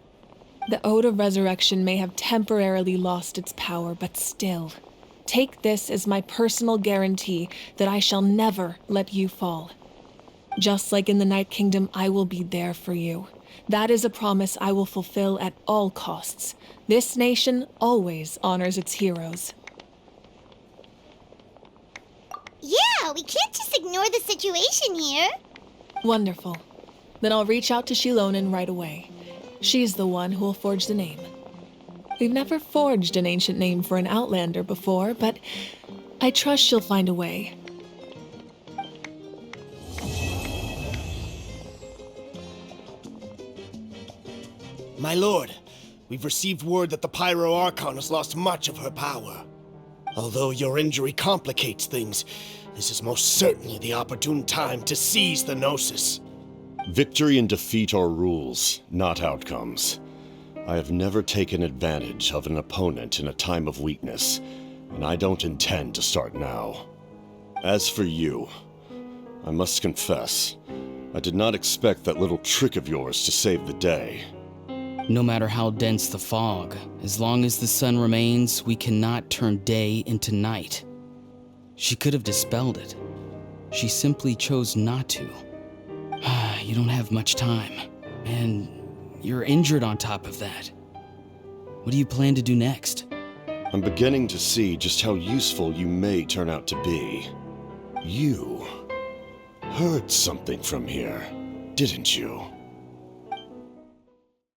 The Ode of Resurrection may have temporarily lost its power, but still, take this as my personal guarantee that I shall never let you fall. Just like in the Night Kingdom, I will be there for you. That is a promise I will fulfill at all costs. This nation always honors its heroes. Yeah, we can't just ignore the situation here. Wonderful. Then I'll reach out to Shilonen right away. She's the one who will forge the name. We've never forged an ancient name for an Outlander before, but I trust she'll find a way. My lord, we've received word that the Pyro Archon has lost much of her power. Although your injury complicates things, this is most certainly the opportune time to seize the Gnosis. Victory and defeat are rules, not outcomes. I have never taken advantage of an opponent in a time of weakness, and I don't intend to start now. As for you, I must confess, I did not expect that little trick of yours to save the day. No matter how dense the fog, as long as the sun remains, we cannot turn day into night. She could have dispelled it. She simply chose not to. You don't have much time, and you're injured on top of that. What do you plan to do next? I'm beginning to see just how useful you may turn out to be. You heard something from here, didn't you?